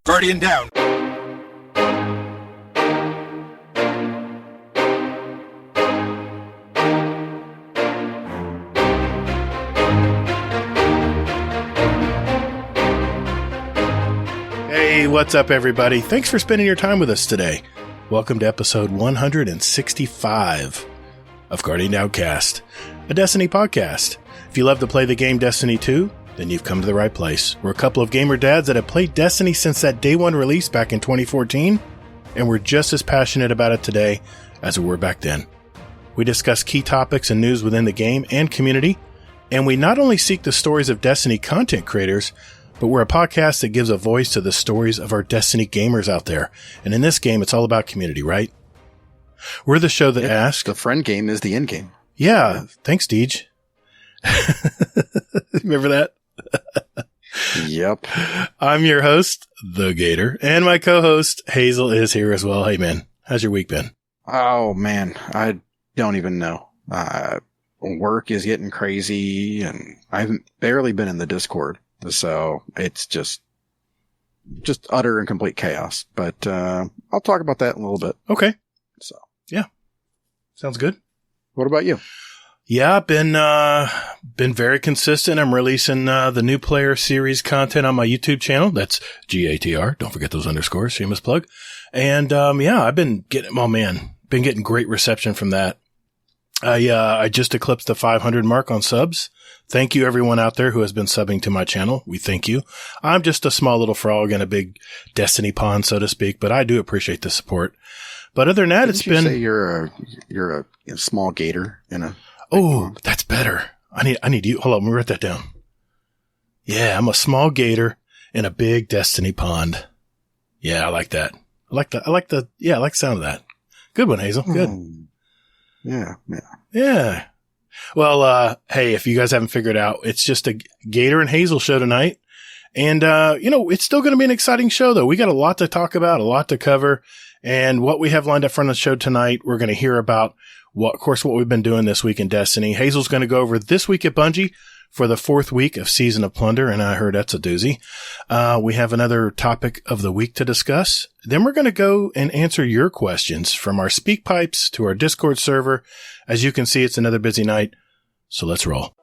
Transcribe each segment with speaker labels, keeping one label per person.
Speaker 1: Guardian down.
Speaker 2: Hey, what's up, everybody? Thanks for spending your time with us today. Welcome to episode 165 of Guardian Downcast, a Destiny podcast. If you love to play the game Destiny 2, then you've come to the right place. We're a couple of gamer dads that have played Destiny since that day one release back in 2014, and we're just as passionate about it today as we were back then. We discuss key topics and news within the game and community, and we not only seek the stories of Destiny content creators, but we're a podcast that gives a voice to the stories of our Destiny gamers out there. And in this game, it's all about community, right? We're the show that asks...
Speaker 3: The friend game is the end game.
Speaker 2: Yeah. Thanks, Deej. Remember that?
Speaker 3: Yep.
Speaker 2: I'm your host, the Gatr, and my co-host, Hazel, is here as well. Hey, man. How's your week been?
Speaker 3: Oh, man. I don't even know. Work is getting crazy, and I haven't barely been in the Discord. So it's just utter and complete chaos. But I'll talk about that in a little bit.
Speaker 2: Okay.
Speaker 3: So
Speaker 2: yeah, sounds good.
Speaker 3: What about you?
Speaker 2: Yeah, been very consistent. I'm releasing the new player series content on my YouTube channel. That's GATR. Don't forget those underscores. Shameless plug. And yeah, I've been getting great reception from that. I just eclipsed the 500 mark on subs. Thank you, everyone out there who has been subbing to my channel. We thank you. I'm just a small little frog in a big Destiny pond, so to speak, but I do appreciate the support. But other than that,
Speaker 3: Didn't you say you're a small gator in a...
Speaker 2: Oh, that's better. I need you. Hold on, let me write that down. Yeah, I'm a small gator in a big Destiny pond. Yeah, I like that. I like the sound of that. Good one, Hazel. Good. Yeah. Well, hey, if you guys haven't figured out, it's just a Gatr and Hazel show tonight. And, it's still going to be an exciting show, though. We got a lot to talk about, a lot to cover. And what we have lined up for the show tonight, we're going to hear about what we've been doing this week in Destiny. Hazel's going to go over this week at Bungie for the 4th week of Season of Plunder. And I heard that's a doozy. We have another topic of the week to discuss. Then we're going to go and answer your questions from our speak pipes to our Discord server. As you can see, it's another busy night. So let's roll.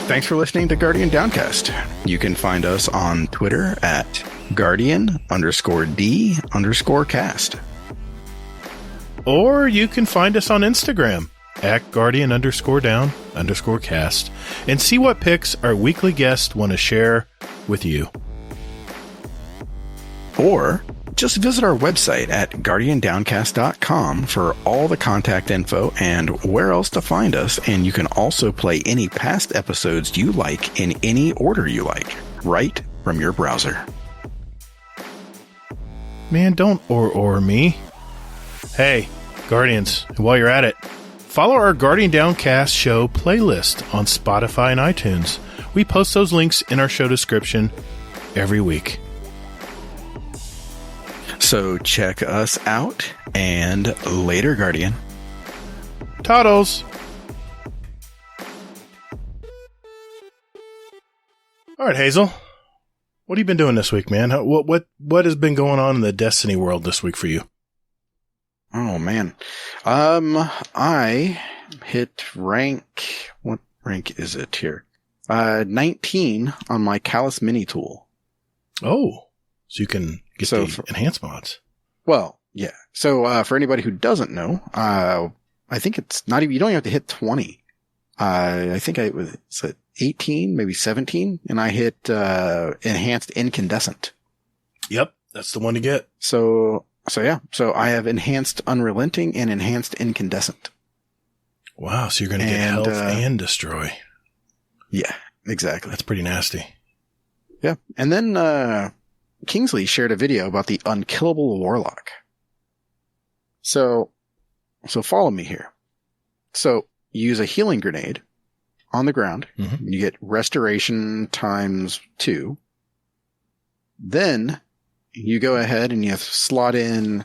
Speaker 3: Thanks for listening to Guardian Downcast. You can find us on Twitter at Guardian_D_cast.
Speaker 2: Or you can find us on Instagram at Guardian_down_cast and see what pics our weekly guests want to share with you.
Speaker 3: Or just visit our website at guardiandowncast.com for all the contact info and where else to find us. And you can also play any past episodes you like in any order you like, right from your browser.
Speaker 2: Man, don't or me. Hey, Guardians, while you're at it, follow our Guardian Downcast show playlist on Spotify and iTunes. We post those links in our show description every week.
Speaker 3: So check us out, and later, Guardian.
Speaker 2: Toddles! All right, Hazel. What have you been doing this week, man? What has been going on in the Destiny world this week for you?
Speaker 3: Oh, man. I hit rank... What rank is it here? 19 on my Callus Mini tool.
Speaker 2: Oh, so you can get the enhanced mods.
Speaker 3: Well, yeah. So for anybody who doesn't know, I think it's not even, you don't even have to hit 20. I think it's at 18, maybe 17, and I hit enhanced incandescent.
Speaker 2: Yep, that's the one to get.
Speaker 3: So yeah. So I have enhanced unrelenting and enhanced incandescent.
Speaker 2: Wow, so you're going to get health and destroy.
Speaker 3: Yeah, exactly.
Speaker 2: That's pretty nasty.
Speaker 3: Yeah. And then Kingsley shared a video about the unkillable warlock. So follow me here. So you use a healing grenade on the ground. Mm-hmm. You get restoration times 2. Then you go ahead and you slot in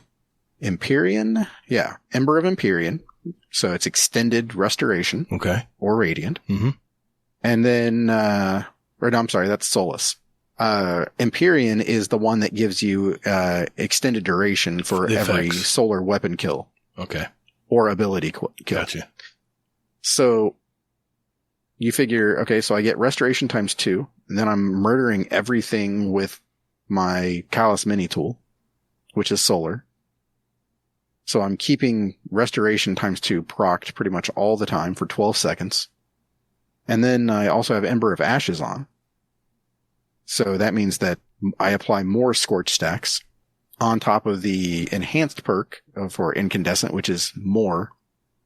Speaker 3: Empyrean. Yeah, Ember of Empyrean. So it's extended restoration.
Speaker 2: Okay.
Speaker 3: Or radiant.
Speaker 2: Mm-hmm.
Speaker 3: And then, or no, I'm sorry, that's Solace. Empyrean is the one that gives you, extended duration for
Speaker 2: The
Speaker 3: every
Speaker 2: effects.
Speaker 3: solar weapon kill.
Speaker 2: Okay.
Speaker 3: Or ability kill.
Speaker 2: Gotcha.
Speaker 3: So you figure, okay, so I get restoration times 2, and then I'm murdering everything with my Callus mini tool, which is solar. So I'm keeping restoration times 2 procced pretty much all the time for 12 seconds. And then I also have Ember of Ashes on. So that means that I apply more Scorch stacks on top of the enhanced perk for Incandescent, which is more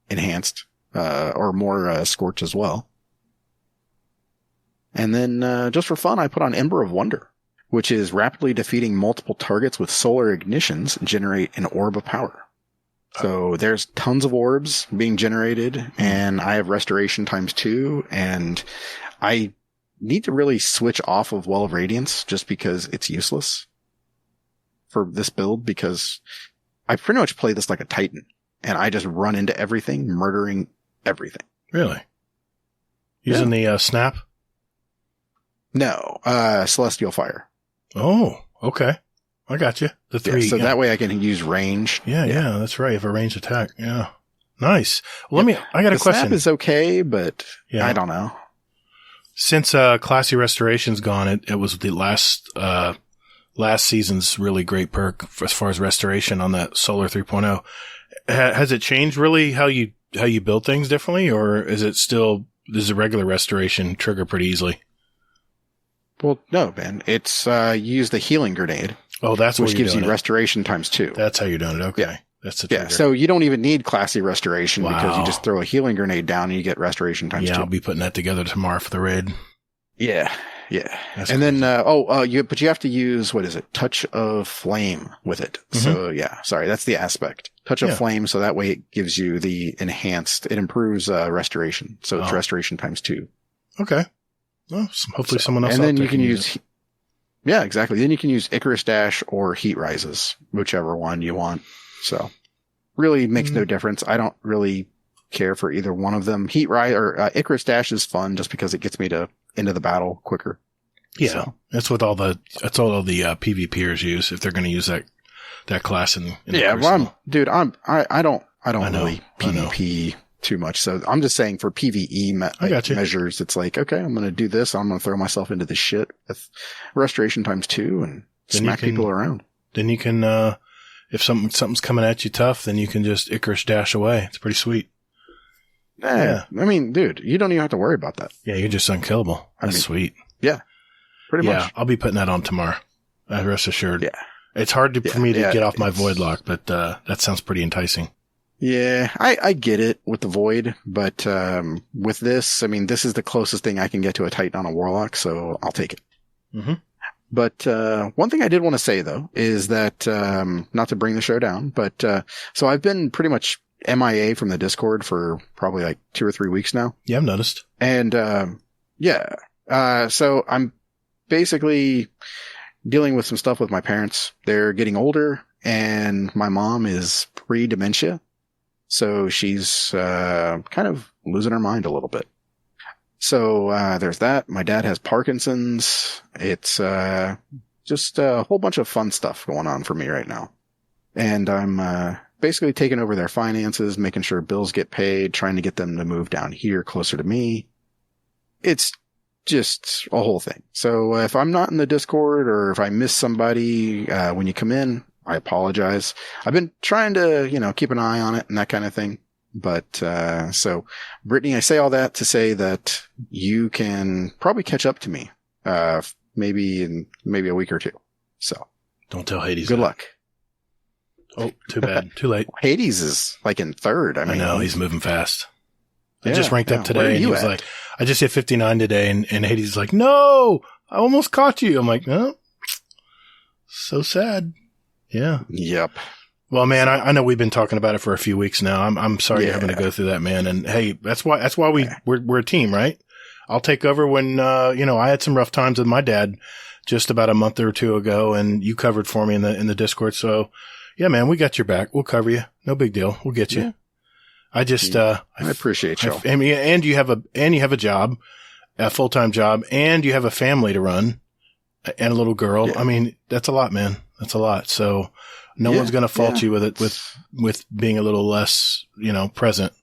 Speaker 3: enhanced, or more Scorch as well. And then just for fun, I put on Ember of Wonder, which is rapidly defeating multiple targets with solar ignitions generate an orb of power. So there's tons of orbs being generated, and I have restoration times 2, and I need to really switch off of Well of Radiance just because it's useless for this build, because I pretty much play this like a Titan, and I just run into everything, murdering everything.
Speaker 2: Really? Using the snap?
Speaker 3: No, Celestial Fire.
Speaker 2: Oh, okay. I got you. The 3.
Speaker 3: Yeah, so that way I can use range.
Speaker 2: Yeah, that's right. If a ranged attack. Yeah. Nice. Well, I got a
Speaker 3: the
Speaker 2: question.
Speaker 3: Snap is okay, but I don't know.
Speaker 2: Since Classy Restoration's gone, it was the last season's really great perk as far as restoration on that Solar 3.0. Has it changed really how you build things differently, or is it still, does the regular restoration trigger pretty easily?
Speaker 3: Well, no, man. It's you use the Healing Grenade.
Speaker 2: Oh, that's what
Speaker 3: which gives you restoration times 2.
Speaker 2: That's how you're doing it. Okay.
Speaker 3: Yeah.
Speaker 2: That's the trigger.
Speaker 3: Yeah. So you don't even need Classy Restoration because you
Speaker 2: Wow.
Speaker 3: just throw a Healing Grenade down and you get restoration times 2.
Speaker 2: I'll be putting that together tomorrow for the raid.
Speaker 3: Yeah. Yeah.
Speaker 2: That's
Speaker 3: and
Speaker 2: crazy.
Speaker 3: then, but you have to use, what is it? Touch of Flame with it.
Speaker 2: Mhm.
Speaker 3: So yeah, sorry. That's the aspect. Touch of
Speaker 2: Yeah.
Speaker 3: Flame. So that way it gives you the enhanced, it improves, restoration. So it's
Speaker 2: Oh.
Speaker 3: restoration times 2.
Speaker 2: Okay. Well, hopefully someone else
Speaker 3: And
Speaker 2: out
Speaker 3: then
Speaker 2: there
Speaker 3: you can use, yeah, exactly. Then you can use Icarus Dash or Heat Rises, whichever one you want. So really makes no difference. I don't really care for either one of them. Heat Rise or Icarus Dash is fun just because it gets me into the battle quicker.
Speaker 2: Yeah.
Speaker 3: So.
Speaker 2: That's what all the PvPers use if they're going to use that class in the
Speaker 3: Yeah.
Speaker 2: Crucible.
Speaker 3: Well, I don't
Speaker 2: I know,
Speaker 3: really
Speaker 2: I know.
Speaker 3: PvP too much. So I'm just saying for PvE
Speaker 2: I got you.
Speaker 3: measures, it's like, okay, I'm going to do this. I'm going to throw myself into this shit with restoration times 2 and
Speaker 2: Then
Speaker 3: smack
Speaker 2: you can-
Speaker 3: people around.
Speaker 2: Then you can, if something's coming at you tough, then you can just Icarus dash away. It's pretty sweet.
Speaker 3: Yeah. I mean, dude, you don't even have to worry about that.
Speaker 2: Yeah, you're just unkillable. That's sweet.
Speaker 3: Pretty
Speaker 2: Yeah,
Speaker 3: much.
Speaker 2: I'll be putting that on tomorrow. Rest assured.
Speaker 3: Yeah.
Speaker 2: It's hard for me to get off my
Speaker 3: it's-
Speaker 2: void lock, but that sounds pretty enticing.
Speaker 3: Yeah, I get it with the Void, but with this, I mean, this is the closest thing I can get to a Titan on a Warlock, so I'll take it.
Speaker 2: Mm-hmm.
Speaker 3: But one thing I did want to say, though, is that, not to bring the show down, but so I've been pretty much MIA from the Discord for probably like 2 or 3 weeks now.
Speaker 2: Yeah, I've noticed.
Speaker 3: And so I'm basically dealing with some stuff with my parents. They're getting older, and my mom is pre-dementia. So she's kind of losing her mind a little bit. So there's that. My dad has Parkinson's. It's just a whole bunch of fun stuff going on for me right now. And I'm basically taking over their finances, making sure bills get paid, trying to get them to move down here closer to me. It's just a whole thing. So if I'm not in the Discord or if I miss somebody when you come in, I apologize. I've been trying to, keep an eye on it and that kind of thing. But, so Brittany, I say all that to say that you can probably catch up to me, maybe in a week or 2. So
Speaker 2: Don't tell Hades.
Speaker 3: good
Speaker 2: that.
Speaker 3: luck.
Speaker 2: Oh, too bad. Too late.
Speaker 3: Hades is like in 3rd. I
Speaker 2: I
Speaker 3: mean,
Speaker 2: know, he's moving fast. I
Speaker 3: Yeah,
Speaker 2: just ranked
Speaker 3: yeah.
Speaker 2: up today
Speaker 3: Where are
Speaker 2: and he
Speaker 3: you
Speaker 2: was
Speaker 3: at?
Speaker 2: like, I just hit 59 today and Hades is like, no, I almost caught you. I'm like, no, so sad. Yeah.
Speaker 3: Yep.
Speaker 2: Well, man, I know we've been talking about it for a few weeks now. I'm sorry you're having to go through that, man. And hey, that's why we're a team, right? I'll take over when, I had some rough times with my dad just about a month or two ago, and you covered for me in the Discord. So yeah, man, we got your back. We'll cover you. No big deal. We'll get you. Yeah. I just, I
Speaker 3: appreciate you.
Speaker 2: I mean, and you have a job, a full-time job, and you have a family to run and a little girl. Yeah. I mean, that's a lot, man. That's a lot. So no one's going to fault you with it, with being a little less, present.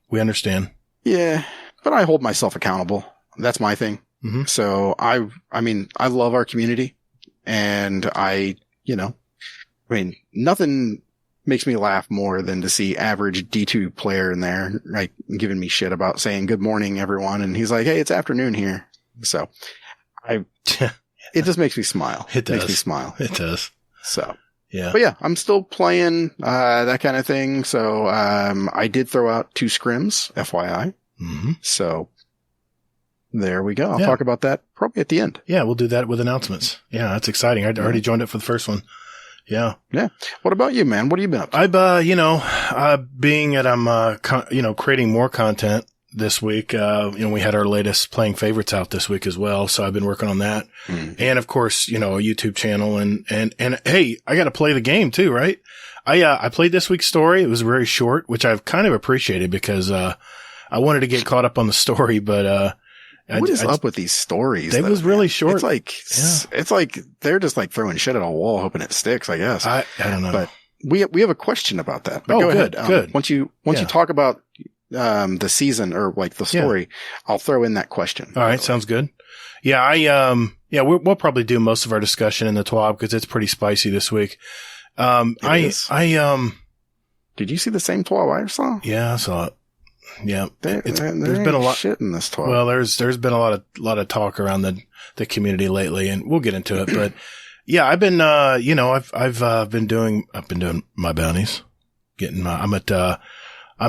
Speaker 2: We understand.
Speaker 3: Yeah. But I hold myself accountable. That's my thing. Mm-hmm. So I love our community, and nothing makes me laugh more than to see average D2 player in there, like, giving me shit about saying good morning, everyone. And he's like, hey, it's afternoon here. So it just makes me smile.
Speaker 2: It does.
Speaker 3: Makes me smile.
Speaker 2: It does.
Speaker 3: So,
Speaker 2: yeah.
Speaker 3: But yeah, I'm still playing, that kind of thing. So, I did throw out 2 scrims, FYI.
Speaker 2: Mm-hmm.
Speaker 3: So there we go. I'll talk about that probably at the end.
Speaker 2: Yeah. We'll do that with announcements. Yeah. That's exciting. I'd already joined it for the first one. Yeah.
Speaker 3: Yeah. What about you, man? What have you been up to?
Speaker 2: I'm creating more content this week. We had our latest playing favorites out this week as well. So I've been working on that. Mm. And of course, a YouTube channel and hey, I got to play the game too, right? I played this week's story. It was very short, which I've kind of appreciated because, I wanted to get caught up on the story, but,
Speaker 3: what is up with these stories?
Speaker 2: It was really short.
Speaker 3: It's like they're just like throwing shit at a wall, hoping it sticks, I guess.
Speaker 2: I don't know.
Speaker 3: But we have a question about that. But go ahead.
Speaker 2: Good.
Speaker 3: Once you talk about, the season or like the story, I'll throw in that question.
Speaker 2: All right. Sounds good. Yeah. We'll probably do most of our discussion in the TWAB because it's pretty spicy this week.
Speaker 3: Did you see the same 12 I saw?
Speaker 2: Yeah, I saw it. Yeah,
Speaker 3: there's been a lot of shit in this talk.
Speaker 2: Well, there's been a lot of talk around the community lately, and we'll get into it. But yeah, I've been I've been doing my bounties. I'm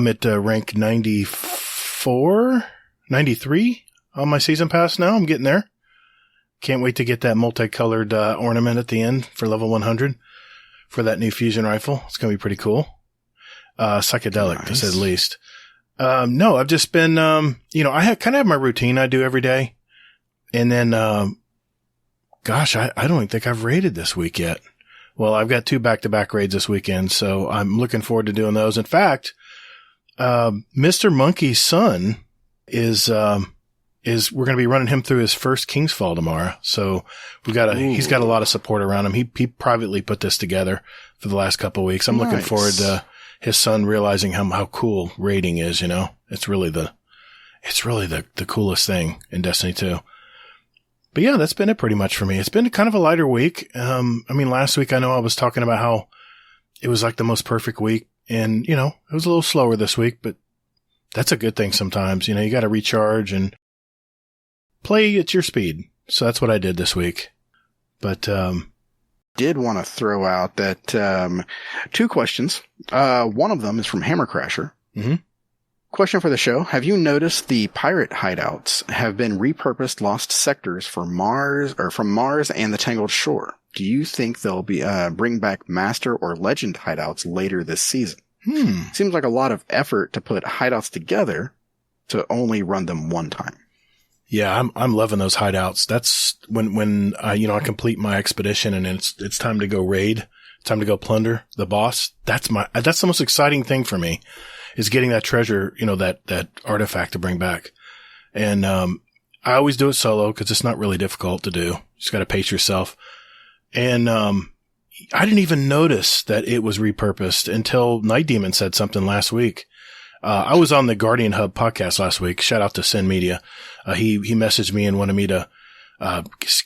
Speaker 2: at rank 94, 93 on my season pass now. I'm getting there. Can't wait to get that multicolored ornament at the end for level 100 for that new fusion rifle. It's gonna be pretty cool. Psychedelic, to say the least. No, I've just been, I kind of have my routine I do every day. And then, I don't even think I've raided this week yet. Well, I've got 2 back-to-back raids this weekend, so I'm looking forward to doing those. In fact, Mr. Monkey's son is we're going to be running him through his first King's Fall tomorrow. So he's got a lot of support around him. He privately put this together for the last couple of weeks. I'm looking forward to his son realizing how cool raiding is, It's really the coolest thing in Destiny 2. But yeah, that's been it pretty much for me. It's been kind of a lighter week. Last week I know I was talking about how it was like the most perfect week, and it was a little slower this week, but that's a good thing sometimes. You got to recharge and play at your speed. So that's what I did this week. But
Speaker 3: did want to throw out that 2 questions. One of them is from Hammer Crasher.
Speaker 2: Mm-hmm.
Speaker 3: Question for the show. Have you noticed the pirate hideouts have been repurposed lost sectors for Mars or from Mars and the Tangled Shore? Do you think they'll be bring back Master or Legend hideouts later this season? Seems like a lot of effort to put hideouts together to only run them one time.
Speaker 2: Yeah, I'm loving those hideouts. That's when I complete my expedition and it's time to go raid, time to go plunder the boss. That's the most exciting thing for me, is getting that treasure, that artifact to bring back. And I always do it solo because it's not really difficult to do. You just got to pace yourself. And I didn't even notice that it was repurposed until Night Demon said something last week. I was on the Guardian Hub podcast last week. Shout out to Sin Media. He messaged me and wanted me to,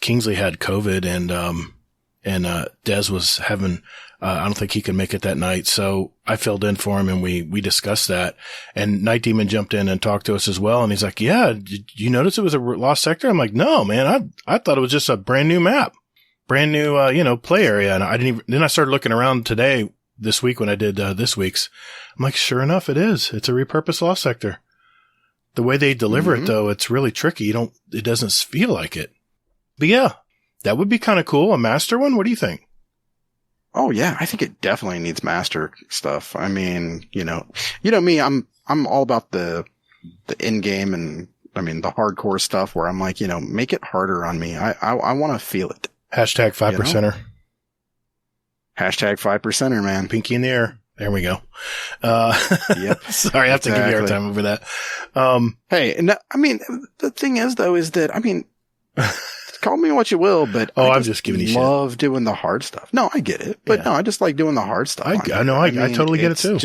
Speaker 2: Kingsley had COVID and Dez was having, I don't think he could make it that night. So I filled in for him and we discussed that, and Night Demon jumped in and talked to us as well. And he's like, yeah, did you notice it was a lost sector? I'm like, no, man, I thought it was just a brand new map, brand new, play area. And then I started looking around this week when I did, this week's. I'm like, sure enough, it is. It's a repurposed lost sector. The way they deliver it though, it's really tricky. It doesn't feel like it. But yeah, that would be kind of cool. A master one? What do you think?
Speaker 3: Oh yeah, I think it definitely needs master stuff. I mean, me, I'm all about the in game and the hardcore stuff where I'm like, make it harder on me. I want to feel it.
Speaker 2: Hashtag 5%er.
Speaker 3: Hashtag 5%er, man.
Speaker 2: Pinky in the air. There we go.
Speaker 3: Yep.
Speaker 2: Sorry, I have to give you our time over that.
Speaker 3: Hey, no, I mean, the thing is, though, is that, I mean, call me what you will, but
Speaker 2: I'm just giving you shit.
Speaker 3: I love doing the hard stuff. No, I get it. But no, I just like doing the hard stuff.
Speaker 2: I know. I totally get it too.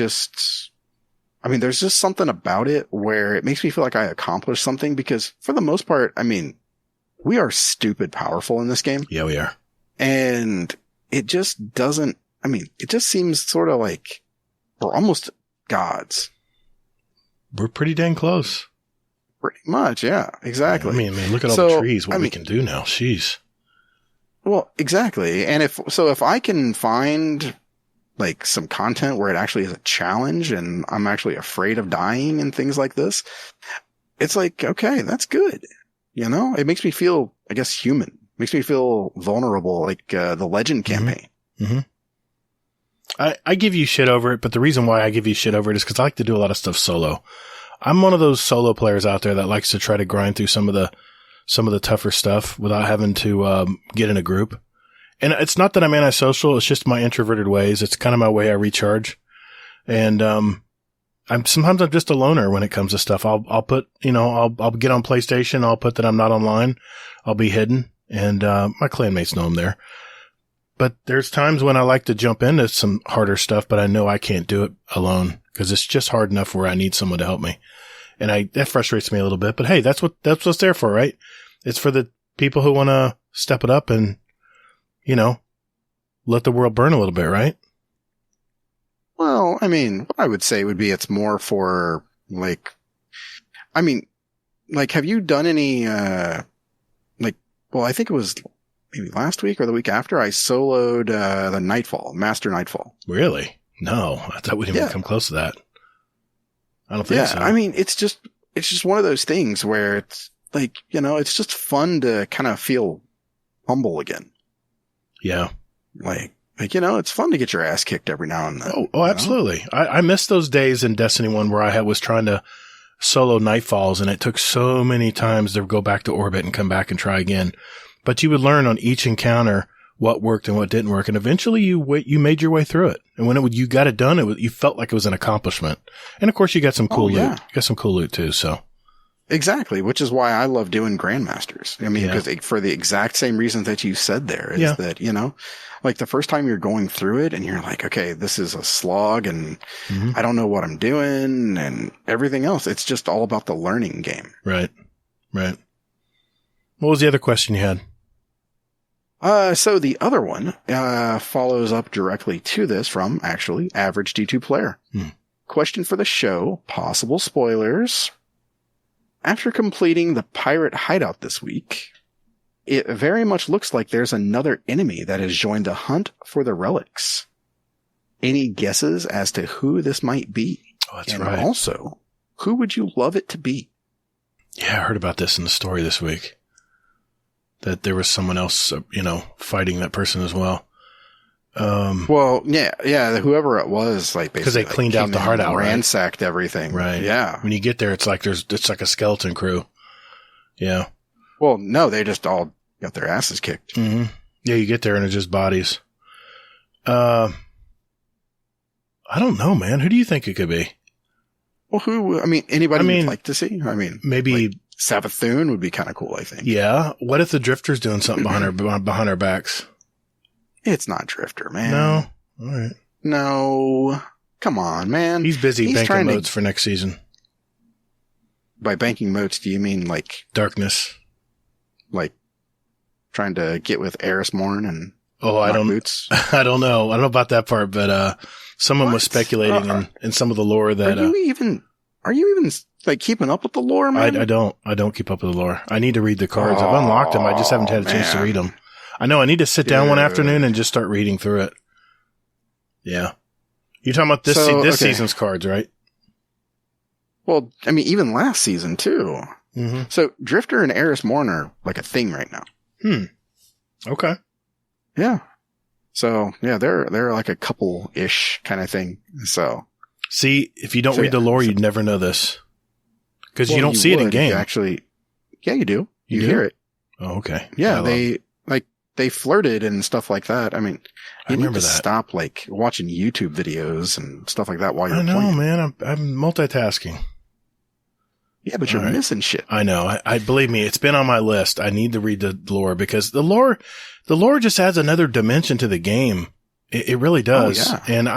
Speaker 3: I mean, there's just something about it where it makes me feel like I accomplished something because for the most part, I mean, we are stupid powerful in this game.
Speaker 2: Yeah, we are.
Speaker 3: And it just doesn't, I mean, it just seems sort of like we're almost gods.
Speaker 2: We're pretty dang close.
Speaker 3: Pretty much, yeah, exactly.
Speaker 2: I mean, look at all the trees, what we can do now. Jeez.
Speaker 3: Well, exactly. And if I can find like some content where it actually is a challenge and I'm actually afraid of dying and things like this, it's like, okay, that's good. You know, it makes me feel, I guess, human. Makes me feel vulnerable, like the Legend campaign.
Speaker 2: Mm-hmm. I give you shit over it, but the reason why I give you shit over it is because I like to do a lot of stuff solo. I'm one of those solo players out there that likes to try to grind through some of the tougher stuff without having to get in a group. And it's not that I'm antisocial; it's just my introverted ways. It's kind of my way I recharge. And sometimes I'm just a loner when it comes to stuff. I'll put, I'll get on PlayStation. I'll put that I'm not online. I'll be hidden, and my clanmates know I'm there. But there's times when I like to jump into some harder stuff, but I know I can't do it alone because it's just hard enough where I need someone to help me. And that frustrates me a little bit, but hey, that's what it's there for, right? It's for the people who want to step it up and, let the world burn a little bit, right?
Speaker 3: Well, I mean, what I would say would be it's more for have you done any, I think it was maybe last week or the week after, I soloed the Master Nightfall.
Speaker 2: Really? No, I thought we didn't even come close to that. I don't think so.
Speaker 3: I mean, it's just one of those things where it's like, it's just fun to kind of feel humble again.
Speaker 2: Yeah.
Speaker 3: It's fun to get your ass kicked every now and then.
Speaker 2: Oh, absolutely. I miss those days in Destiny 1 where I was trying to solo Nightfalls and it took so many times to go back to orbit and come back and try again. But you would learn on each encounter what worked and what didn't work. And eventually you made your way through it. And when you got it done, you felt like it was an accomplishment. And of course you got some cool loot. You got some cool loot too. So
Speaker 3: exactly. Which is why I love doing Grandmasters. I mean, because for the exact same reasons that you said there is that, like the first time you're going through it and you're like, okay, this is a slog and I don't know what I'm doing and everything else. It's just all about the learning game.
Speaker 2: Right. Right. What was the other question you had?
Speaker 3: So the other one, follows up directly to this from actually Average D2 Player. Question for the show, possible spoilers. After completing the pirate hideout this week, it very much looks like there's another enemy that has joined the hunt for the relics. Any guesses as to who this might be?
Speaker 2: Oh, that's right.
Speaker 3: And also, who would you love it to be?
Speaker 2: Yeah, I heard about this in the story this week. That there was someone else, fighting that person as well.
Speaker 3: Whoever it was, like, basically,
Speaker 2: because they cleaned out the hideout,
Speaker 3: ransacked everything,
Speaker 2: right?
Speaker 3: Yeah.
Speaker 2: When you get there, it's like it's like a skeleton crew. Yeah.
Speaker 3: Well, no, they just all got their asses kicked.
Speaker 2: Mm-hmm. Yeah, you get there and it's just bodies. I don't know, man. Who do you think it could be?
Speaker 3: Well, anybody you'd like to see? I mean,
Speaker 2: maybe
Speaker 3: Savathun would be kind of cool, I think.
Speaker 2: Yeah. What if the Drifter's doing something behind our backs?
Speaker 3: It's not Drifter, man.
Speaker 2: No. All right.
Speaker 3: No. Come on, man.
Speaker 2: He's busy banking modes for next season.
Speaker 3: By banking modes, do you mean like
Speaker 2: darkness?
Speaker 3: Like trying to get with Eris Morn and Boots?
Speaker 2: I don't know. I don't know about that part, but someone was speculating in some of the lore that
Speaker 3: Are you even like keeping up with the lore, man?
Speaker 2: I don't keep up with the lore. I need to read the cards. I've unlocked them. I just haven't had a chance to read them. I know I need to sit down one afternoon and just start reading through it. Yeah. You're talking about this season's cards, right?
Speaker 3: Well, I mean, even last season too.
Speaker 2: Mm-hmm.
Speaker 3: So Drifter and Eris Morn are like a thing right now.
Speaker 2: Okay.
Speaker 3: Yeah. So yeah, they're like a couple-ish kind of thing. So
Speaker 2: see, if you don't read the lore, you'd never know this because you don't see it in game.
Speaker 3: Actually, yeah, you do. You hear it.
Speaker 2: Oh, okay.
Speaker 3: Yeah, they like they flirted and stuff like that. I mean,
Speaker 2: I
Speaker 3: you need
Speaker 2: remember
Speaker 3: to
Speaker 2: that.
Speaker 3: stop like watching YouTube videos and stuff like that while you're
Speaker 2: I know,
Speaker 3: playing.
Speaker 2: man. I'm multitasking.
Speaker 3: Yeah, but you're
Speaker 2: All right.
Speaker 3: missing shit.
Speaker 2: I know. I believe me, it's been on my list. I need to read the lore because the lore just adds another dimension to the game. It really does.
Speaker 3: Oh, yeah.
Speaker 2: And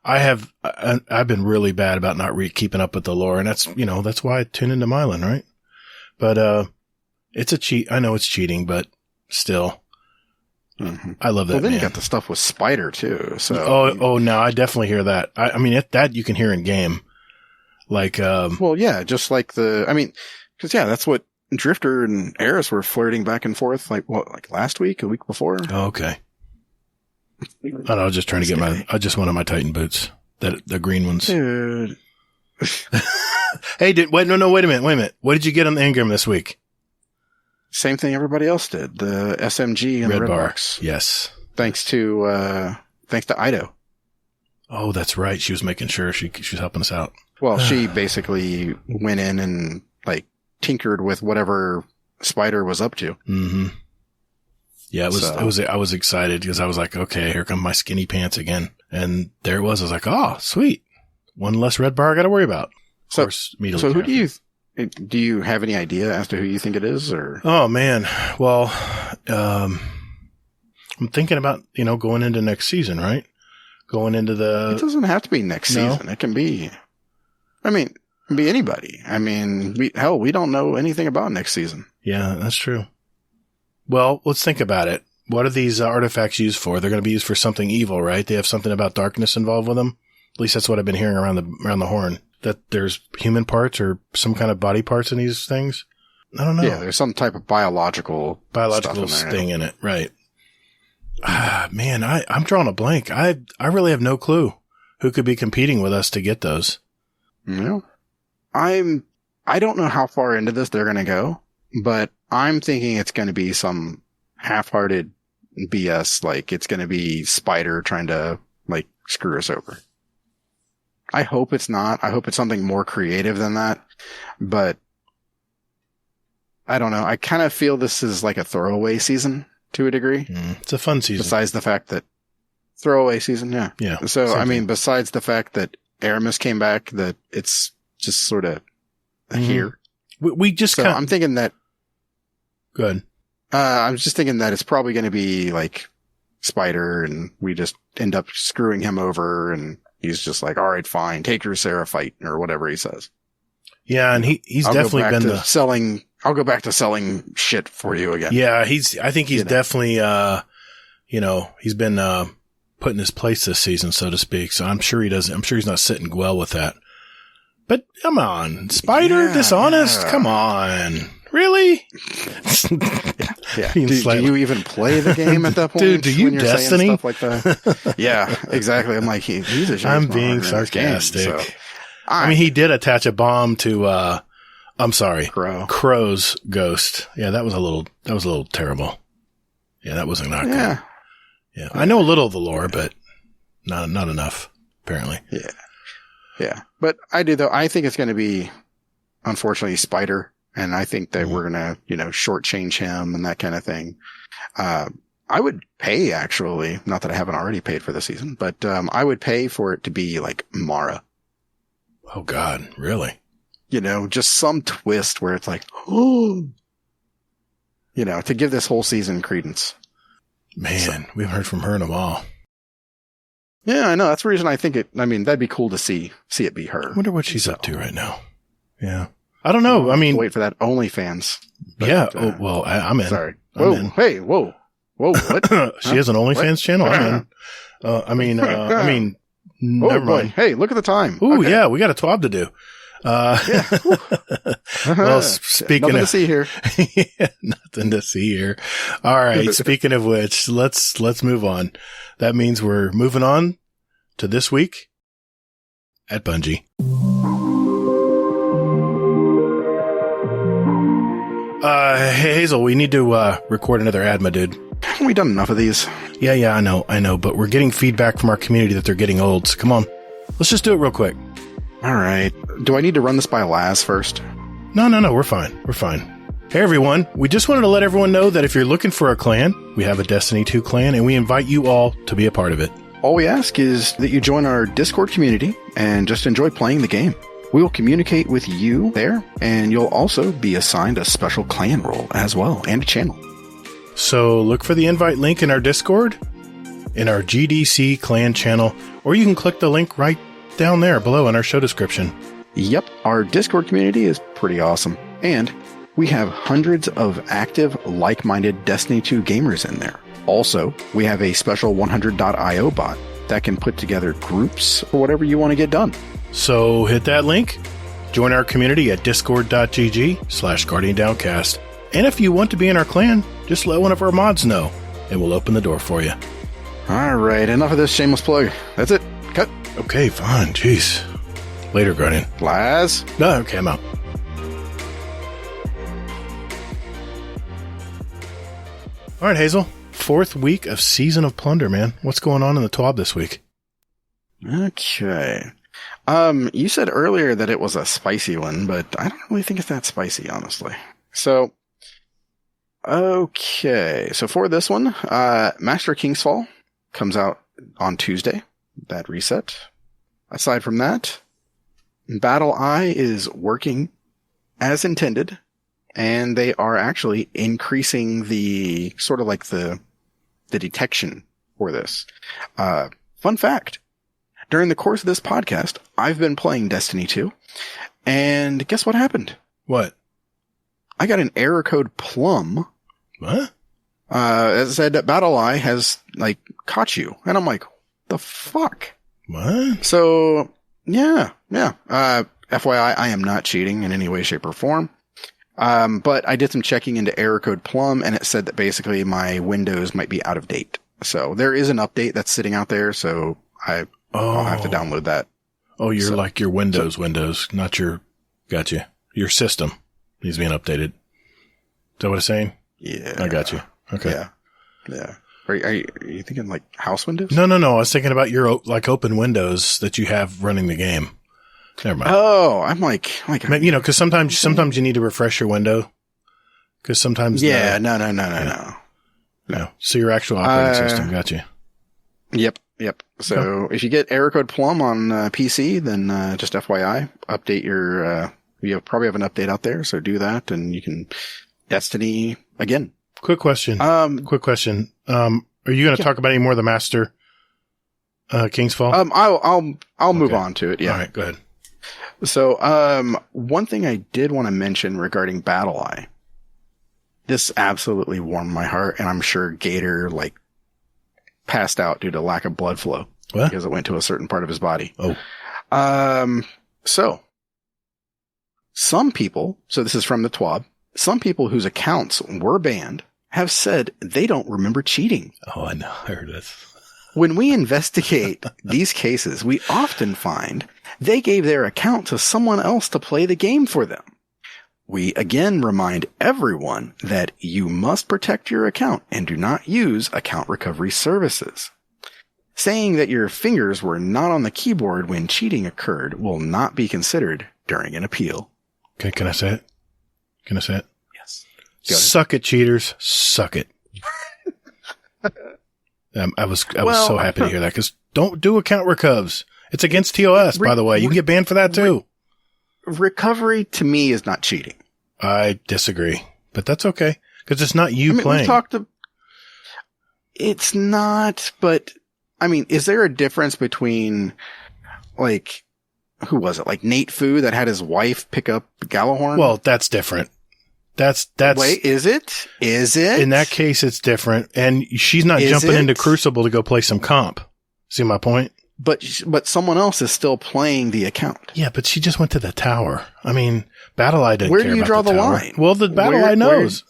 Speaker 2: I've been really bad about not keeping up with the lore, and that's why I tune into Mylan, right? But it's a cheat. I know it's cheating, but still, I love that.
Speaker 3: Well, then
Speaker 2: man.
Speaker 3: you got the stuff with Spider too. So
Speaker 2: oh no, I definitely hear that. I mean that you can hear in game. Like,
Speaker 3: well, yeah, just like because that's what Drifter and Eris were flirting back and forth. Like last week, a week before.
Speaker 2: oh, okay. I was just trying to get I just wanted my Titan boots, the green ones.
Speaker 3: Dude.
Speaker 2: Hey, wait a minute. What did you get on the Ingram this week?
Speaker 3: Same thing everybody else did. The SMG and the Red
Speaker 2: bar.
Speaker 3: Box.
Speaker 2: Yes.
Speaker 3: Thanks to Ido.
Speaker 2: Oh, that's right. She was making sure she was helping us out.
Speaker 3: Well, she basically went in and like tinkered with whatever Spider was up to.
Speaker 2: Mm-hmm. Yeah, I was excited because I was like, okay, here come my skinny pants again. And there it was. I was like, oh, sweet. One less red bar I got to worry about. Of course,
Speaker 3: so who do you have any idea as to who you think it is, or?
Speaker 2: Oh man. Well, I'm thinking about, going into next season, right? Going into
Speaker 3: it doesn't have to be next season. It can be, it can be anybody. I mean, we don't know anything about next season.
Speaker 2: Yeah, that's true. Well, let's think about it. What are these artifacts used for? They're going to be used for something evil, right? They have something about darkness involved with them. At least that's what I've been hearing around the horn. That there's human parts or some kind of body parts in these things. I don't know.
Speaker 3: Yeah, there's some type of biological
Speaker 2: thing in it, right? Man, I'm drawing a blank. I really have no clue who could be competing with us to get those.
Speaker 3: No, I don't know how far into this they're going to go, but I'm thinking it's going to be some half-hearted BS. Like it's going to be Spider trying to like screw us over. I hope it's not. I hope it's something more creative than that. But I don't know. I kind of feel this is like a throwaway season to a degree.
Speaker 2: It's a fun season.
Speaker 3: Besides the fact that throwaway season, yeah.
Speaker 2: Yeah.
Speaker 3: So, besides the fact that Aramis came back, that it's just sort of here.
Speaker 2: We just
Speaker 3: I'm thinking that.
Speaker 2: Good.
Speaker 3: I'm just thinking that it's probably going to be like Spider and we just end up screwing him over and he's just like, all right, fine, take your Sarah fight or whatever he says.
Speaker 2: Yeah. And he's definitely been
Speaker 3: I'll go back to selling shit for you again.
Speaker 2: Yeah. I think he's definitely, he's been, put in his place this season, so to speak. So I'm sure he's not sitting well with that. But come on, Spider, dishonest. Come on. Really?
Speaker 3: Yeah. Do you even play the game at that point?
Speaker 2: Dude, do you
Speaker 3: when you're
Speaker 2: Destiny?
Speaker 3: saying stuff like that? Yeah, exactly. I'm like, he's a shit.
Speaker 2: I'm being sarcastic.
Speaker 3: Game, so.
Speaker 2: He did attach a bomb to, Crow's ghost. Yeah, that was a little terrible. Yeah, that wasn't not good. Yeah. I know a little of the lore, but not enough, apparently.
Speaker 3: Yeah. Yeah. But I do though. I think it's going to be, unfortunately, Spider. And I think that we're going to, shortchange him and that kind of thing. I would pay, actually, not that I haven't already paid for the season, but I would pay for it to be like Mara.
Speaker 2: Oh, God. Really?
Speaker 3: Just some twist where it's like, oh, to give this whole season credence.
Speaker 2: Man, we haven't heard from her in a while.
Speaker 3: Yeah, I know. That's the reason I think that'd be cool to see it be her.
Speaker 2: I wonder what she's up to right now. Yeah. I don't know.
Speaker 3: Wait for that OnlyFans.
Speaker 2: But, yeah. I'm in.
Speaker 3: Sorry.
Speaker 2: I'm in.
Speaker 3: Hey, whoa. What?
Speaker 2: She has an OnlyFans channel. I'm in. Never mind.
Speaker 3: Hey, look at the time.
Speaker 2: Ooh, yeah. We got a twab to do. Well, speaking
Speaker 3: nothing to see here.
Speaker 2: Yeah, nothing to see here. All right. Speaking of which, let's move on. That means we're moving on to this week at Bungie. Hey, Hazel, we need to record another ad, my dude.
Speaker 3: Haven't we done enough of these?
Speaker 2: Yeah, I know, but we're getting feedback from our community that they're getting old. So come on, let's just do it real quick.
Speaker 3: All right. Do I need to run this by Laz first?
Speaker 2: No, we're fine. Hey everyone, we just wanted to let everyone know that if you're looking for a clan, we have a Destiny 2 clan and we invite you all to be a part of it.
Speaker 3: All we ask is that you join our Discord community and just enjoy playing the game. We will communicate with you there, and you'll also be assigned a special clan role as well, and a channel.
Speaker 2: So look for the invite link in our Discord, in our GDC clan channel, or you can click the link right down there below in our show description.
Speaker 3: Yep, our Discord community is pretty awesome, and we have hundreds of active, like-minded Destiny 2 gamers in there. Also, we have a special 100.io bot that can put together groups for whatever you want to get done.
Speaker 2: So hit that link, join our community at discord.gg/guardiandowncast. And if you want to be in our clan, just let one of our mods know, and we'll open the door for you.
Speaker 3: All right, enough of this shameless plug. That's it. Cut.
Speaker 2: Okay, fine. Jeez. Later, Guardian.
Speaker 3: Laz?
Speaker 2: No, okay, I'm out. All right, Hazel. 4th week of Season of Plunder, man. What's going on in the TWAB this week?
Speaker 3: Okay. You said earlier that it was a spicy one, but I don't really think it's that spicy, honestly. So, okay. So for this one, Master King's Fall comes out on Tuesday. That reset. Aside from that, Battle Eye is working as intended. And they are actually increasing the sort of like the detection for this. Fun fact. During the course of this podcast, I've been playing Destiny 2. And guess what happened?
Speaker 2: What?
Speaker 3: I got an error code plum.
Speaker 2: What?
Speaker 3: It said that Battle Eye has like caught you. And I'm like, the fuck?
Speaker 2: What?
Speaker 3: So yeah. FYI, I am not cheating in any way, shape, or form. But I did some checking into error code plum, and it said that basically my Windows might be out of date. So there is an update that's sitting out there, so I'll have to download that.
Speaker 2: Oh, you're like your Windows, not your, gotcha. Your system needs being updated. Is that what it's saying?
Speaker 3: Yeah.
Speaker 2: I got you. Okay.
Speaker 3: Yeah. Are you thinking like house Windows?
Speaker 2: No. I was thinking about your like open Windows that you have running the game. Never mind.
Speaker 3: Oh, I'm like,
Speaker 2: you know, because sometimes you need to refresh your window. Because sometimes,
Speaker 3: no.
Speaker 2: So your actual operating system, got you.
Speaker 3: Yep. So if you get error code plum on PC, then just FYI, update your. You probably have an update out there, so do that, and you can Destiny again.
Speaker 2: Quick question. Are you going to talk about any more of the Master King's Fall?
Speaker 3: I'll move on to it. Yeah.
Speaker 2: All right. Go ahead.
Speaker 3: So, one thing I did want to mention regarding Battle Eye, this absolutely warmed my heart, and I'm sure Gatr, like, passed out due to lack of blood flow.
Speaker 2: What?
Speaker 3: Because it went to a certain part of his body.
Speaker 2: Oh.
Speaker 3: So, some people, so this is from the TWAB, some people whose accounts were banned have said they don't remember cheating.
Speaker 2: Oh, I know. I heard this.
Speaker 3: When we investigate these cases, we often find they gave their account to someone else to play the game for them. We again remind everyone that you must protect your account and do not use account recovery services. Saying that your fingers were not on the keyboard when cheating occurred will not be considered during an appeal.
Speaker 2: Okay, can I say it?
Speaker 3: Yes.
Speaker 2: Suck it, cheaters. Suck it. I was so happy to hear that, because don't do account recovs. It's against TOS, by the way. You can get banned for that too.
Speaker 3: Recovery to me is not cheating.
Speaker 2: I disagree, but that's okay, because it's not you playing.
Speaker 3: It's not, but I mean, is there a difference between like, who was it? Like Nate Fu that had his wife pick up Gallahorn?
Speaker 2: Well, that's different. That's
Speaker 3: wait, is it?
Speaker 2: In that case, it's different. And she's not jumping into Crucible to go play some comp. See my point?
Speaker 3: But someone else is still playing the account.
Speaker 2: Yeah, but she just went to the tower. I mean, Battle Eye doesn't care about the tower.
Speaker 3: Where do you draw the line?
Speaker 2: Well, the Battle Eye knows.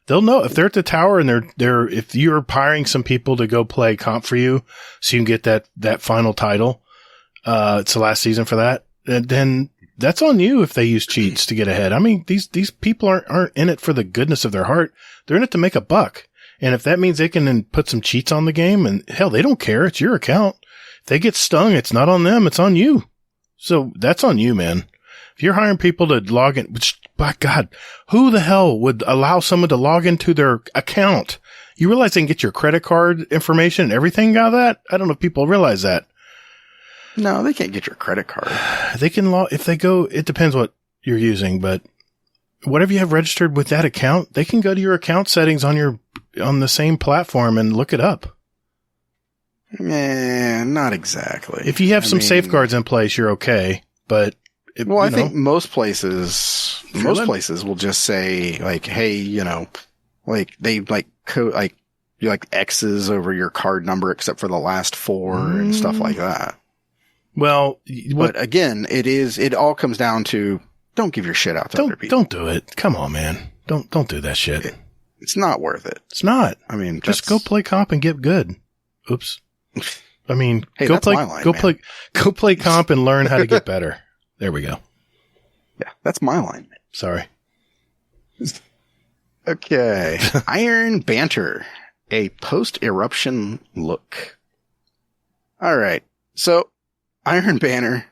Speaker 2: They'll know if they're at the tower and they're if you're hiring some people to go play comp for you, so you can get that final title. It's the last season for that. Then that's on you if they use cheats to get ahead. I mean, these people aren't in it for the goodness of their heart. They're in it to make a buck. And if that means they can then put some cheats on the game, and hell, they don't care. It's your account. If they get stung, it's not on them. It's on you. So that's on you, man. If you're hiring people to log in, which, by God, who the hell would allow someone to log into their account? You realize they can get your credit card information and everything out of that? I don't know if people realize that.
Speaker 3: No, they can't get your credit card.
Speaker 2: They can if they go, it depends what you're using, but whatever you have registered with that account, they can go to your account settings on the same platform and look it up.
Speaker 3: Not exactly.
Speaker 2: If you have some safeguards in place, you're okay, but
Speaker 3: I think most places will just say like, hey, like they like you like X's over your card number except for the last 4 and stuff like that.
Speaker 2: Well,
Speaker 3: but again, it all comes down to don't give your shit out to other people.
Speaker 2: Don't do it. Come on, man. Don't do that shit.
Speaker 3: It's not worth it.
Speaker 2: It's not.
Speaker 3: I mean,
Speaker 2: just go play comp and get good. Oops. I mean,
Speaker 3: hey,
Speaker 2: go play comp and learn how to get better. There we go.
Speaker 3: Yeah, that's my line.
Speaker 2: Sorry.
Speaker 3: Okay. Iron Banter, a post-eruption look. All right. So, Iron Banner.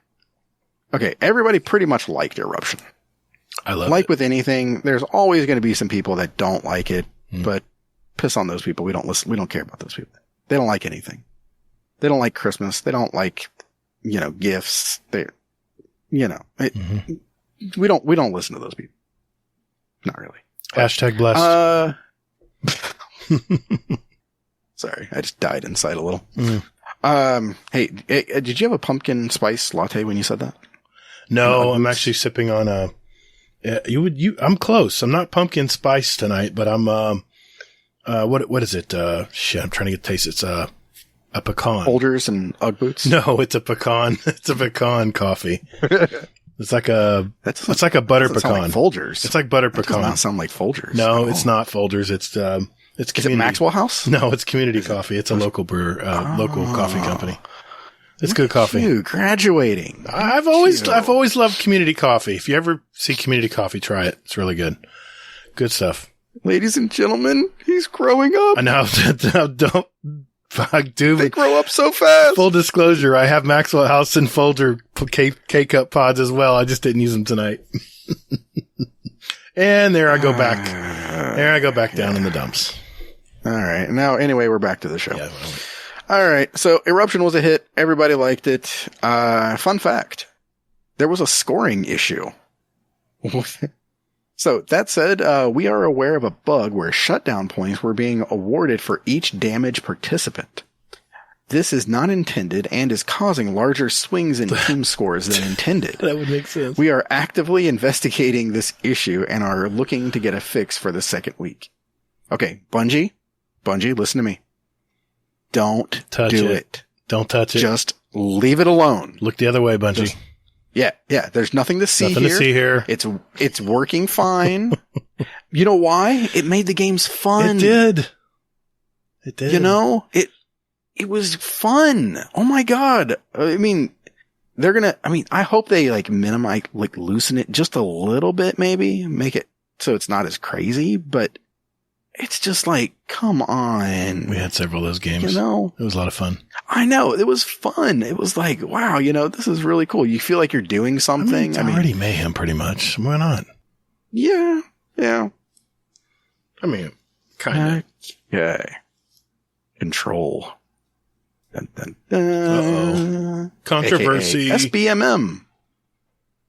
Speaker 3: Okay, everybody pretty much liked Eruption.
Speaker 2: I love it.
Speaker 3: Like with anything, there's always going to be some people that don't like it, but piss on those people. We don't listen. We don't care about those people. They don't like anything. They don't like Christmas. They don't like, gifts. We don't listen to those people. Not really.
Speaker 2: Hashtag blessed.
Speaker 3: Sorry, I just died inside a little. Hey, did you have a pumpkin spice latte when you said that?
Speaker 2: No, I'm actually sipping on I'm close. I'm not pumpkin spice tonight, but I'm, what is it? Shit, I'm trying to get taste. It's, a pecan.
Speaker 3: Folgers and Ugg boots?
Speaker 2: No, it's a pecan. It's a pecan coffee. It's like a butter pecan.
Speaker 3: Sound like Folgers.
Speaker 2: It's like butter
Speaker 3: that
Speaker 2: pecan.
Speaker 3: Does not sound like Folgers.
Speaker 2: No, it's not Folgers. It's
Speaker 3: Is it Maxwell House?
Speaker 2: No, it's Community Coffee. It's a local local coffee company. It's good coffee.
Speaker 3: You graduating.
Speaker 2: I've always loved Community Coffee. If you ever see Community Coffee, try it. It's really good. Good stuff.
Speaker 3: Ladies and gentlemen, he's growing up.
Speaker 2: I know. Don't. Fuck, dude.
Speaker 3: They grow up so fast.
Speaker 2: Full disclosure, I have Maxwell House and Folger K-Cup pods as well. I just didn't use them tonight. And there I go back. There I go back down in the dumps.
Speaker 3: All right. Now, anyway, we're back to the show.
Speaker 2: Yeah,
Speaker 3: all right. So Eruption was a hit. Everybody liked it. Fun fact. There was a scoring issue. So that said, we are aware of a bug where shutdown points were being awarded for each damaged participant. This is not intended and is causing larger swings in team scores than intended.
Speaker 2: That would make sense.
Speaker 3: We are actively investigating this issue and are looking to get a fix for the second week. Okay, Bungie, listen to me. Don't do it.
Speaker 2: Don't touch it.
Speaker 3: Just leave it alone.
Speaker 2: Look the other way, Bungie.
Speaker 3: Yeah. There's nothing to see
Speaker 2: Nothing
Speaker 3: here.
Speaker 2: to see here.
Speaker 3: It's working fine. You know why? It made the games fun.
Speaker 2: It did.
Speaker 3: It was fun. Oh my God. I mean, I hope they minimize, loosen it just a little bit, maybe make it so it's not as crazy, but it's just come on.
Speaker 2: We had several of those games. It was a lot of fun.
Speaker 3: I know. It was fun. It was wow, this is really cool. You feel like you're doing something.
Speaker 2: It's already mayhem pretty much. Why not?
Speaker 3: Yeah.
Speaker 2: I mean, kind of.
Speaker 3: Okay. Control. Dun, dun, dun.
Speaker 2: Uh-oh. Controversy.
Speaker 3: AKA SBMM.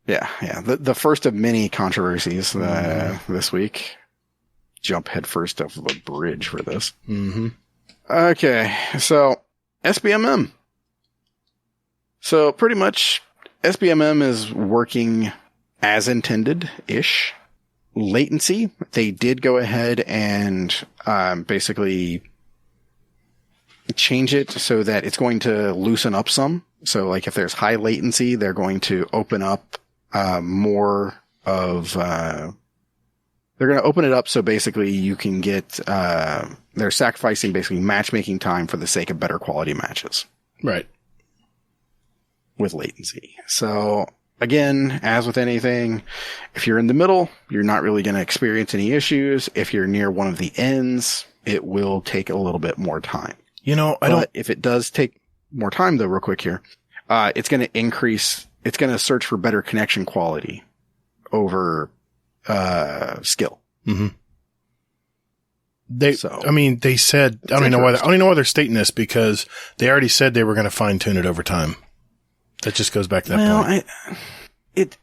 Speaker 3: Yeah. The first of many controversies this week. Jump headfirst off of a bridge for this.
Speaker 2: Mm-hmm.
Speaker 3: Okay, so SBMM. So pretty much SBMM is working as intended-ish. Latency, they did go ahead and basically change it so that it's going to loosen up some. So if there's high latency, they're going to open up more of... They're going to open it up so basically you can get, they're sacrificing basically matchmaking time for the sake of better quality matches.
Speaker 2: Right.
Speaker 3: With latency. So again, as with anything, if you're in the middle, you're not really going to experience any issues. If you're near one of the ends, it will take a little bit more time. If it does take more time though, real quick here, it's going to search for better connection quality. over skill.
Speaker 2: Mm-hmm. They said, I don't know why they're stating this, because they already said they were going to fine tune it over time. That just goes back to that point.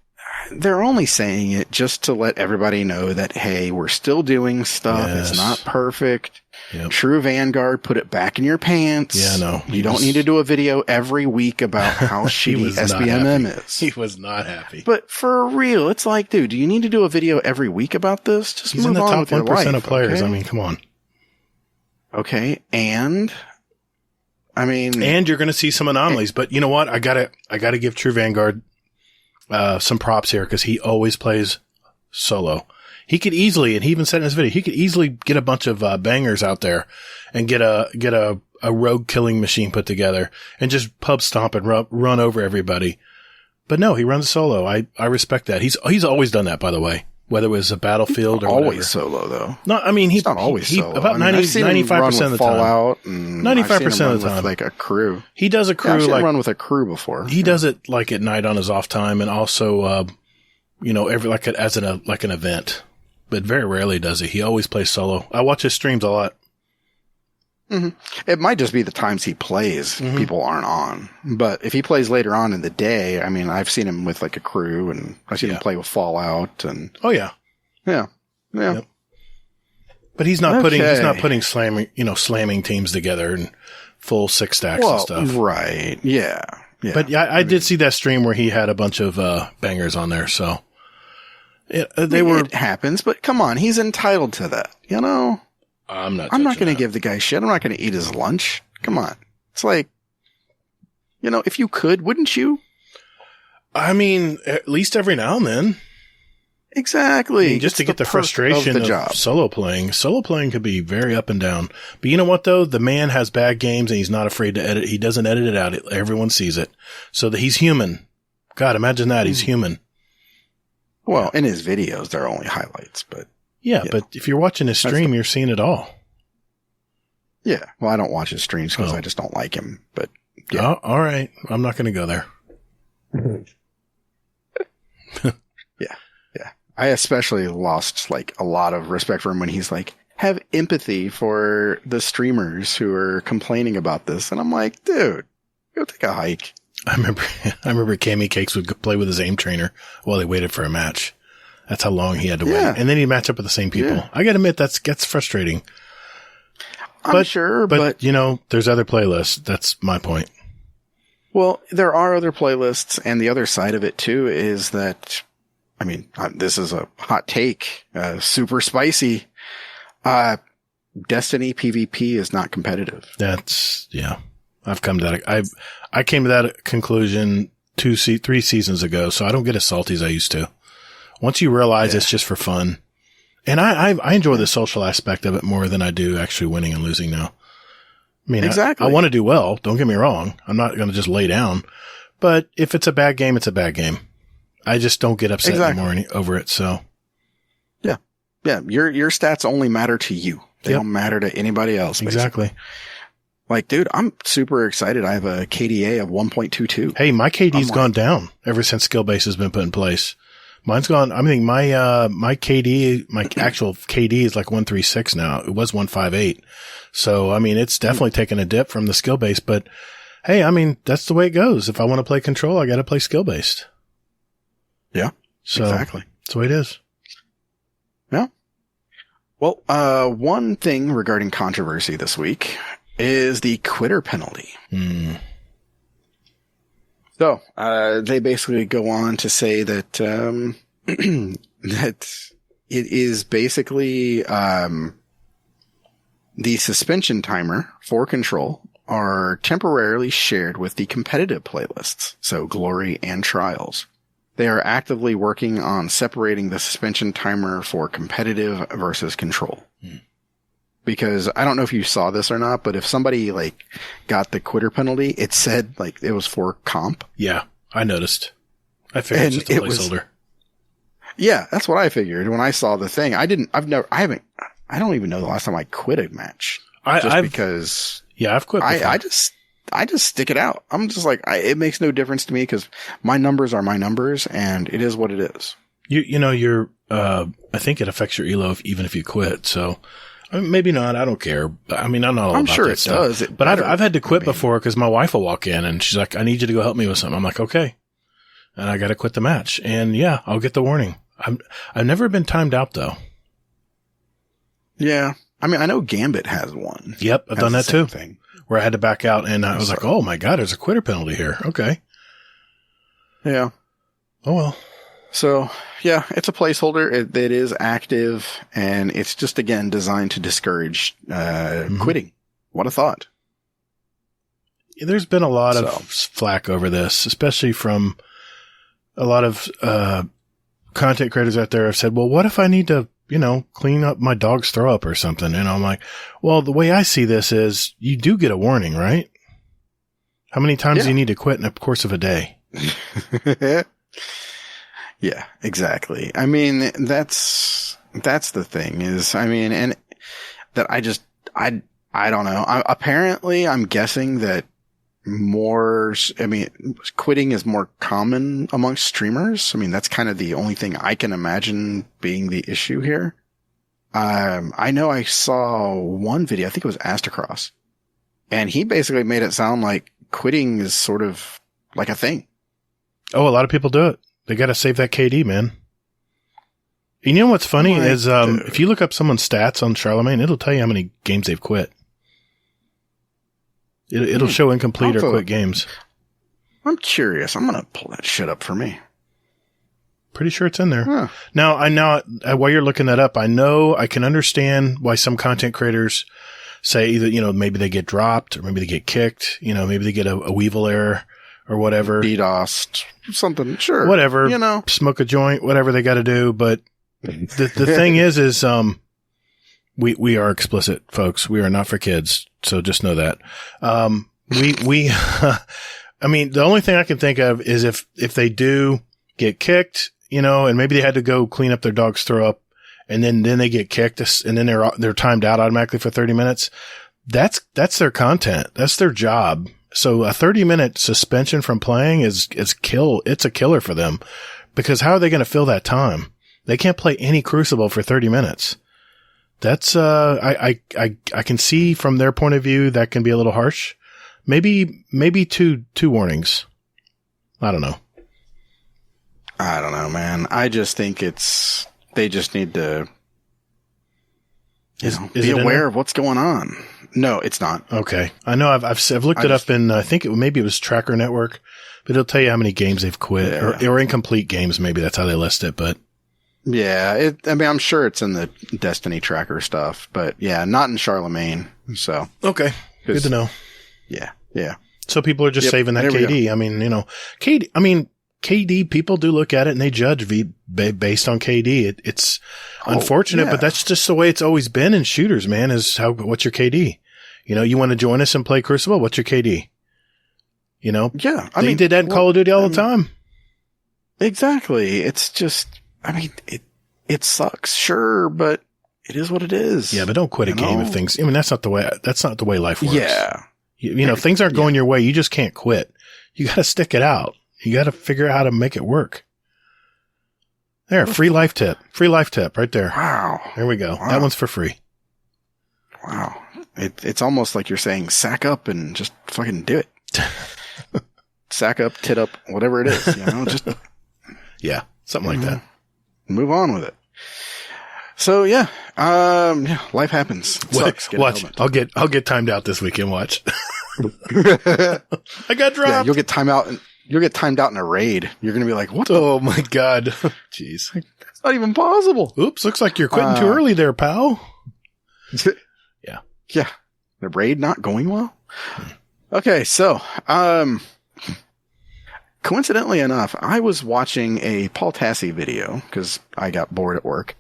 Speaker 3: They're only saying it just to let everybody know that, hey, we're still doing stuff. Yes. It's not perfect. Yep. True Vanguard, put it back in your pants.
Speaker 2: Yeah, no.
Speaker 3: You don't need to do a video every week about how shitty SBMM is.
Speaker 2: He was not happy.
Speaker 3: But for real, it's like, dude, do you need to do a video every week about this? Just move on with your life. He's in the top 1%
Speaker 2: of players.
Speaker 3: Okay?
Speaker 2: I mean, come on.
Speaker 3: Okay, and
Speaker 2: you're going to see some anomalies, but you know what? I gotta give True Vanguard some props here, because he always plays solo. He could easily, and he even said in his video, he could easily get a bunch of bangers out there and get a rogue killing machine put together and just pub stomp and run over everybody. But no, he runs solo. I respect that. He's always done that, by the way. Whether it was a Battlefield or
Speaker 3: always
Speaker 2: whatever.
Speaker 3: solo though.
Speaker 2: No, I mean he's
Speaker 3: not always solo.
Speaker 2: About 95% of the time. 95% of the time,
Speaker 3: like a crew.
Speaker 2: He does a crew.
Speaker 3: I've seen him run with a crew before.
Speaker 2: He does it like at night on his off time, and also, as an event. But very rarely does he. He always plays solo. I watch his streams a lot.
Speaker 3: Mm-hmm. It might just be the times he plays, people aren't on. But if he plays later on in the day, I mean, I've seen him with like a crew, and I've seen him play with Fallout, and
Speaker 2: yeah.
Speaker 3: Yep.
Speaker 2: But he's not putting slamming teams together and full 6 stacks and stuff.
Speaker 3: Right? Yeah.
Speaker 2: But I did see that stream where he had a bunch of bangers on there, so
Speaker 3: it happens. But come on, he's entitled to that, you know.
Speaker 2: I'm not
Speaker 3: going to give the guy shit. I'm not going to eat his lunch. Come on. It's like, if you could, wouldn't you?
Speaker 2: I mean, at least every now and then.
Speaker 3: Exactly.
Speaker 2: I mean, just to get the frustration of solo playing. Solo playing could be very up and down. But you know what, though? The man has bad games, and he's not afraid to edit. He doesn't edit it out. Everyone sees it. So that he's human. God, imagine that. He's human.
Speaker 3: Well, in his videos, they're only highlights, but.
Speaker 2: Yeah, but if you're watching his stream, you're seeing it all.
Speaker 3: Yeah. Well, I don't watch his streams because I just don't like him. But yeah.
Speaker 2: Oh, all right. I'm not going to go there.
Speaker 3: Yeah. I especially lost like a lot of respect for him when he's like, have empathy for the streamers who are complaining about this. And I'm like, dude, go take a hike.
Speaker 2: I remember Cammy Cakes would play with his aim trainer while he waited for a match. That's how long he had to wait. And then he'd match up with the same people. Yeah. I gotta admit, gets frustrating.
Speaker 3: I'm sure, but
Speaker 2: there's other playlists. That's my point.
Speaker 3: Well, there are other playlists, and the other side of it too is that, I mean, this is a hot take, super spicy. Destiny PvP is not competitive.
Speaker 2: I've come to that. I came to that conclusion 3 seasons ago, so I don't get as salty as I used to. Once you realize it's just for fun. And I enjoy the social aspect of it more than I do actually winning and losing now. I mean, exactly. I want to do well. Don't get me wrong. I'm not going to just lay down. But if it's a bad game, it's a bad game. I just don't get upset anymore over it. So.
Speaker 3: Yeah. Yeah. Your stats only matter to you. They don't matter to anybody else. Basically.
Speaker 2: Exactly.
Speaker 3: Like, dude, I'm super excited. I have a KDA of 1.22.
Speaker 2: Hey, my KD's gone down ever since skill base has been put in place. Mine's gone. I mean, my KD, my actual KD is like 136 now. It was 158. So, I mean, it's definitely taken a dip from the skill base, but hey, I mean, that's the way it goes. If I want to play control, I got to play skill based.
Speaker 3: Yeah.
Speaker 2: So
Speaker 3: exactly.
Speaker 2: That's the way it is.
Speaker 3: Yeah. Well, one thing regarding controversy this week is the quitter penalty. So, they basically go on to say that, that it is basically, the suspension timer for control are temporarily shared with the competitive playlists. So Glory and Trials. They are actively working on separating the suspension timer for competitive versus control. Because I don't know if you saw this or not, but if somebody like got the quitter penalty, it said like it was for comp.
Speaker 2: Yeah, I noticed. I figured it's just a placeholder.
Speaker 3: Yeah, that's what I figured when I saw the thing. I don't even know the last time I quit a match.
Speaker 2: I've quit before.
Speaker 3: I just stick it out. I'm just like, it makes no difference to me because my numbers are my numbers and it is what it is.
Speaker 2: I think it affects your elo even if you quit. So maybe not. I don't care. I mean, I'm not all
Speaker 3: I'm
Speaker 2: about
Speaker 3: sure
Speaker 2: that
Speaker 3: it
Speaker 2: stuff.
Speaker 3: does.
Speaker 2: But I've had to quit before because my wife will walk in and she's like, I need you to go help me with something. I'm like, okay. And I got to quit the match. And yeah, I'll get the warning. I've never been timed out though.
Speaker 3: Yeah. I mean, I know Gambit has one.
Speaker 2: Yep. I've done that too.
Speaker 3: Thing.
Speaker 2: Where I had to back out and I was like, oh my God, there's a quitter penalty here. Okay.
Speaker 3: Yeah.
Speaker 2: Oh well.
Speaker 3: So yeah, it's a placeholder. It is active and it's just, again, designed to discourage, quitting. What a thought.
Speaker 2: There's been a lot of flack over this, especially from a lot of, content creators out there have said, well, what if I need to, clean up my dog's throw up or something? And I'm like, well, the way I see this is you do get a warning, right? How many times do you need to quit in the course of a day?
Speaker 3: Yeah, exactly. I mean, that's the thing is, I mean, and that I don't know. Apparently I'm guessing that quitting is more common amongst streamers. I mean, that's kind of the only thing I can imagine being the issue here. I know I saw one video, I think it was Astacross, and he basically made it sound like quitting is sort of like a thing. Oh,
Speaker 2: a lot of people do it. They got to save that KD, man. You know what's funny is if you look up someone's stats on Charlemagne, it'll tell you how many games they've quit. It'll show incomplete or quit games.
Speaker 3: I'm curious. I'm going to pull that shit up for me.
Speaker 2: Pretty sure it's in there. Huh. Now, while you're looking that up, I can understand why some content creators say either, maybe they get dropped or maybe they get kicked, maybe they get a Weevil error or whatever.
Speaker 3: DDoSed, something, sure.
Speaker 2: Whatever, smoke a joint, whatever they got to do. But the thing is, we are explicit, folks. We are not for kids. So just know that. I mean, the only thing I can think of is if they do get kicked, and maybe they had to go clean up their dog's throw up and then they get kicked and then they're timed out automatically for 30 minutes. That's their content. That's their job. So a 30-minute suspension from playing it's a killer for them because how are they going to fill that time? They can't play any Crucible for 30 minutes. That's, I can see from their point of view that can be a little harsh. Maybe two warnings. I don't know.
Speaker 3: I don't know, man. I just think they just need to be aware of what's going on. No, it's not.
Speaker 2: Okay. I know I've looked it up in, I think maybe it was Tracker Network, but it'll tell you how many games they've quit or incomplete games. Maybe that's how they list it, but.
Speaker 3: Yeah, I'm sure it's in the Destiny tracker stuff, but yeah, not in Charlemagne. So
Speaker 2: okay, good to know.
Speaker 3: Yeah.
Speaker 2: So people are just saving that KD. I mean, KD. People do look at it and they judge based on KD. It's unfortunate, but that's just the way it's always been in shooters. Man, what's your KD? You want to join us and play Crucible? What's your KD?
Speaker 3: Yeah,
Speaker 2: they did that in Call of Duty all the time.
Speaker 3: Exactly. It's just. I mean, it sucks, sure, but it is what it is.
Speaker 2: Yeah, but don't quit a game if things. I mean, that's not the way life works.
Speaker 3: Yeah,
Speaker 2: if things aren't going your way, you just can't quit. You got to stick it out. You got to figure out how to make it work. There, free life tip right there.
Speaker 3: Wow,
Speaker 2: there we go. Wow. That one's for free.
Speaker 3: Wow, it's almost like you're saying sack up and just fucking do it. Sack up, tit up, whatever it is. Just
Speaker 2: something like that.
Speaker 3: Move on with it. So life happens. Sucks.
Speaker 2: Watch. I'll get timed out this weekend. Watch. I got dropped.
Speaker 3: Yeah, you'll get timed out in a raid. You're gonna be like, what?
Speaker 2: Oh my God. Jeez.
Speaker 3: That's not even possible.
Speaker 2: Oops. Looks like you're quitting too early there, pal. Yeah.
Speaker 3: Yeah. The raid not going well. Okay. So, coincidentally enough, I was watching a Paul Tassi video because I got bored at work,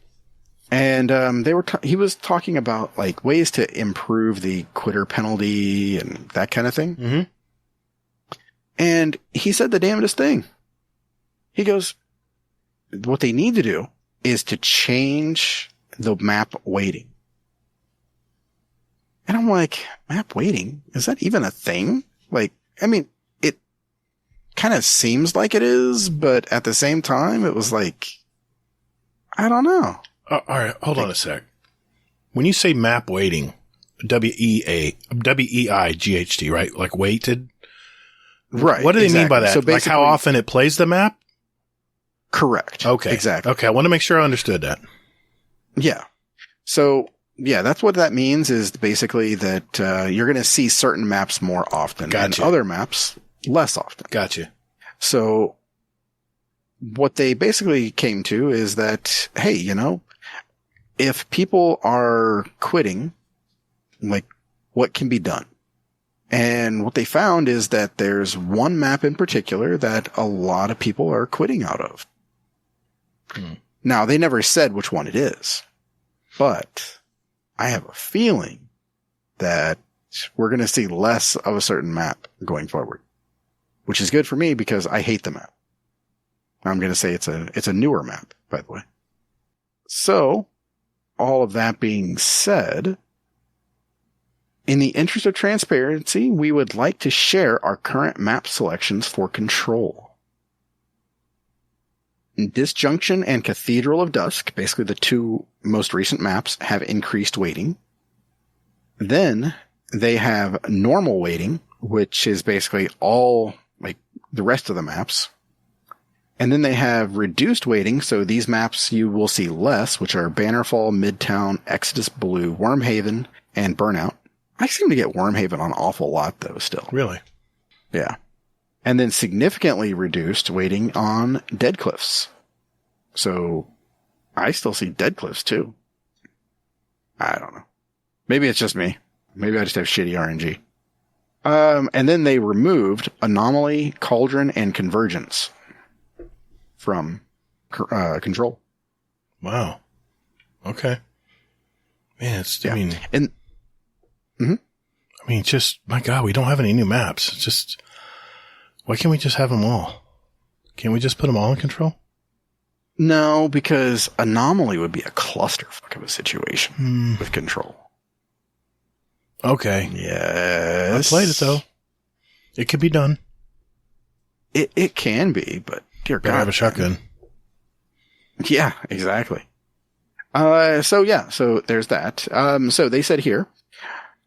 Speaker 3: and he was talking about like ways to improve the quitter penalty and that kind of thing.
Speaker 2: Mm-hmm.
Speaker 3: And he said the damnedest thing. He goes, "What they need to do is to change the map weighting." And I'm like, map weighting? Is that even a thing? Like, I mean. Kind of seems like it is, but at the same time, it was like, I don't know.
Speaker 2: All right, hold on a sec. When you say map weighting, W-E-I-G-H-T, right? Like weighted?
Speaker 3: Right.
Speaker 2: What do they mean by that?
Speaker 3: So
Speaker 2: like how often it plays the map?
Speaker 3: Correct.
Speaker 2: Okay.
Speaker 3: Exactly.
Speaker 2: Okay, I want to make sure I understood that.
Speaker 3: Yeah. So, yeah, that's what that means is basically that you're going to see certain maps more often
Speaker 2: Gotcha.
Speaker 3: and other maps less often.
Speaker 2: Gotcha.
Speaker 3: So what they basically came to is that, hey, you know, if people are quitting, like, what can be done? And what they found is that there's one map in particular that a lot of people are quitting out of. Now, they never said which one it is, but I have a feeling that we're going to see less of a certain map going forward, which is good for me because I hate the map. I'm going to say it's a newer map, by the way. So, all of that being said, in the interest of transparency, we would like to share our current map selections for Control. Disjunction and Cathedral of Dusk, basically the two most recent maps, have increased weighting. Then they have normal weighting, which is basically all, like, the rest of the maps. And then they have reduced weighting, so these maps you will see less, which are Bannerfall, Midtown, Exodus Blue, Wormhaven, and Burnout. I seem to get Wormhaven an awful lot, though, still.
Speaker 2: Really?
Speaker 3: Yeah. And then significantly reduced weighting on Dead Cliffs. So I still see Dead Cliffs, too. I don't know. Maybe it's just me. Maybe I just have shitty RNG. And then they removed Anomaly, Cauldron, and Convergence from Control.
Speaker 2: Wow. Okay. Man, it's,
Speaker 3: Yeah.
Speaker 2: I mean,
Speaker 3: And
Speaker 2: I mean, just, my God, we don't have any new maps. It's just, why can't we just have them all? Can't we just put them all in Control?
Speaker 3: no, because Anomaly would be a clusterfuck of a situation with Control.
Speaker 2: Okay.
Speaker 3: Yes.
Speaker 2: I played it, though. It could be done.
Speaker 3: It can be, but dear
Speaker 2: Better
Speaker 3: God.
Speaker 2: have a shotgun.
Speaker 3: Yeah, exactly. So there's that. So they said here,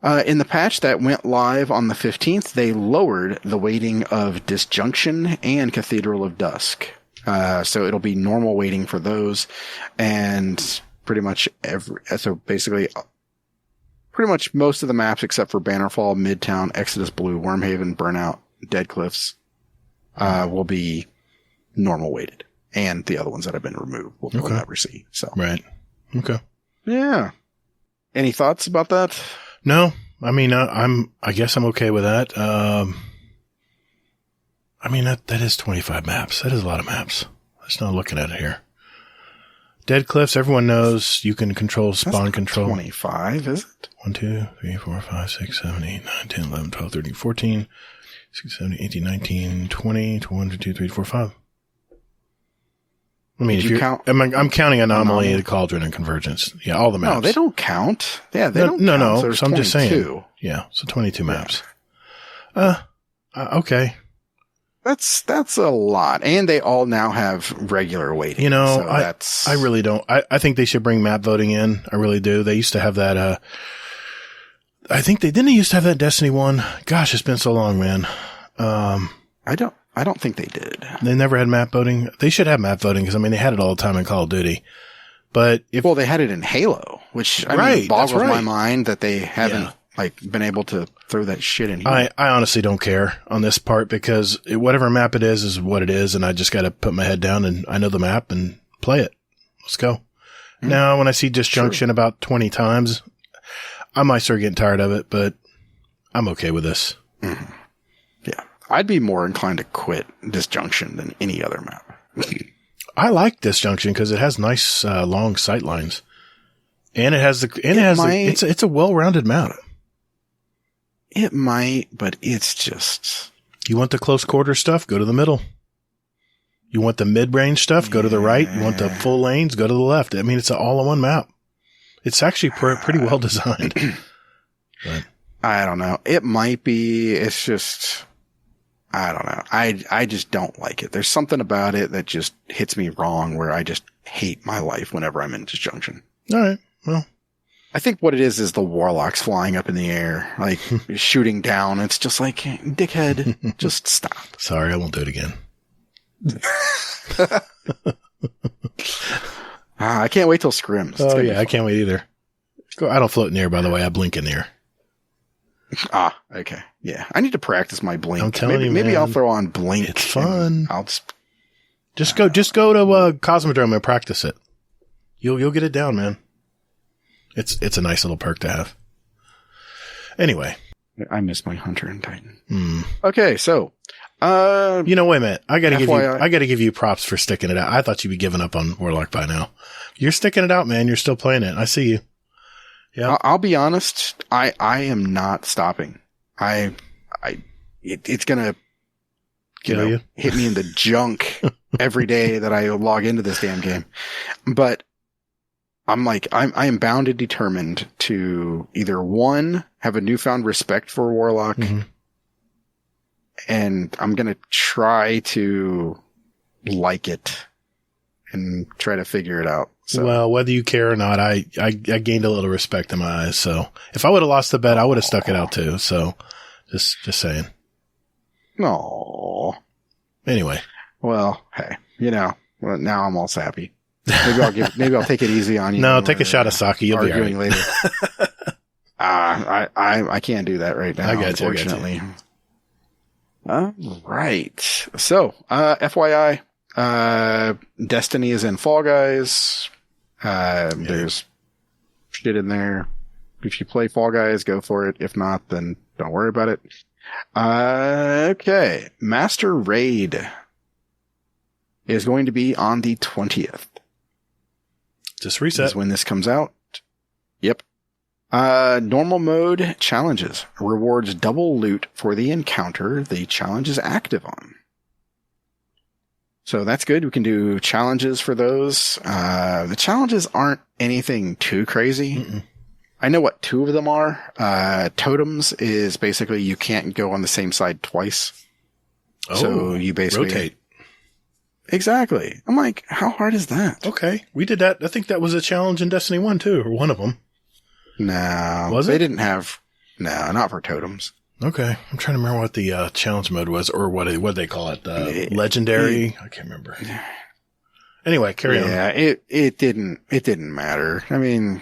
Speaker 3: in the patch that went live on the 15th, they lowered the weighting of Disjunction and Cathedral of Dusk. So it'll be normal weighting for those, and pretty much pretty much most of the maps except for Bannerfall, Midtown, Exodus Blue, Wormhaven, Burnout, Dead Cliffs, will be normal weighted. And the other ones that have been removed we'll never see. So.
Speaker 2: Right. Okay.
Speaker 3: Yeah. Any thoughts about that?
Speaker 2: No, I mean, I guess I'm okay with that. I mean, that is 25 maps. That is a lot of maps. I'm just not looking at it here. Dead Cliffs, everyone knows you can control spawn control.
Speaker 3: 25, is it?
Speaker 2: 1, 2, 3, 4, 5, 6, 7, 8, 9, 10, 11, 12, 13, 14, 16, 17, 18, 19, 20, 21, 22, 23, 24, 5. I mean, if you count, I'm counting Anomaly, the Cauldron, and Convergence. Yeah, all the maps.
Speaker 3: No, they don't count. Yeah, they don't count.
Speaker 2: No. So I'm just saying. Yeah, so 22 maps. Okay.
Speaker 3: That's a lot. And they all now have regular weighting.
Speaker 2: You know,
Speaker 3: so
Speaker 2: I really don't. I think they should bring map voting in. I really do. They used to have that, I think they used to have that Destiny 1. Gosh, it's been so long, man.
Speaker 3: I don't think they did.
Speaker 2: They never had map voting. They should have map voting because, I mean, they had it all the time in Call of Duty. But
Speaker 3: well, they had it in Halo, which boggles my mind that they haven't been able to throw that shit in here.
Speaker 2: I honestly don't care on this part because whatever map it is what it is, and I just got to put my head down and I know the map and play it. Let's go. Now, when I see Disjunction about 20 times, I might start getting tired of it, but I'm okay with this.
Speaker 3: Mm-hmm. Yeah. I'd be more inclined to quit Disjunction than any other map.
Speaker 2: I like Disjunction because it has nice long sight lines, and it's a well-rounded map.
Speaker 3: It might, but it's just.
Speaker 2: You want the close quarter stuff? Go to the middle. You want the mid-range stuff? Go to the right. You want the full lanes? Go to the left. I mean, it's an all-in-one map. It's actually pretty well designed. But
Speaker 3: I don't know. It might be. It's just. I don't know. I just don't like it. There's something about it that just hits me wrong where I just hate my life whenever I'm in disjunction.
Speaker 2: All right. Well,
Speaker 3: I think what it is the warlocks flying up in the air, like shooting down. It's just like, dickhead, just stop.
Speaker 2: Sorry, I won't do it again.
Speaker 3: I can't wait till scrims.
Speaker 2: Oh, yeah, I can't wait either. I don't float in the air, by the way. I blink in the air.
Speaker 3: Okay. Yeah. I need to practice my blink.
Speaker 2: I'm telling you,
Speaker 3: maybe
Speaker 2: man,
Speaker 3: I'll throw on blink.
Speaker 2: It's fun.
Speaker 3: I'll
Speaker 2: just go to Cosmodrome and practice it. You'll get it down, man. It's a nice little perk to have. Anyway.
Speaker 3: I miss my Hunter and Titan.
Speaker 2: Mm.
Speaker 3: Okay, so
Speaker 2: wait a minute. I gotta give you props for sticking it out. I thought you'd be giving up on Warlock by now. You're sticking it out, man. You're still playing it. I see you. Yeah.
Speaker 3: I'll be honest. I am not stopping. It's gonna, hit me in the junk every day that I log into this damn game. But I am bound and determined to either one, have a newfound respect for Warlock, and I'm going to try to like it and try to figure it out. So.
Speaker 2: Well, whether you care or not, I gained a little respect in my eyes. So if I would have lost the bet, I would have stuck it out too. So just saying.
Speaker 3: No.
Speaker 2: Anyway.
Speaker 3: Well, hey, now I'm all sappy. Maybe I'll take it easy on you.
Speaker 2: No, take a shot of sake. You'll be arguing
Speaker 3: later. I can't do that right now. Unfortunately. All right. So, FYI, Destiny is in Fall Guys. There's shit in there. If you play Fall Guys, go for it. If not, then don't worry about it. Okay. Master Raid is going to be on the 20th.
Speaker 2: Just reset.
Speaker 3: Is when this comes out. Yep. Normal mode challenges. Rewards double loot for the encounter the challenge is active on. So that's good. We can do challenges for those. The challenges aren't anything too crazy.
Speaker 2: Mm-mm.
Speaker 3: I know what 2 of them are. Totems is basically you can't go on the same side twice.
Speaker 2: Oh,
Speaker 3: so you basically
Speaker 2: rotate.
Speaker 3: Exactly. I'm like, how hard is that?
Speaker 2: Okay. We did that. I think that was a challenge in Destiny 1 too, or one of them.
Speaker 3: No.
Speaker 2: Was it?
Speaker 3: They didn't have, no, not for totems.
Speaker 2: Okay. I'm trying to remember what the challenge mode was, or what they call it. Legendary? I can't remember. Anyway, carry on.
Speaker 3: Yeah, it didn't matter. I mean,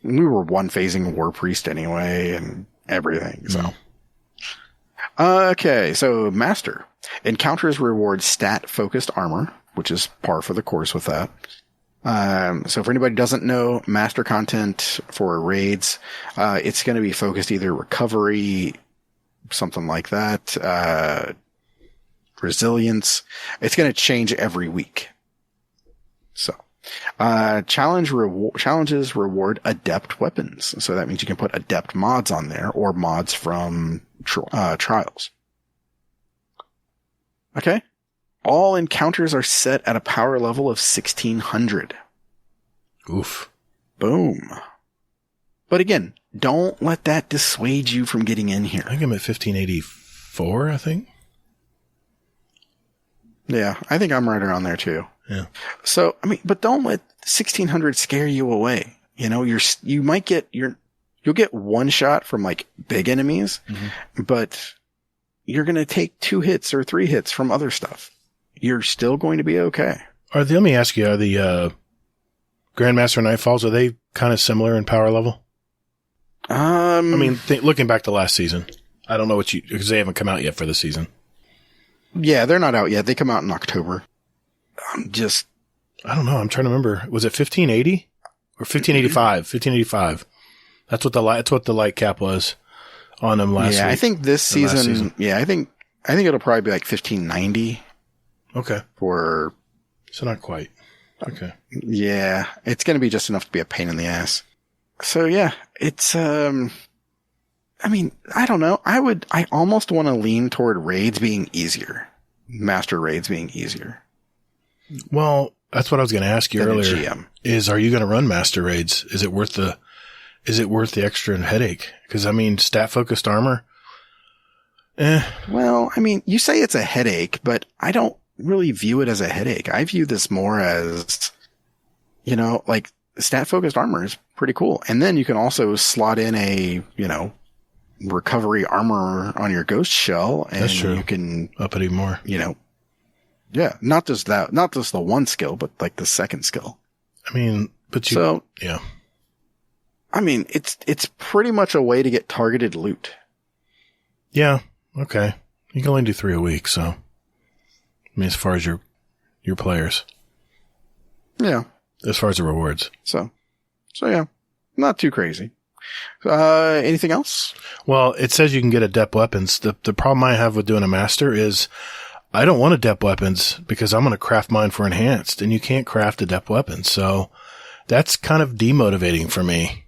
Speaker 3: we were one phasing War Priest anyway and everything, so. Okay, so Master. Encounters reward stat-focused armor, which is par for the course with that. So for anybody who doesn't know, Master content for raids, it's going to be focused either recovery, something like that, resilience. It's going to change every week. So, challenges reward adept weapons. So that means you can put adept mods on there or mods from trials. Okay. All encounters are set at a power level of 1600.
Speaker 2: Oof.
Speaker 3: Boom. But again, don't let that dissuade you from getting in here.
Speaker 2: I think I'm at 1584, I think.
Speaker 3: Yeah, I think I'm right around there too.
Speaker 2: Yeah.
Speaker 3: So, I mean, but don't let 1600 scare you away. You'll get one shot from like big enemies, but you're going to take 2 hits or 3 hits from other stuff. You're still going to be okay.
Speaker 2: Let me ask you, are the Grandmaster Nightfalls, are they kind of similar in power level? I mean, looking back to last season, I don't know because they haven't come out yet for the season.
Speaker 3: Yeah, they're not out yet. They come out in October. I
Speaker 2: don't know. I'm trying to remember. Was it 1580 or 1585? 1585. That's what the light cap was on them last week.
Speaker 3: Yeah, I think this season. Yeah, I think it'll probably be like 1590.
Speaker 2: Okay. So not quite. Okay.
Speaker 3: Yeah, it's going to be just enough to be a pain in the ass. So yeah, it's I mean, I don't know. I almost want to lean toward raids being easier. Master raids being easier.
Speaker 2: Well, that's what I was going to ask you earlier. GM. Are you going to run master raids? Is it worth the extra headache? Because I mean, stat focused armor.
Speaker 3: Well, I mean, you say it's a headache, but I don't really view it as a headache. I view this more as, like stat focused armor is pretty cool. And then you can also slot in a, recovery armor on your ghost shell, and
Speaker 2: That's true.
Speaker 3: you can
Speaker 2: up it even more.
Speaker 3: Yeah, not just the one skill, but like the second skill.
Speaker 2: I mean, but yeah.
Speaker 3: I mean, it's pretty much a way to get targeted loot.
Speaker 2: Yeah. Okay. You can only do 3 a week, so I mean, as far as your players.
Speaker 3: Yeah.
Speaker 2: As far as the rewards.
Speaker 3: So yeah, not too crazy. Anything else?
Speaker 2: Well, it says you can get adept weapons. The problem I have with doing a master is I don't want adept weapons because I'm going to craft mine for enhanced, and you can't craft adept weapons. So that's kind of demotivating for me.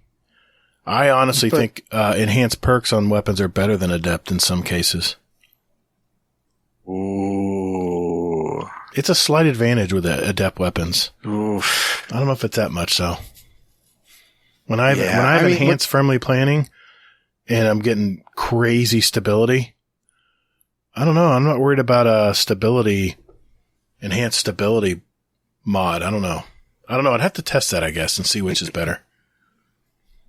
Speaker 2: I honestly think enhanced perks on weapons are better than adept in some cases.
Speaker 3: Ooh.
Speaker 2: It's a slight advantage with adept weapons.
Speaker 3: Oof.
Speaker 2: I don't know if it's that much, though. When I have enhanced firmly planning and I'm getting crazy stability, I don't know. I'm not worried about enhanced stability mod. I don't know. I'd have to test that, I guess, and see which is better.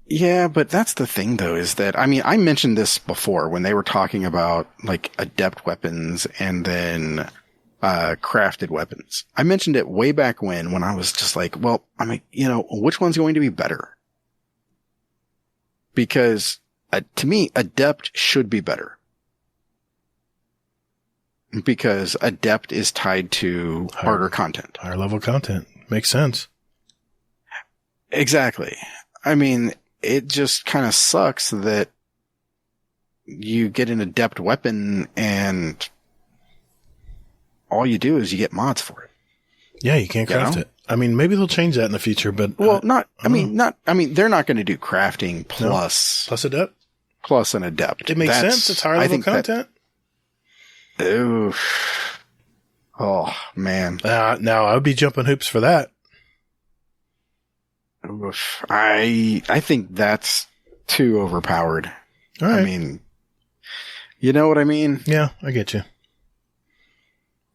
Speaker 3: Yeah, but that's the thing, though, is that, I mean, I mentioned this before when they were talking about, like, adept weapons and then crafted weapons. I mentioned it way back when I was just like, well, I mean, which one's going to be better? Because, to me, adept should be better. Because adept is tied to harder content.
Speaker 2: Higher level content. Makes sense.
Speaker 3: Exactly. I mean, it just kind of sucks that you get an adept weapon and all you do is you get mods for it.
Speaker 2: Yeah, you can't craft it. I mean, maybe they'll change that in the future, but
Speaker 3: well, they're not going to do crafting plus
Speaker 2: adept,
Speaker 3: plus an adept.
Speaker 2: It makes sense. It's higher level content.
Speaker 3: Oh man.
Speaker 2: Now I would be jumping hoops for that.
Speaker 3: Oof. I think that's too overpowered.
Speaker 2: All right.
Speaker 3: I mean, you know what I mean?
Speaker 2: Yeah, I get you.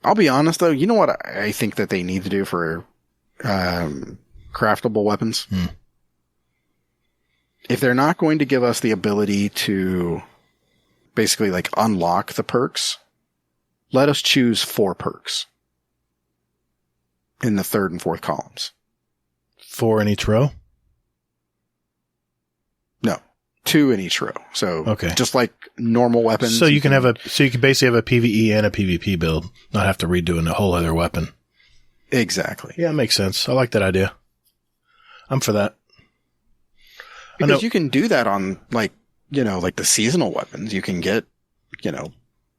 Speaker 3: I'll be honest though. You know what I think that they need to do for craftable weapons? If they're not going to give us the ability to basically like unlock the perks, let us choose 4 perks in the 3rd and 4th columns.
Speaker 2: 4 in each row?
Speaker 3: No, 2 in each row. So
Speaker 2: okay.
Speaker 3: Just like normal weapons.
Speaker 2: So you can basically have a PvE and a PvP build, not have to redo a whole other weapon.
Speaker 3: Exactly.
Speaker 2: Yeah, it makes sense. I like that idea. I'm for that.
Speaker 3: Because you can do that on like the seasonal weapons. You can get,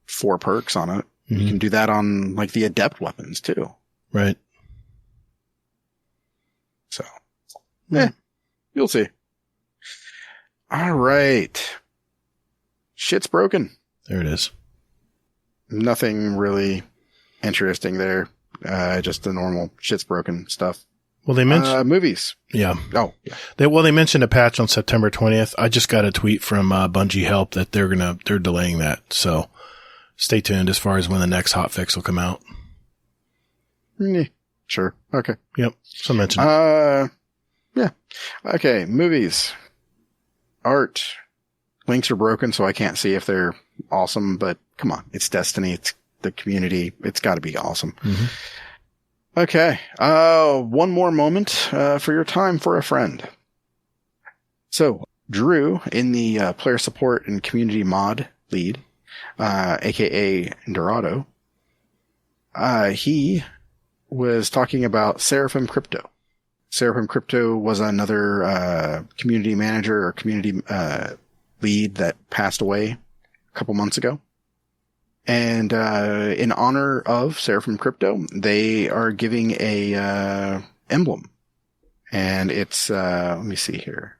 Speaker 3: 4 perks on it. Mm-hmm. You can do that on like the adept weapons too.
Speaker 2: Right.
Speaker 3: So, you'll see. All right. Shit's broken.
Speaker 2: There it is.
Speaker 3: Nothing really interesting there. Just the normal shit's broken stuff.
Speaker 2: Well, they mentioned
Speaker 3: movies.
Speaker 2: Yeah.
Speaker 3: Oh, yeah.
Speaker 2: They mentioned a patch on September 20th. I just got a tweet from Bungie Help that they're delaying that. So stay tuned as far as when the next hotfix will come out.
Speaker 3: Sure. Okay.
Speaker 2: Yep. So mention.
Speaker 3: Yeah. Okay. Movies. Art. Links are broken, so I can't see if they're awesome, but come on. It's Destiny. It's the community. It's got to be awesome. Mm-hmm. Okay. One more moment, for your time for a friend. So, Drew, in the player support and community mod lead, aka Dorado, he was talking about Seraphim Crypto. Seraphim Crypto was another community manager or community lead that passed away a couple months ago. And in honor of Seraphim Crypto, they are giving a emblem. And it's, let me see here.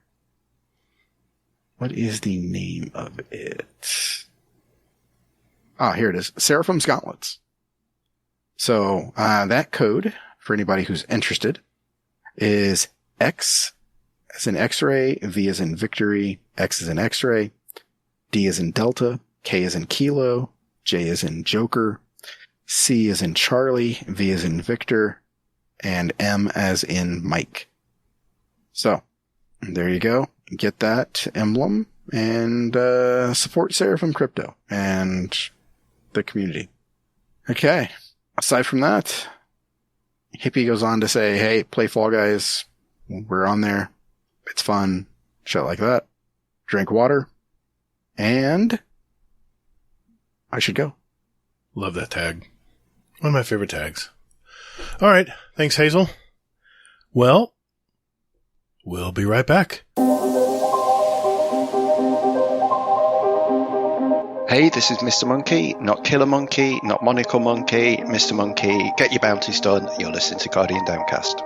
Speaker 3: What is the name of it? Here it is. Seraphim's Gauntlets. So that code, for anybody who's interested, is X as in X-ray, V as in Victory, X as in X-ray, D as in Delta, K as in Kilo, J as in Joker, C as in Charlie, V as in Victor, and M as in Mike. So, there you go. Get that emblem and support Seraphim Crypto and the community. Okay. Aside from that, Hippie goes on to say, hey, play Fall Guys. We're on there. It's fun. Shit like that. Drink water. And I should go.
Speaker 2: Love that tag. One of my favorite tags. All right. Thanks, Hazel. Well, we'll be right back.
Speaker 4: Hey, this is Mr. Monkey, not Killer Monkey, not Monocle Monkey, Mr. Monkey. Get your bounties done. You're listening to Guardian Downcast.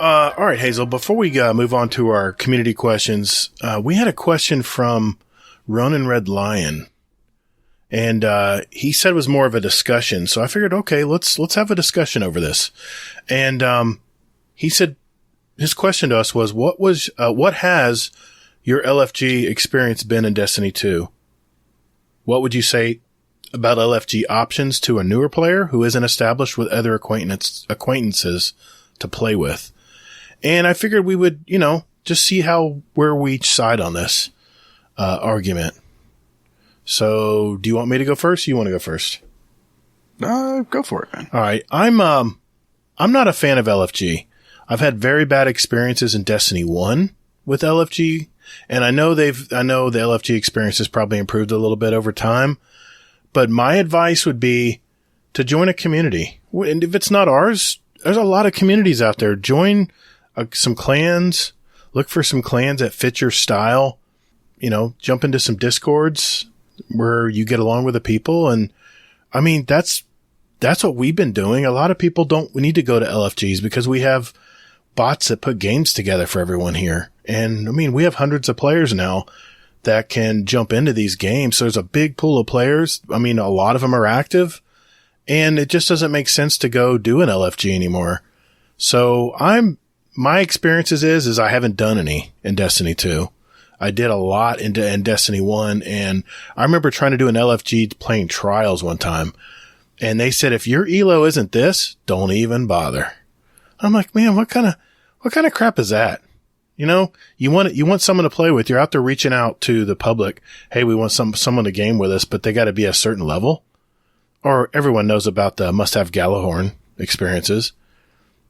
Speaker 2: All right, Hazel, before we move on to our community questions, we had a question from Ronan Red Lion, and he said it was more of a discussion. So I figured, okay, let's have a discussion over this. And he said his question to us was, what has your LFG experience been in Destiny 2? What would you say about LFG options to a newer player who isn't established with other acquaintances to play with? And I figured we would, just see where we each side on this argument. So, do you want me to go first? Or you want to go first?
Speaker 3: Go for it, man.
Speaker 2: All right. I'm not a fan of LFG. I've had very bad experiences in Destiny 1 with LFG, and I know the LFG experience has probably improved a little bit over time, but my advice would be to join a community. And if it's not ours, there's a lot of communities out there. Join some clans, look for some clans that fit your style, jump into some discords where you get along with the people. And I mean, that's what we've been doing. A lot of people we need to go to LFGs because we have bots that put games together for everyone here. And I mean, we have hundreds of players now that can jump into these games. So there's a big pool of players. I mean, a lot of them are active, and it just doesn't make sense to go do an LFG anymore. So my experiences is I haven't done any in Destiny 2. I did a lot in Destiny 1, and I remember trying to do an LFG playing Trials one time, and they said, if your elo isn't this, don't even bother. I'm like, man, what kind of crap is that? You want someone to play with. You're out there reaching out to the public. Hey, we want someone to game with us, but they got to be a certain level. Or everyone knows about the must-have Gallahorn experiences.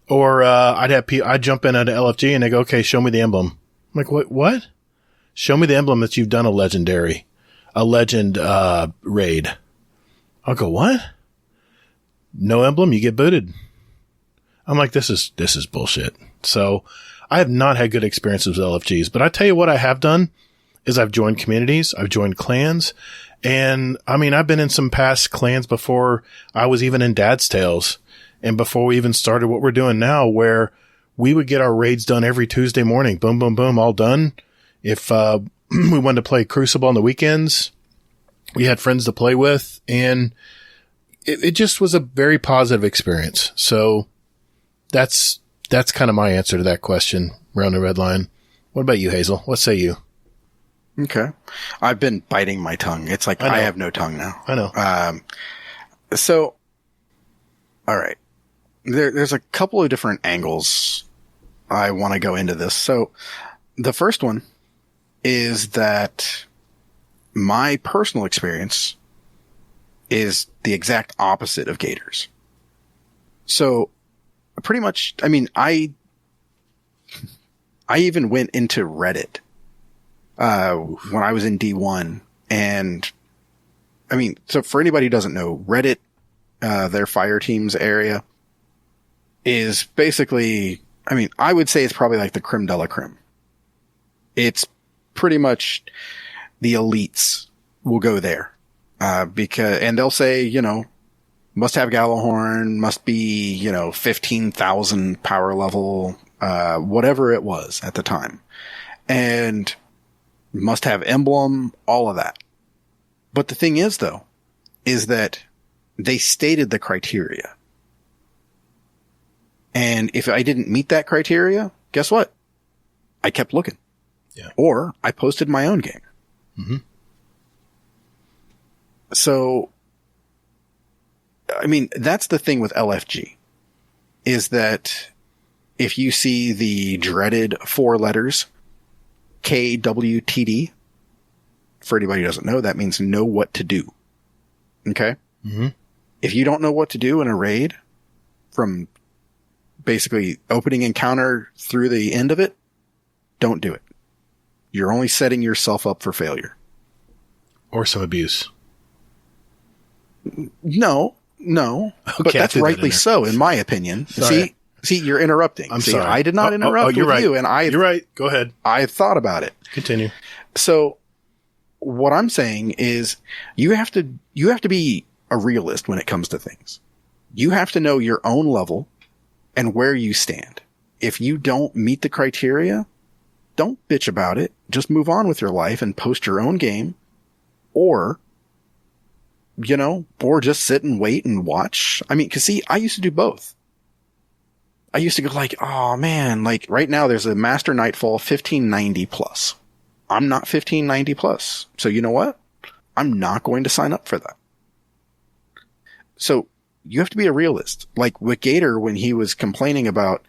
Speaker 2: Or I'd jump in at an LFG and they go, okay, show me the emblem. I'm like, what? Show me the emblem that you've done a legend raid. I'll go, what? No emblem, you get booted. I'm like, this is bullshit. So I have not had good experiences with LFGs, but I tell you what I have done is I've joined communities, I've joined clans, and I mean, I've been in some past clans before I was even in Dad's Tales. And before we even started what we're doing now, where we would get our raids done every Tuesday morning, boom, boom, boom, all done. If we wanted to play Crucible on the weekends, we had friends to play with, and it just was a very positive experience. So that's kind of my answer to that question, Round the Red Line. What about you, Hazel? What say you?
Speaker 3: Okay. I've been biting my tongue. It's like I have no tongue now.
Speaker 2: I know.
Speaker 3: So, all right. There's a couple of different angles I want to go into this. So the first one is that my personal experience is the exact opposite of Gator's. So pretty much, I mean, I even went into Reddit, when I was in D1, and I mean, so for anybody who doesn't know, Reddit, their fire team's area is basically, I mean, I would say it's probably like the creme de la creme. It's pretty much the elites will go there, and they'll say, must have Gallahorn, must be, 15,000 power level, whatever it was at the time, and must have emblem, all of that. But the thing is, though, is that they stated the criteria. And if I didn't meet that criteria, guess what? I kept looking.
Speaker 2: Yeah.
Speaker 3: Or I posted my own game.
Speaker 2: Mm-hmm.
Speaker 3: So, I mean, that's the thing with LFG, is that if you see the dreaded 4 letters, KWTD, for anybody who doesn't know, that means know what to do. Okay?
Speaker 2: Mm-hmm.
Speaker 3: If you don't know what to do in a raid, from basically opening encounter through the end of it, don't do it. You're only setting yourself up for failure.
Speaker 2: Or some abuse.
Speaker 3: No, but that's rightly so, in my opinion.
Speaker 2: Sorry.
Speaker 3: See, you're interrupting.
Speaker 2: I'm sorry.
Speaker 3: I did not interrupt
Speaker 2: you're right.
Speaker 3: you, and
Speaker 2: you're right. Go ahead.
Speaker 3: I've thought about it.
Speaker 2: Continue.
Speaker 3: So, what I'm saying is, you have to be a realist when it comes to things. You have to know your own level and where you stand. If you don't meet the criteria, don't bitch about it. Just move on with your life and post your own game, or just sit and wait and watch. I mean, 'cause see, I used to do both. I used to go like, oh man, like right now there's a Master Nightfall 1590 plus. I'm not 1590 plus. So you know what? I'm not going to sign up for that. So you have to be a realist. Like with Gatr, when he was complaining about,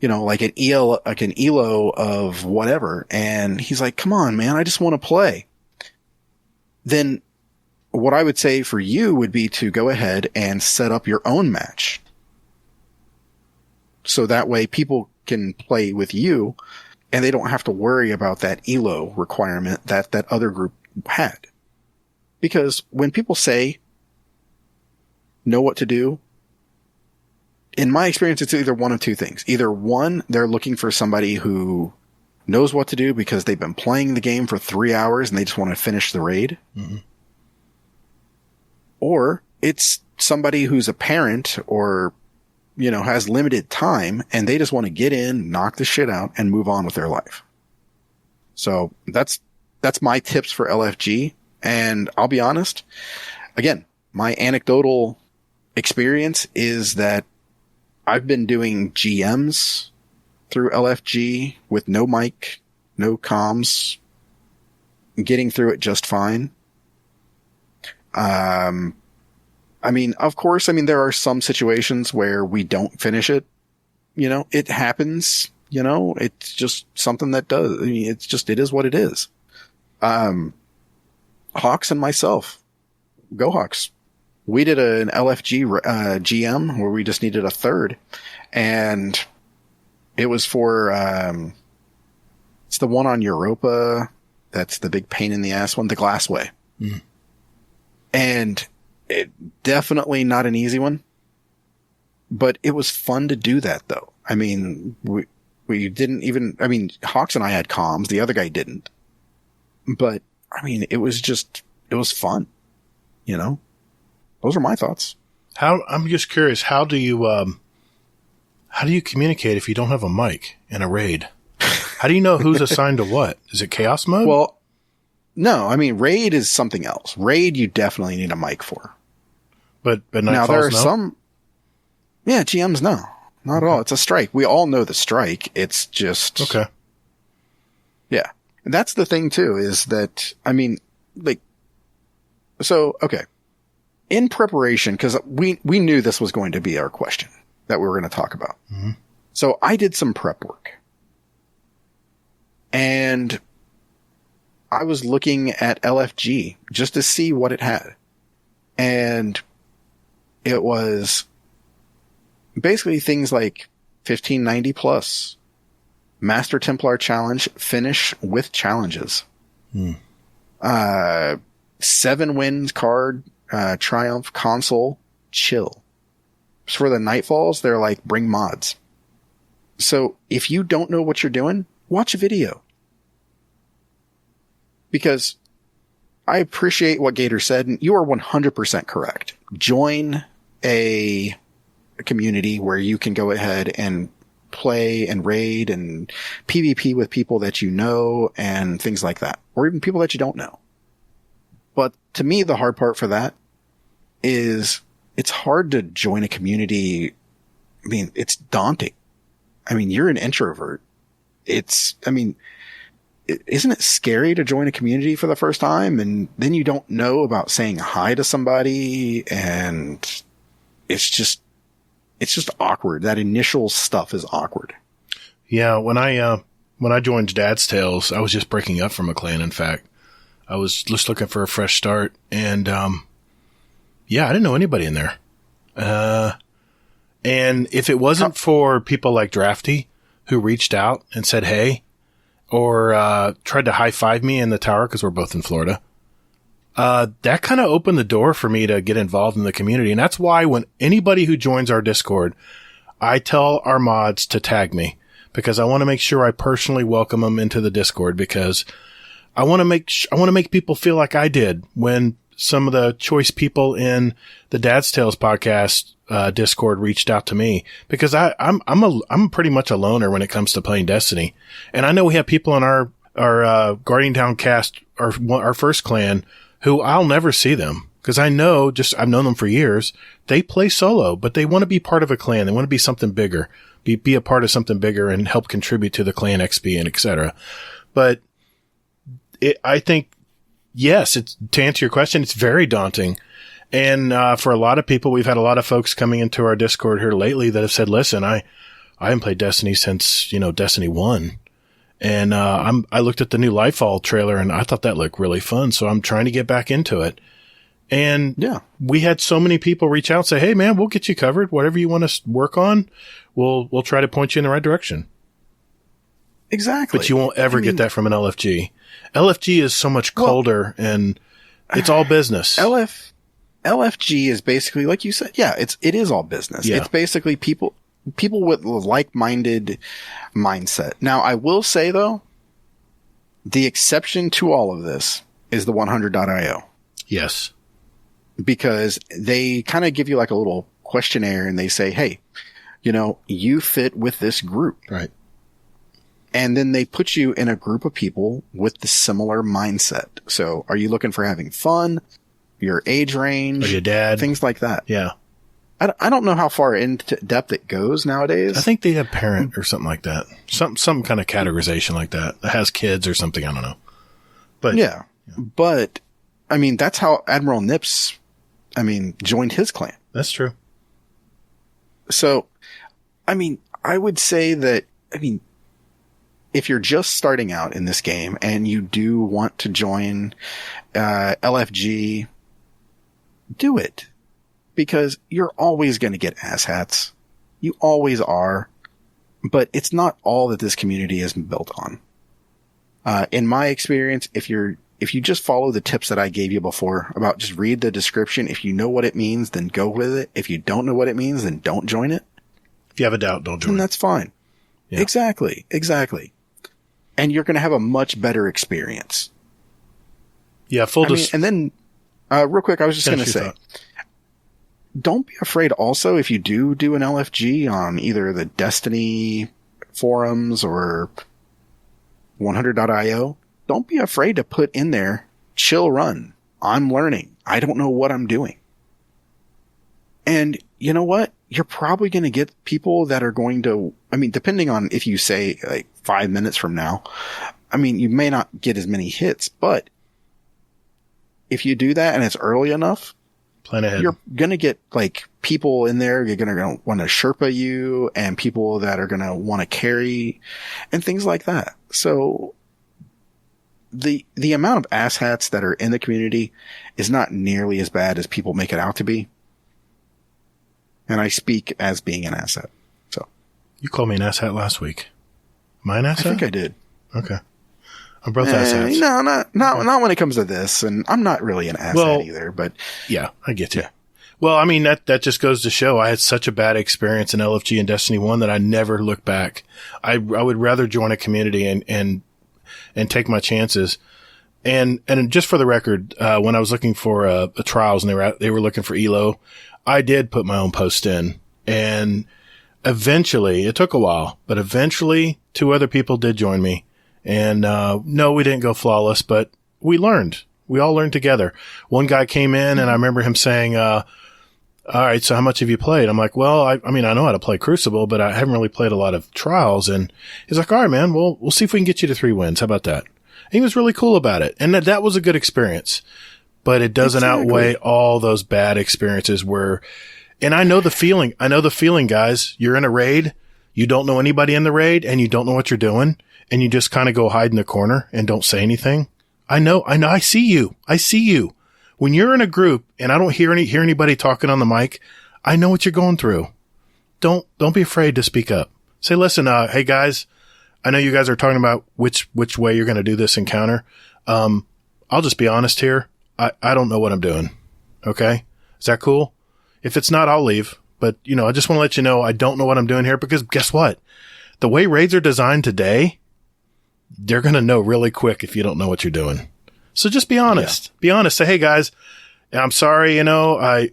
Speaker 3: like an ELO of whatever, and he's like, come on, man, I just want to play. Then what I would say for you would be to go ahead and set up your own match. So that way people can play with you and they don't have to worry about that ELO requirement that other group had. Because when people say know what to do, in my experience, it's either one of two things. Either one, they're looking for somebody who knows what to do because they've been playing the game for 3 hours and they just want to finish the raid. Mm-hmm. Or it's somebody who's a parent or, has limited time and they just want to get in, knock the shit out and move on with their life. So that's my tips for LFG. And I'll be honest, again, my anecdotal experience is that I've been doing GMs through LFG with no mic, no comms, getting through it just fine. Of course, there are some situations where we don't finish it. It happens, it's just something that does. It is what it is. Hawks and myself, go Hawks. We did an LFG GM where we just needed a third, and it was for it's the one on Europa. That's the big pain in the ass one, the Glassway. Mm. And it definitely not an easy one, but it was fun to do that though. We didn't even, Hawks and I had comms, the other guy didn't, but it was fun, Those are my thoughts.
Speaker 2: I'm just curious, how do you communicate if you don't have a mic in a raid? How do you know who's assigned to what? Is it chaos mode?
Speaker 3: Well, no, raid is something else. Raid you definitely need a mic for.
Speaker 2: But
Speaker 3: now there are some, GMs no, not at all. It's a strike. We all know the strike. It's just
Speaker 2: okay.
Speaker 3: Yeah, and that's the thing too. Is that okay. In preparation, because we knew this was going to be our question that we were going to talk about. Mm-hmm. So I did some prep work. And I was looking at LFG just to see what it had. And it was basically things like 1590 plus, Master Templar Challenge, finish with challenges. 7 wins card, Triumph console, chill. For the Nightfalls, they're like, bring mods. So if you don't know what you're doing, watch a video. Because I appreciate what Gatr said, and you are 100% correct. Join a community where you can go ahead and play and raid and PvP with people that you know and things like that. Or even people that you don't know. But to me, the hard part for that is it's hard to join a community. It's daunting. You're an introvert. isn't it scary to join a community for the first time and then you don't know about saying hi to somebody, and it's just awkward. That initial stuff is awkward.
Speaker 2: Yeah. When I joined Dad's Tales, I was just breaking up from a clan. In fact, I was just looking for a fresh start, and yeah, I didn't know anybody in there. And if it wasn't for people like Drafty who reached out and said, hey, or tried to high five me in the tower, because we're both in Florida, that kind of opened the door for me to get involved in the community. And that's why when anybody who joins our Discord, I tell our mods to tag me, because I want to make sure I personally welcome them into the Discord, because I want to make people feel like I did when some of the choice people in the Dad's Tales podcast Discord reached out to me, because I'm pretty much a loner when it comes to playing Destiny. And I know we have people in our Guardian Town cast, our first clan, who I'll never see them, because I've known them for years. They play solo, but they want to be part of a clan. They want to be something bigger, be a part of something bigger and help contribute to the clan XP and etc. But I think, yes, to answer your question, it's very daunting. And for a lot of people, we've had a lot of folks coming into our Discord here lately that have said, listen, I haven't played Destiny since, Destiny 1. And I looked at the new Lightfall trailer and I thought that looked really fun. So I'm trying to get back into it. And yeah, we had so many people reach out and say, hey, man, we'll get you covered. Whatever you want to work on, we'll try to point you in the right direction.
Speaker 3: Exactly.
Speaker 2: But you won't ever get that from an LFG. LFG is so much colder, and it's all business.
Speaker 3: LFG is basically, like you said, yeah, it is all business. Yeah. It's basically people with like-minded mindset. Now, I will say, though, the exception to all of this is the 100.io.
Speaker 2: Yes.
Speaker 3: Because they kind of give you like a little questionnaire, and they say, hey, you fit with this group.
Speaker 2: Right.
Speaker 3: And then they put you in a group of people with the similar mindset. So are you looking for having fun? Your age range?
Speaker 2: Are you dad?
Speaker 3: Things like that.
Speaker 2: Yeah.
Speaker 3: I don't know how far into depth it goes nowadays.
Speaker 2: I think they have parent or something like that. Some kind of categorization like that. That has kids or something. I don't know. But
Speaker 3: yeah. But I mean, that's how Admiral Nips, joined his clan.
Speaker 2: That's true.
Speaker 3: So, I would say that, if you're just starting out in this game and you do want to join LFG, do it. Because you're always going to get asshats. You always are. But it's not all that this community is built on. In my experience, if you just follow the tips that I gave you before about just read the description, if you know what it means, then go with it. If you don't know what it means, then don't join it.
Speaker 2: If you have a doubt, don't join
Speaker 3: and
Speaker 2: it.
Speaker 3: That's fine. Yeah. Exactly. And you're going to have a much better experience.
Speaker 2: Yeah,
Speaker 3: and then, real quick, I was just going to say, don't be afraid also if you do an LFG on either the Destiny forums or 100.io, don't be afraid to put in there, chill run. I'm learning. I don't know what I'm doing. And you know what? You're probably going to get people that are going to, depending on if you say like 5 minutes from now, you may not get as many hits, but if you do that and it's early enough,
Speaker 2: plan ahead.
Speaker 3: You're going to get like people in there. You're going to want to Sherpa you, and people that are going to want to carry and things like that. So the amount of asshats that are in the community is not nearly as bad as people make it out to be. And I speak as being an asset. So
Speaker 2: you called me an asshat last week. Am I an asshat?
Speaker 3: I think I did.
Speaker 2: Okay. I'm both asshats.
Speaker 3: No, not when it comes to this. And I'm not really an asset either, but
Speaker 2: yeah, I get you. Yeah. Well, that just goes to show I had such a bad experience in LFG and Destiny 1 that I never look back. I would rather join a community and take my chances. And just for the record, when I was looking for a trials and they were looking for Elo, I did put my own post in, and eventually, it took a while, but eventually 2 other people did join me. And, no, we didn't go flawless, but we learned. We all learned together. One guy came in and I remember him saying, all right, so how much have you played? I'm like, well, I know how to play Crucible, but I haven't really played a lot of trials. And he's like, all right, man, we'll see if we can get you to 3 wins. How about that? He was really cool about it. And that was a good experience. But it doesn't outweigh all those bad experiences where, and I know the feeling. I know the feeling, guys. You're in a raid. You don't know anybody in the raid and you don't know what you're doing. And you just kind of go hide in the corner and don't say anything. I know. I see you. When you're in a group and I don't hear anybody talking on the mic, I know what you're going through. Don't be afraid to speak up. Say, listen, hey guys, I know you guys are talking about which way you're going to do this encounter. I'll just be honest here. I don't know what I'm doing. Okay. Is that cool? If it's not, I'll leave. But I just want to let you know, I don't know what I'm doing here because guess what? The way raids are designed today, they're going to know really quick if you don't know what you're doing. So just be honest. Yeah. Be honest. Say, hey guys, I'm sorry. I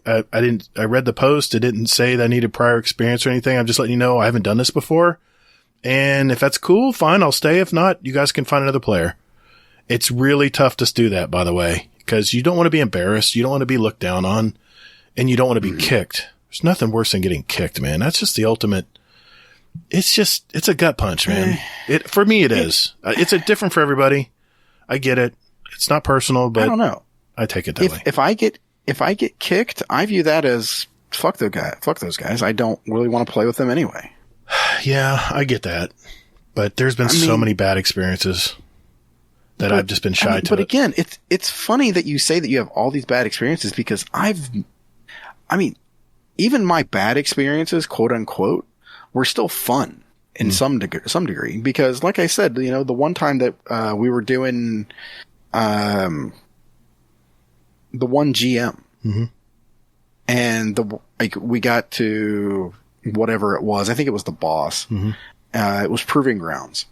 Speaker 2: read the post. It didn't say that I needed prior experience or anything. I'm just letting you know I haven't done this before. And if that's cool, fine, I'll stay. If not, you guys can find another player. It's really tough to do that, by the way, because you don't want to be embarrassed. You don't want to be looked down on, and you don't want to be kicked. There's nothing worse than getting kicked, man. That's just the ultimate. It's a gut punch, man. For me, it is. It's different for everybody. I get it. It's not personal, but
Speaker 3: I don't know.
Speaker 2: I take it that way.
Speaker 3: If I get kicked, I view that as fuck those guys. I don't really want to play with them anyway.
Speaker 2: Yeah, I get that. But there's been so many bad experiences that I've just been shy to.
Speaker 3: But again, it's funny that you say that you have all these bad experiences because even my bad experiences, quote unquote, were still fun in some degree because, like I said, the one time that we were doing the one GM, and we got to whatever it was. I think it was the boss. It was Proving Grounds,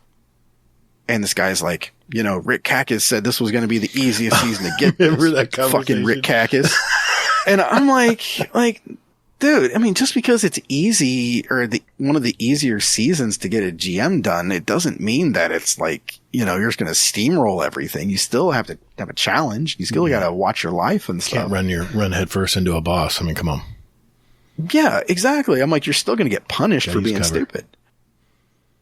Speaker 3: and this guy's like, Rick Cackus said this was going to be the easiest season to get.
Speaker 2: Remember that
Speaker 3: fucking Rick Cackus? And I'm like, dude, just because it's easy or one of the easier seasons to get a GM done, it doesn't mean that it's like, you're just going to steamroll everything. You still have to have a challenge. You still got to watch your life and stuff.
Speaker 2: Can't run headfirst into a boss. Come on.
Speaker 3: Yeah, exactly. I'm like, you're still going to get punished for being stupid.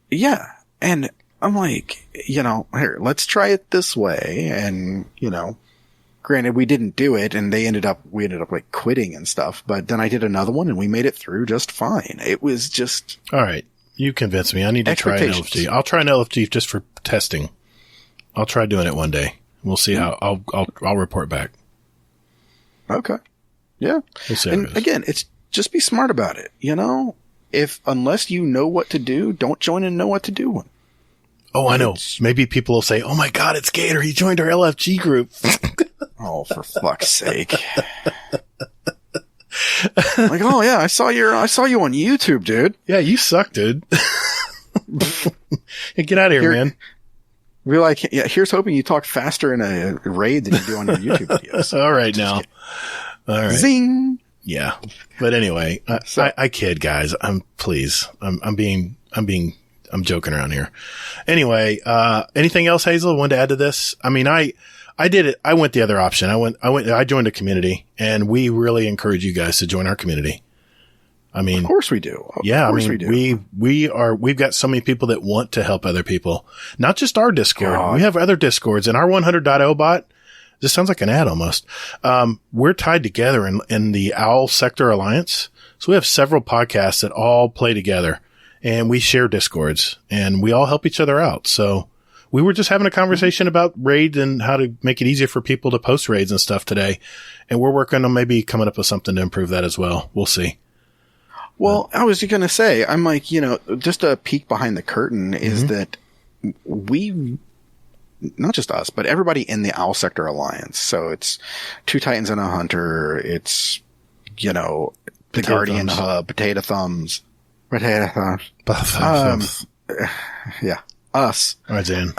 Speaker 3: Yeah. And I'm like, here, let's try it this way. And, granted, we didn't do it and we ended up like quitting and stuff, but then I did another one and we made it through just fine. It was just.
Speaker 2: All right. You convinced me. I need to try an LFG. I'll try an LFG just for testing. I'll try doing it one day. We'll see how I'll report back.
Speaker 3: Okay. Yeah.
Speaker 2: We'll see
Speaker 3: and again, it's just be smart about it. Unless you know what to do, don't join and know what to do.
Speaker 2: Oh, I know. Maybe people will say, oh my God, it's Gatr. He joined our LFG group.
Speaker 3: Oh, for fuck's sake. Like, oh yeah, I saw you on YouTube, dude.
Speaker 2: Yeah, you suck, dude. Hey, get out of here, man.
Speaker 3: We're like, yeah, here's hoping you talk faster in a raid than you do on your YouTube videos.
Speaker 2: All right, now. All right.
Speaker 3: Zing.
Speaker 2: Yeah. But anyway, I kid, guys. I'm joking around here. Anyway, anything else, Hazel, wanted to add to this? I did it. I went the other option. I joined a community and we really encourage you guys to join our community.
Speaker 3: Of course we do.
Speaker 2: We do. We've got so many people that want to help other people, not just our Discord. God. We have other Discords and our 100.0 bot. This sounds like an ad almost. We're tied together in the Owl Sector Alliance. So we have several podcasts that all play together and we share Discords and we all help each other out. So we were just having a conversation about raids and how to make it easier for people to post raids and stuff today. And we're working on maybe coming up with something to improve that as well. We'll see.
Speaker 3: Well, I was going to say, I'm like, just a peek behind the curtain is that we, not just us, but everybody in the Owl Sector Alliance. So it's 2 Titans and a Hunter. It's, the Guardian Hub, Potato Thumbs. Yeah. Us.
Speaker 2: All right, Dan.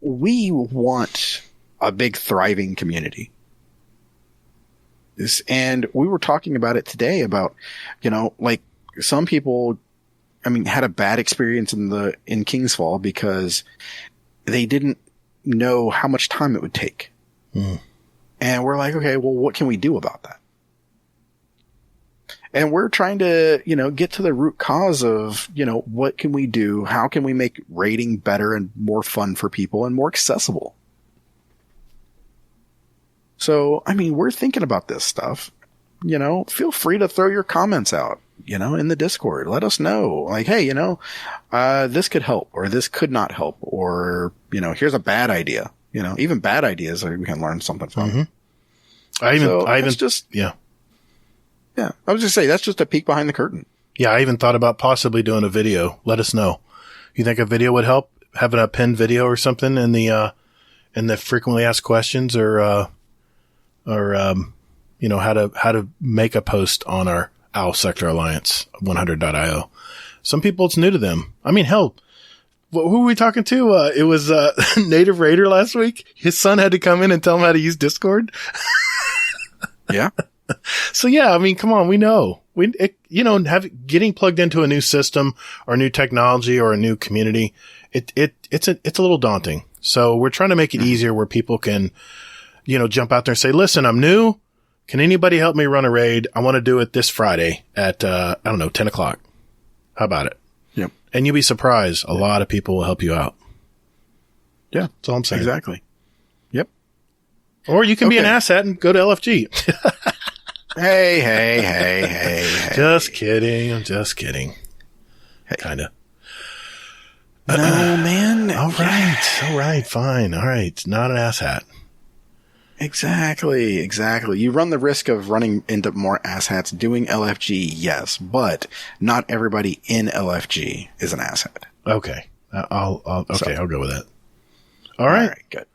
Speaker 3: We want a big thriving community. And we were talking about it today about, like some people, had a bad experience in Kingsfall because they didn't know how much time it would take. And we're like, okay, well, what can we do about that? And we're trying to, get to the root cause of, what can we do? How can we make raiding better and more fun for people and more accessible? So, we're thinking about this stuff. Feel free to throw your comments out, in the Discord. Let us know. Like, hey, this could help, or this could not help, or, here's a bad idea. Even bad ideas we can learn something from.
Speaker 2: Mm-hmm.
Speaker 3: Yeah. I was just saying, that's just a peek behind the curtain.
Speaker 2: Yeah. I even thought about possibly doing a video. Let us know. You think a video would help? Having a pinned video or something in the frequently asked questions or how to make a post on our Owl Sector Alliance 100.io. Some people, it's new to them. Hell, who were we talking to? It was Native Raider last week. His son had to come in and tell him how to use Discord.
Speaker 3: Yeah.
Speaker 2: So yeah, come on, we know. Getting plugged into a new system or new technology or a new community, it's a little daunting. So we're trying to make it easier where people can, jump out there and say, listen, I'm new. Can anybody help me run a raid? I want to do it this Friday at, 10 o'clock. How about it?
Speaker 3: Yep.
Speaker 2: And you'll be surprised. A lot of people will help you out.
Speaker 3: Yeah.
Speaker 2: That's all I'm saying.
Speaker 3: Exactly. Yep.
Speaker 2: Or you can be an asshat and go to LFG.
Speaker 3: Hey.
Speaker 2: Just kidding. I'm just kidding.
Speaker 3: Hey.
Speaker 2: Kinda.
Speaker 3: No, man.
Speaker 2: All right. Fine. All right. Not an asshat.
Speaker 3: Exactly. You run the risk of running into more asshats doing LFG, yes, but not everybody in LFG is an asshat.
Speaker 2: Okay. I'll go with that. All right.
Speaker 3: Good.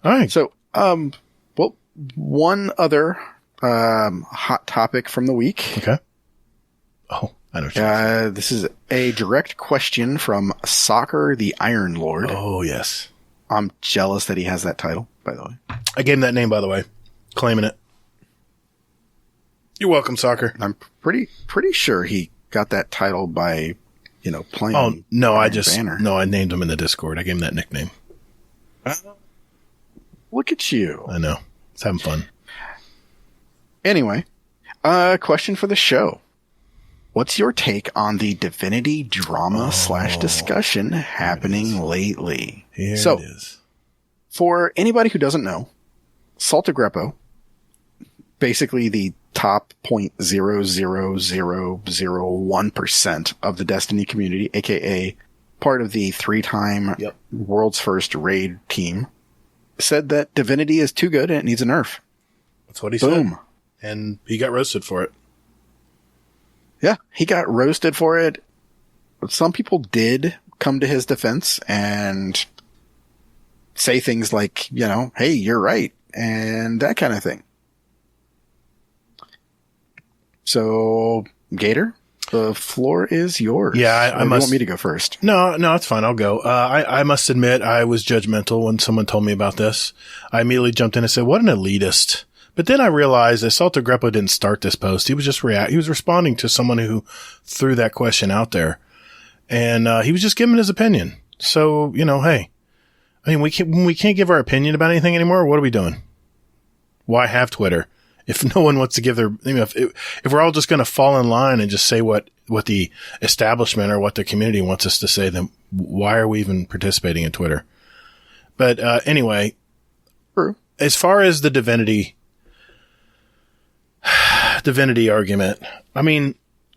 Speaker 2: All right.
Speaker 3: So, one other hot topic from the week.
Speaker 2: Okay. Oh, I know.
Speaker 3: This is a direct question from Soccer the Iron Lord.
Speaker 2: Oh, yes.
Speaker 3: I'm jealous that he has that title, by the way.
Speaker 2: I gave him that name, by the way. Claiming it. You're welcome, Soccer.
Speaker 3: I'm pretty sure he got that title by, playing.
Speaker 2: Oh, no,
Speaker 3: Banner.
Speaker 2: I named him in the Discord. I gave him that nickname.
Speaker 3: Look at you.
Speaker 2: I know. It's having fun.
Speaker 3: Anyway, question for the show. What's your take on the Divinity drama / discussion happening lately?
Speaker 2: Here it is.
Speaker 3: For anybody who doesn't know, Saltagreppo, basically the top 0.00001% of the Destiny community, aka part of the 3-time world's first raid team, said that Divinity is too good and it needs a nerf.
Speaker 2: That's what he
Speaker 3: Boom.
Speaker 2: said. And he got roasted for it.
Speaker 3: Yeah, he got roasted for it. But some people did come to his defense and say things like, hey, you're right, and that kind of thing. So, Gatr, the floor is yours.
Speaker 2: Yeah, I
Speaker 3: you
Speaker 2: must.
Speaker 3: Want me to go first?
Speaker 2: No, it's fine. I'll go. I must admit, I was judgmental when someone told me about this. I immediately jumped in and said, "What an elitist!" But then I realized that Saltagreppo didn't start this post. He was just he was responding to someone who threw that question out there, and he was just giving his opinion. So hey, we can't give our opinion about anything anymore. What are we doing? Why have Twitter if no one wants to give their? If we're all just going to fall in line and just say what the establishment or what the community wants us to say, then why are we even participating in Twitter? But anyway,
Speaker 3: True.
Speaker 2: As far as the divinity argument,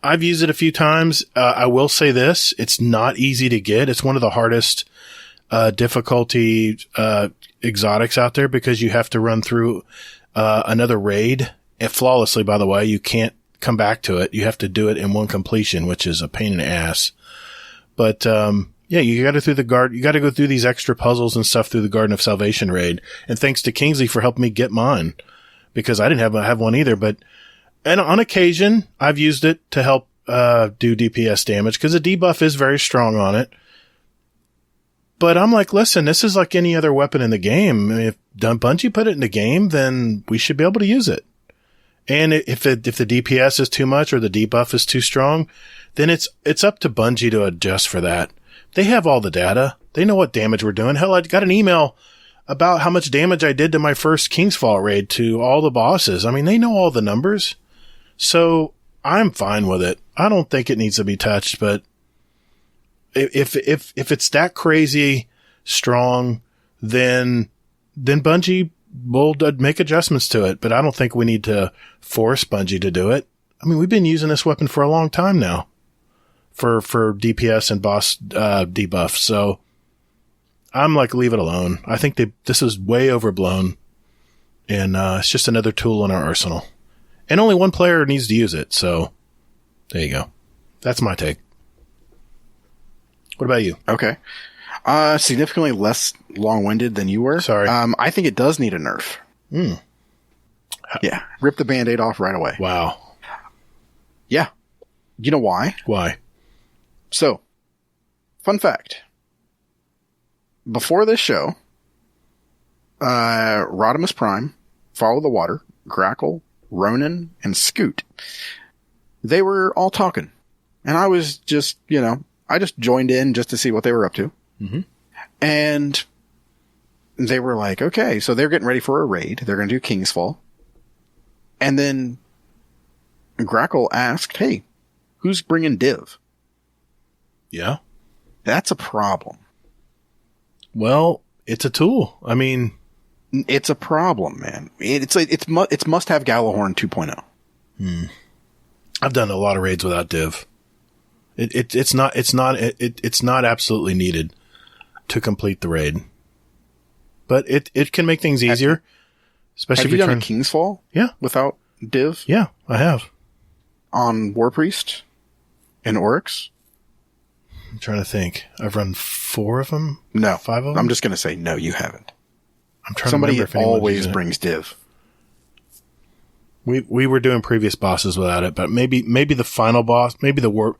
Speaker 2: I've used it a few times. I will say this. It's not easy to get. It's one of the hardest difficulty exotics out there because you have to run through another raid flawlessly, by the way. You can't come back to it. You have to do it in one completion, which is a pain in the ass. But you got to go through these extra puzzles and stuff through the Garden of Salvation raid. And thanks to Kingsley for helping me get mine because I didn't have one either. And on occasion, I've used it to help do DPS damage because the debuff is very strong on it. But I'm like, listen, this is like any other weapon in the game. If Bungie put it in the game, then we should be able to use it. And if the DPS is too much or the debuff is too strong, then it's up to Bungie to adjust for that. They have all the data. They know what damage we're doing. Hell, I got an email about how much damage I did to my first Kingsfall raid to all the bosses. They know all the numbers. So I'm fine with it. I don't think it needs to be touched, but if it's that crazy strong, then Bungie will make adjustments to it. But I don't think we need to force Bungie to do it. I mean, we've been using this weapon for a long time now for DPS and boss debuff. So I'm like, leave it alone. I think this is way overblown, and it's just another tool in our arsenal. And only one player needs to use it. So there you go. That's my take. What about you?
Speaker 3: Okay. Significantly less long-winded than you were.
Speaker 2: Sorry.
Speaker 3: I think it does need a nerf. Yeah. Rip the Band-Aid off right away.
Speaker 2: Wow.
Speaker 3: Yeah. You know why?
Speaker 2: Why?
Speaker 3: So, fun fact. Before this show, Rodimus Prime, Follow the Water, Grackle, Ronan, and Scoot, they were all talking. And I was just, I just joined in just to see what they were up to. Mm-hmm. And they were like, okay, so they're getting ready for a raid. They're going to do King's Fall. And then Grackle asked, hey, who's bringing Div?
Speaker 2: Yeah.
Speaker 3: That's a problem.
Speaker 2: Well, it's a tool. I mean,
Speaker 3: it's a problem, man. It's must have Gallahorn 2.0.
Speaker 2: I've done a lot of raids without Div. It's not absolutely needed to complete the raid, but it can make things easier. Especially
Speaker 3: have
Speaker 2: if
Speaker 3: you done a King's Fall?
Speaker 2: Yeah,
Speaker 3: without Div.
Speaker 2: Yeah, I have
Speaker 3: on War Priest and Oryx.
Speaker 2: I'm trying to think. I've run 4 of them.
Speaker 3: No,
Speaker 2: 5 of them.
Speaker 3: I'm just going to say no. You haven't.
Speaker 2: I'm trying
Speaker 3: Somebody
Speaker 2: to remember if
Speaker 3: always brings Div.
Speaker 2: We were doing previous bosses without it, but maybe the final boss, maybe the War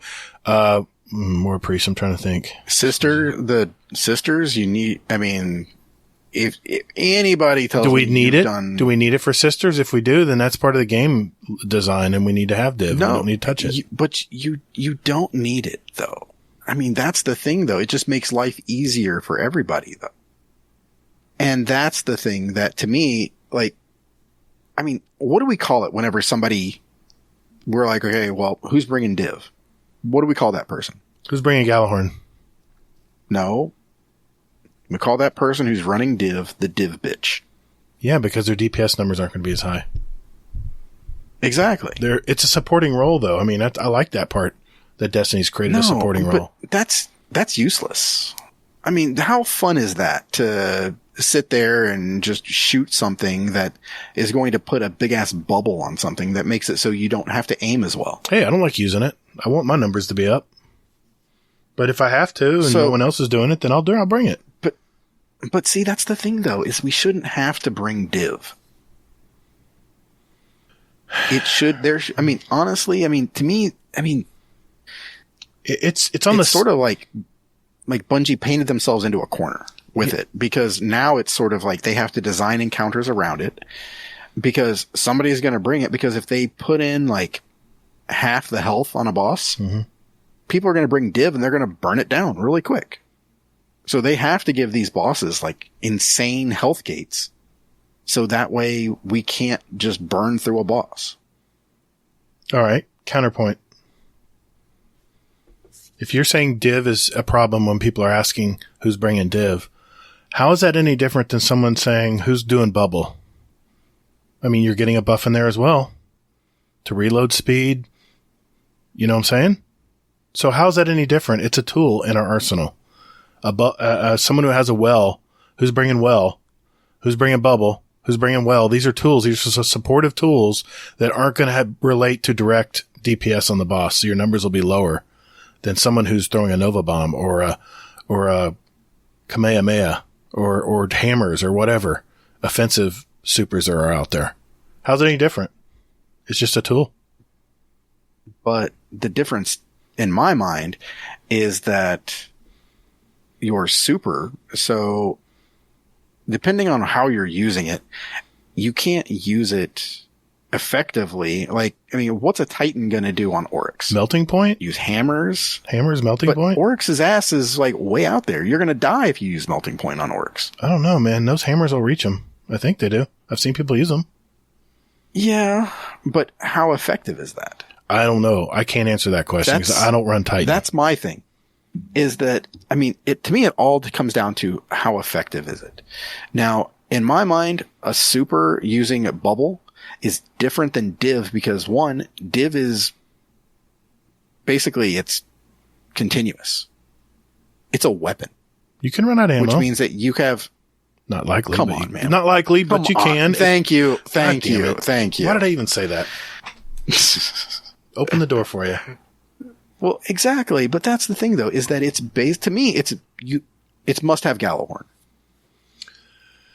Speaker 2: Priest. I'm trying to think.
Speaker 3: The sisters, you need. I mean, if anybody tells
Speaker 2: do we
Speaker 3: me
Speaker 2: need it?
Speaker 3: Done,
Speaker 2: do we need it for sisters? If we do, then that's part of the game design, and we need to have Div.
Speaker 3: No,
Speaker 2: we don't need to touch it.
Speaker 3: But you don't need it though. I mean, that's the thing though. It just makes life easier for everybody though. And that's the thing that to me, like, I mean, what do we call it whenever we're like, okay, well, who's bringing Div? What do we call that person?
Speaker 2: Who's bringing Gallahorn?
Speaker 3: No. We call that person who's running Div the Div bitch.
Speaker 2: Yeah, because their DPS numbers aren't going to be as high.
Speaker 3: Exactly.
Speaker 2: It's a supporting role, though. I mean, I like that part, that Destiny's created a supporting role.
Speaker 3: That's useless. I mean, how fun is that to sit there and just shoot something that is going to put a big ass bubble on something that makes it so you don't have to aim as well?
Speaker 2: Hey, I don't like using it. I want my numbers to be up. But if I have to and no one else is doing it, then I'll bring it.
Speaker 3: But see, that's the thing though, is we shouldn't have to bring Div. It should, I mean, honestly, I mean, to me, I mean,
Speaker 2: it's
Speaker 3: sort of like Bungie painted themselves into a corner with it, because now it's sort of like they have to design encounters around it because somebody's going to bring it, because if they put in like half the health on a boss, people are going to bring Div and they're going to burn it down really quick. So they have to give these bosses like insane health gates. So that way we can't just burn through a boss.
Speaker 2: All right. Counterpoint. If you're saying Div is a problem when people are asking who's bringing Div, how is that any different than someone saying who's doing bubble? I mean, you're getting a buff in there as well to reload speed. You know what I'm saying? So how's that any different? It's a tool in our arsenal. Someone who has a well, who's bringing well, who's bringing bubble, who's bringing well. These are tools. These are supportive tools that aren't going to relate to direct DPS on the boss. So your numbers will be lower than someone who's throwing a Nova Bomb or a Kamehameha or hammers or whatever offensive supers are out there. How's it any different? It's just a tool.
Speaker 3: But the difference in my mind is that your super, so depending on how you're using it, you can't use it effectively. Like, I mean, what's a Titan going to do on Oryx?
Speaker 2: Melting point?
Speaker 3: Use hammers?
Speaker 2: Hammers, melting point?
Speaker 3: Oryx's ass is like way out there. You're going to die if you use melting point on Oryx.
Speaker 2: I don't know, man. Those hammers will reach them. I think they do. I've seen people use them.
Speaker 3: Yeah, but how effective is that?
Speaker 2: I don't know. I can't answer that question because I don't run Titan.
Speaker 3: That's my thing. Is that, I mean, to me, it all comes down to how effective is it. Now, in my mind, a super using a bubble is different than div because one, div is basically it's continuous. It's a weapon.
Speaker 2: You can run out of ammo.
Speaker 3: Which means that you have...
Speaker 2: Not likely.
Speaker 3: Come on, man.
Speaker 2: Not likely, but you can.
Speaker 3: Thank you. Thank you.
Speaker 2: Why did I even say that? Open the door for you.
Speaker 3: Well, exactly. But that's the thing, though, is that it's based, to me, it's must have Gallahorn.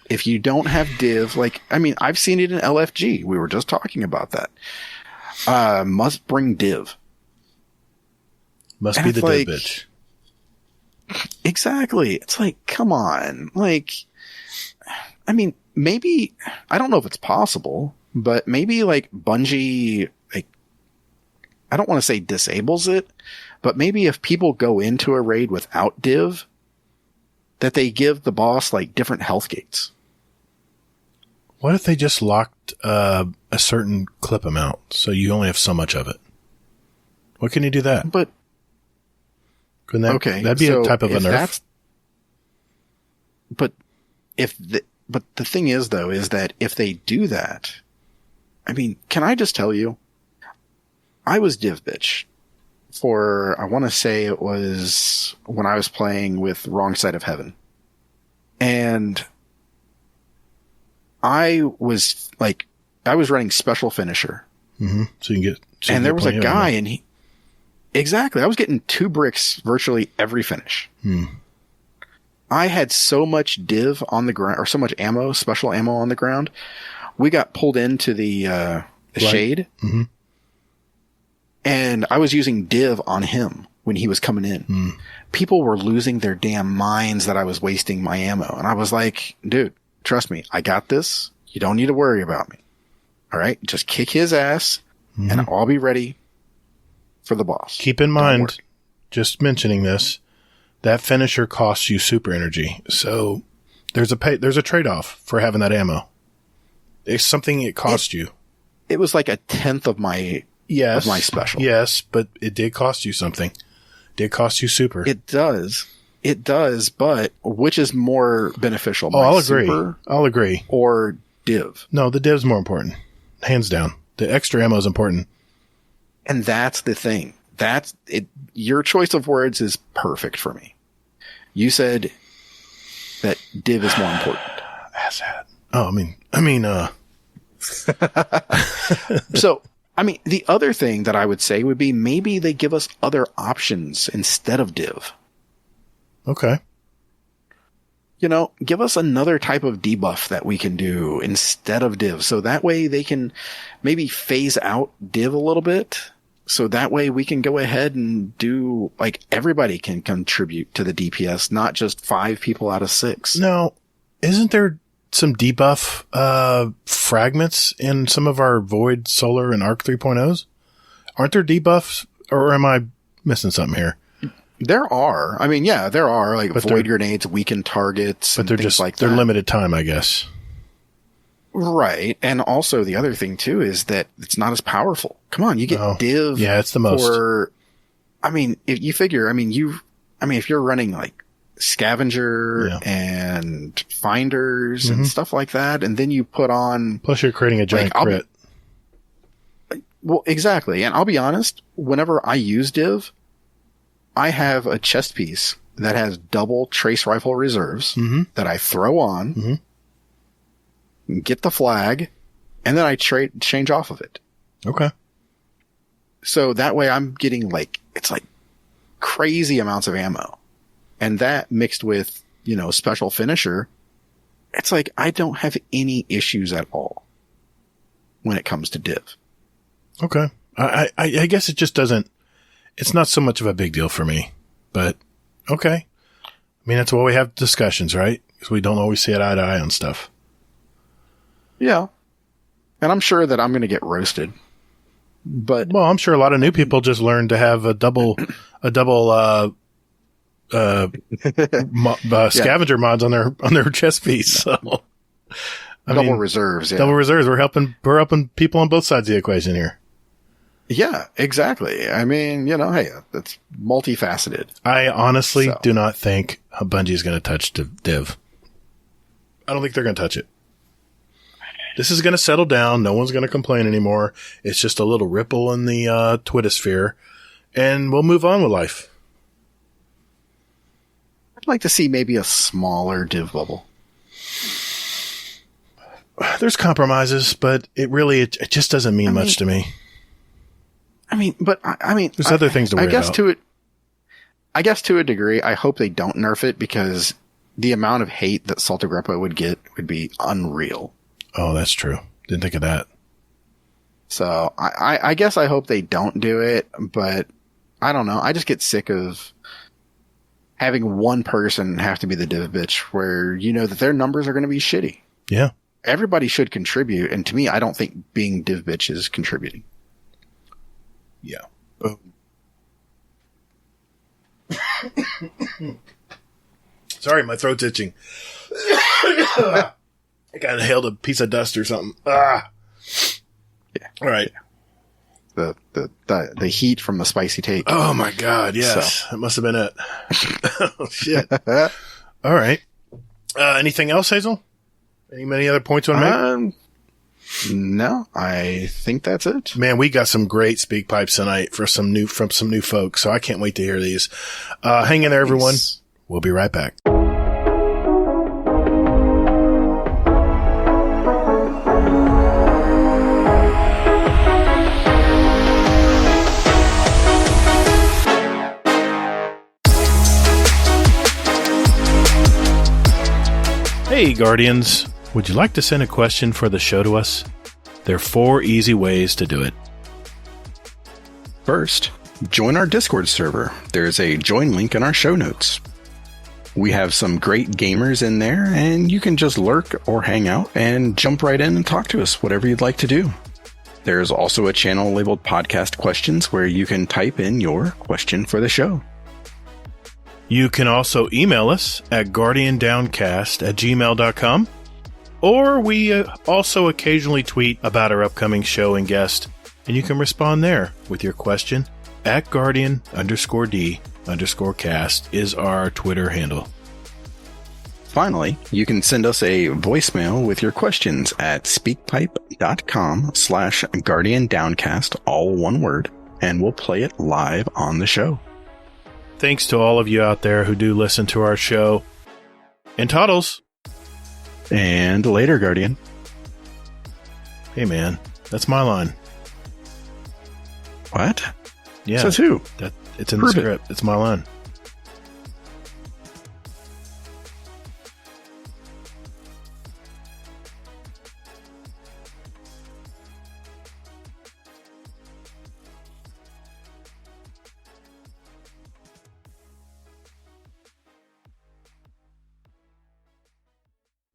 Speaker 3: If you don't have div, like, I mean, I've seen it in LFG. We were just talking about that. Must bring div.
Speaker 2: Must be the div bitch.
Speaker 3: Exactly. It's like, come on. Like, I mean, maybe, I don't know if it's possible, but maybe like Bungie, like, I don't want to say disables it, but maybe if people go into a raid without div, that they give the boss like different health gates.
Speaker 2: What if they just locked a certain clip amount so you only have so much of it? What can you do that?
Speaker 3: But
Speaker 2: couldn't that, okay, that'd be a type of a nerf. But
Speaker 3: the thing is though, is that if they do that, I mean, can I just tell you, I was div bitch for, I want to say it was when I was playing with Wrong Side of Heaven. And I was running special finisher.
Speaker 2: Mm-hmm. So you can get,
Speaker 3: and there was a guy and exactly. I was getting 2 bricks virtually every finish. I had so much div on the ground, or so much ammo, special ammo on the ground. We got pulled into the shade. Mm-hmm. And I was using div on him when he was coming in. People were losing their damn minds that I was wasting my ammo. And I was like, dude, trust me, I got this. You don't need to worry about me. All right. Just kick his ass and I'll be ready for the boss.
Speaker 2: Keep in mind, just mentioning this, that finisher costs you super energy. So there's a trade-off for having that ammo. It's something it cost you.
Speaker 3: It was like 1/10 of my special.
Speaker 2: Yes, but it did cost you something. It did cost you super.
Speaker 3: It does. But which is more beneficial?
Speaker 2: I'll agree.
Speaker 3: Or div?
Speaker 2: No, the div's more important. Hands down. The extra ammo is important.
Speaker 3: And that's the thing. That's it. Your choice of words is perfect for me. You said that div is more important.
Speaker 2: Asshat. Oh,
Speaker 3: So, I mean, the other thing that I would say would be maybe they give us other options instead of div.
Speaker 2: Okay.
Speaker 3: You know, give us another type of debuff that we can do instead of div. So that way they can maybe phase out div a little bit. So that way we can go ahead and do, like, everybody can contribute to the DPS, not just 5 people out of 6.
Speaker 2: Now, isn't there some debuff fragments in some of our Void, Solar, and Arc 3.0s? Aren't there debuffs, or am I missing something here?
Speaker 3: There are. I mean, yeah, there are, like, Void grenades, weaken targets,
Speaker 2: but they're
Speaker 3: things
Speaker 2: just
Speaker 3: like
Speaker 2: they're
Speaker 3: that.
Speaker 2: limited time, I guess.
Speaker 3: Right. And also the other thing too is that it's not as powerful. Come on, you get div.
Speaker 2: Yeah, it's the most.
Speaker 3: I mean, if you figure, if you're running like scavenger and finders and stuff like that, and then you put on.
Speaker 2: Plus you're creating a giant crit.
Speaker 3: Well, exactly. And I'll be honest, whenever I use div, I have a chest piece that has double trace rifle reserves that I throw on. Get the flag, and then I change off of it.
Speaker 2: Okay.
Speaker 3: So that way I'm getting it's like crazy amounts of ammo. And that mixed with, special finisher, it's like I don't have any issues at all when it comes to div.
Speaker 2: Okay. I guess it just doesn't, it's not so much of a big deal for me, but okay. I mean, that's why we have discussions, right? Because we don't always see it eye to eye on stuff.
Speaker 3: Yeah. And I'm sure that I'm going to get roasted. But
Speaker 2: well, I'm sure a lot of new people just learned to have a double scavenger mods on their chest piece. So
Speaker 3: double reserves. Yeah.
Speaker 2: Double reserves. We're helping people on both sides of the equation here.
Speaker 3: Yeah, exactly. I mean, hey, it's multifaceted.
Speaker 2: I honestly do not think Bungie is going to touch Div. I don't think they're going to touch it. This is going to settle down. No one's going to complain anymore. It's just a little ripple in the Twitter-sphere, and we'll move on with life.
Speaker 3: I'd like to see maybe a smaller Div bubble.
Speaker 2: There's compromises, but it just doesn't mean much to me.
Speaker 3: There's
Speaker 2: other things to worry about.
Speaker 3: I guess to a degree, I hope they don't nerf it, because the amount of hate that Salt Agrippa would get would be unreal.
Speaker 2: Oh, that's true. Didn't think of that.
Speaker 3: So I guess I hope they don't do it, but I don't know. I just get sick of having one person have to be the div bitch where that their numbers are going to be shitty.
Speaker 2: Yeah.
Speaker 3: Everybody should contribute, and to me, I don't think being div bitch is contributing.
Speaker 2: Yeah.
Speaker 3: Boom.
Speaker 2: Sorry, my throat's itching. I got inhaled a piece of dust or something. Ah.
Speaker 3: Yeah.
Speaker 2: All right.
Speaker 3: The heat from the spicy take.
Speaker 2: Oh my God. Yes. That must have been it. Oh shit. All right. Anything else, Hazel? Any other points you want to make?
Speaker 3: No, I think that's it.
Speaker 2: Man, we got some great speak pipes tonight from some new folks, so I can't wait to hear these. Hang in there, everyone. We'll be right back. Hey, Guardians. Would you like to send a question for the show to us? There are 4 easy ways to do it.
Speaker 3: First, join our Discord server. There's a join link in our show notes. We have some great gamers in there, and you can just lurk or hang out and jump right in and talk to us, whatever you'd like to do. There's also a channel labeled Podcast Questions where you can type in your question for the show.
Speaker 2: You can also email us at guardiandowncast@gmail.com. Or we also occasionally tweet about our upcoming show and guest, and you can respond there with your question at Guardian_D_cast is our Twitter handle.
Speaker 3: Finally, you can send us a voicemail with your questions at speakpipe.com/GuardianDowncast, all one word, and we'll play it live on the show.
Speaker 2: Thanks to all of you out there who do listen to our show. And Toddles.
Speaker 3: And later, Guardian.
Speaker 2: Hey, man. That's my line.
Speaker 3: What?
Speaker 2: Yeah.
Speaker 3: Says who?
Speaker 2: It's in the script. It's my line.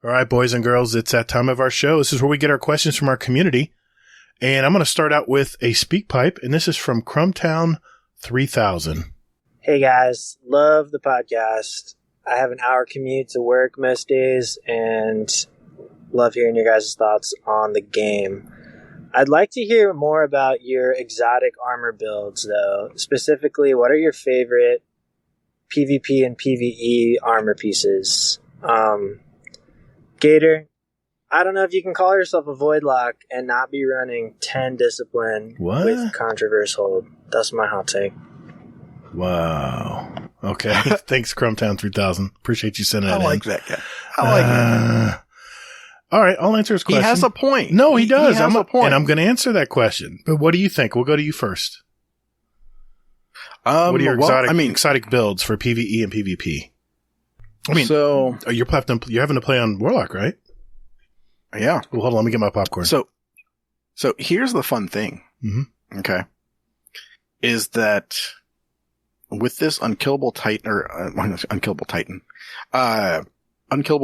Speaker 2: All right, boys and girls, it's that time of our show. This is where we get our questions from our community. And I'm going to start out with a speak pipe, and this is from Crumbtown 3000.
Speaker 5: Hey, guys. Love the podcast. I have an hour commute to work most days, and love hearing your guys' thoughts on the game. I'd like to hear more about your exotic armor builds, though. Specifically, what are your favorite PvP and PvE armor pieces? Gatr, I don't know if you can call yourself a Voidlock and not be running 10 Discipline with Controverse Hold. That's my hot take.
Speaker 2: Wow. Okay. Thanks, Crumbtown 3000. Appreciate you sending that in.
Speaker 3: I like that guy. I like that.
Speaker 2: All right, I'll answer his question.
Speaker 3: He has a point.
Speaker 2: No, he does.
Speaker 3: He has a point.
Speaker 2: And I'm going to answer that question. But what do you think? We'll go to you first. What are your exotic builds for PvE and PvP? I mean, so you're having to play on Warlock, right?
Speaker 3: Yeah.
Speaker 2: Well, hold on. Let me get my popcorn.
Speaker 3: So here's the fun thing.
Speaker 2: Mm-hmm.
Speaker 3: Okay. Is that with this unkillable unkillable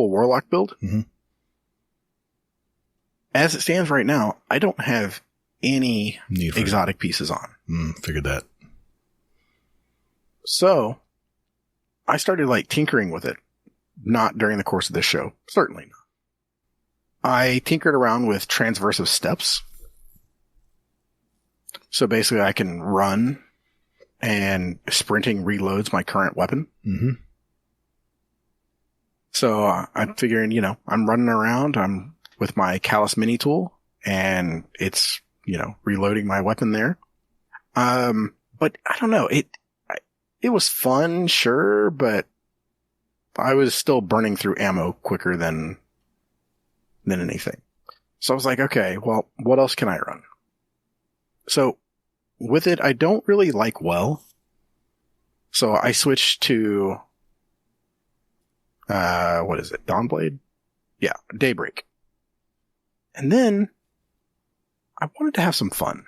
Speaker 3: Warlock build,
Speaker 2: mm-hmm.
Speaker 3: as it stands right now, I don't have any exotic pieces on.
Speaker 2: Figured that.
Speaker 3: So I started tinkering with it. Not during the course of this show. Certainly not. I tinkered around with transversive steps. So basically I can run, and sprinting reloads my current weapon.
Speaker 2: Mm-hmm.
Speaker 3: So I'm figuring, I'm running around, I'm with my Callus mini tool, and it's, reloading my weapon there. But I don't know, it was fun, sure, but I was still burning through ammo quicker than anything. So I was like, okay, well, what else can I run? So with it, I don't really like well. So I switched to, what is it? Dawnblade? Yeah, Daybreak. And then I wanted to have some fun.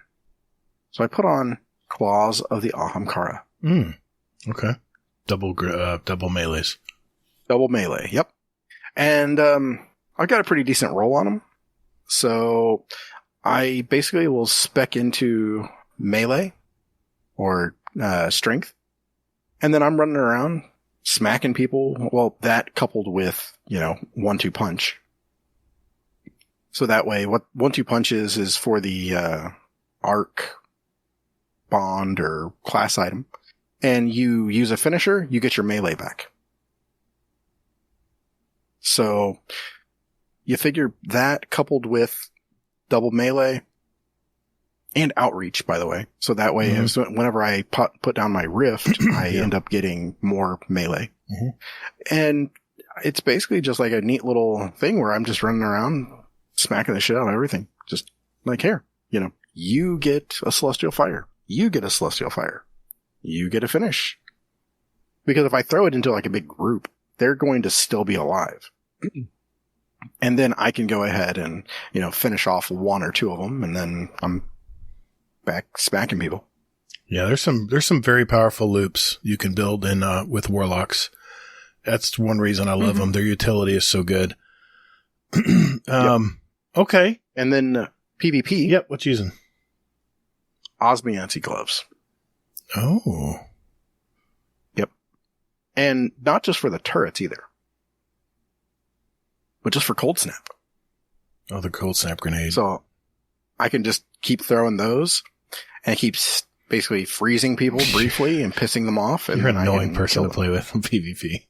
Speaker 3: So I put on Claws of the Ahamkara.
Speaker 2: Okay. Double melees.
Speaker 3: Double melee, yep. And I got a pretty decent roll on them. So I basically will spec into melee or strength. And then I'm running around smacking people. Well, that coupled with, 1-2 punch. So that way, what 1-2 punch is for the arc, bond, or class item. And you use a finisher, you get your melee back. So you figure that coupled with double melee and outreach, by the way. So that way, whenever I put down my rift, I end up getting more melee. Mm-hmm. And it's basically just like a neat little thing where I'm just running around smacking the shit out of everything. Just like, here, you get a celestial fire. You get a celestial fire. You get a finish. Because if I throw it into like a big group, they're going to still be alive. And then I can go ahead and, finish off 1 or 2 of them, and then I'm back smacking people.
Speaker 2: Yeah, there's some very powerful loops you can build in with warlocks. That's one reason I love them. Their utility is so good. Okay.
Speaker 3: And then PvP.
Speaker 2: Yep, what you using?
Speaker 3: Osmiancy gloves.
Speaker 2: Oh.
Speaker 3: Yep. And not just for the turrets either, but just for cold snap.
Speaker 2: Oh, the cold snap grenade.
Speaker 3: So I can just keep throwing those, and it keeps basically freezing people briefly and pissing them off. And
Speaker 2: you're an annoying person to play with in PvP.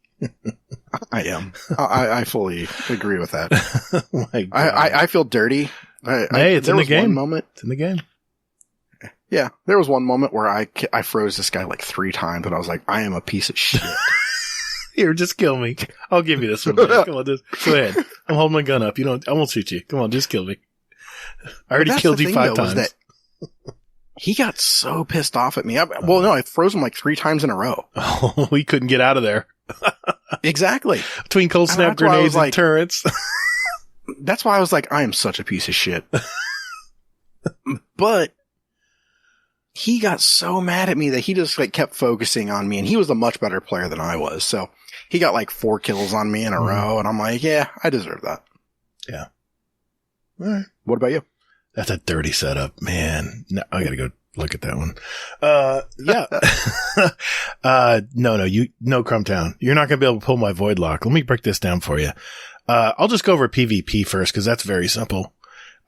Speaker 3: I am. I fully agree with that.
Speaker 2: My God.
Speaker 3: I feel dirty.
Speaker 2: It's in the game.
Speaker 3: It's
Speaker 2: in the game.
Speaker 3: Yeah, there was one moment where I froze this guy like 3 times, and I was like, I am a piece of shit.
Speaker 2: Here, just kill me. I'll give you this one. Man. Come on, go ahead. I'm holding my gun up. I won't shoot you. Come on, just kill me. I already killed you 5 times. That
Speaker 3: he got so pissed off at me. I froze him like 3 times in a row.
Speaker 2: Oh, we couldn't get out of there.
Speaker 3: Exactly.
Speaker 2: Between cold snap grenades and turrets.
Speaker 3: That's why I was like, I am such a piece of shit. But he got so mad at me that he just kept focusing on me, and he was a much better player than I was. So he got like 4 kills on me in a row, and I'm like, yeah, I deserve that.
Speaker 2: Yeah. All right.
Speaker 3: What about you?
Speaker 2: That's a dirty setup, man. No, I gotta go look at that one. Yeah. No, Crumbtown. You're not gonna be able to pull my void lock. Let me break this down for you. I'll just go over PvP first, because that's very simple.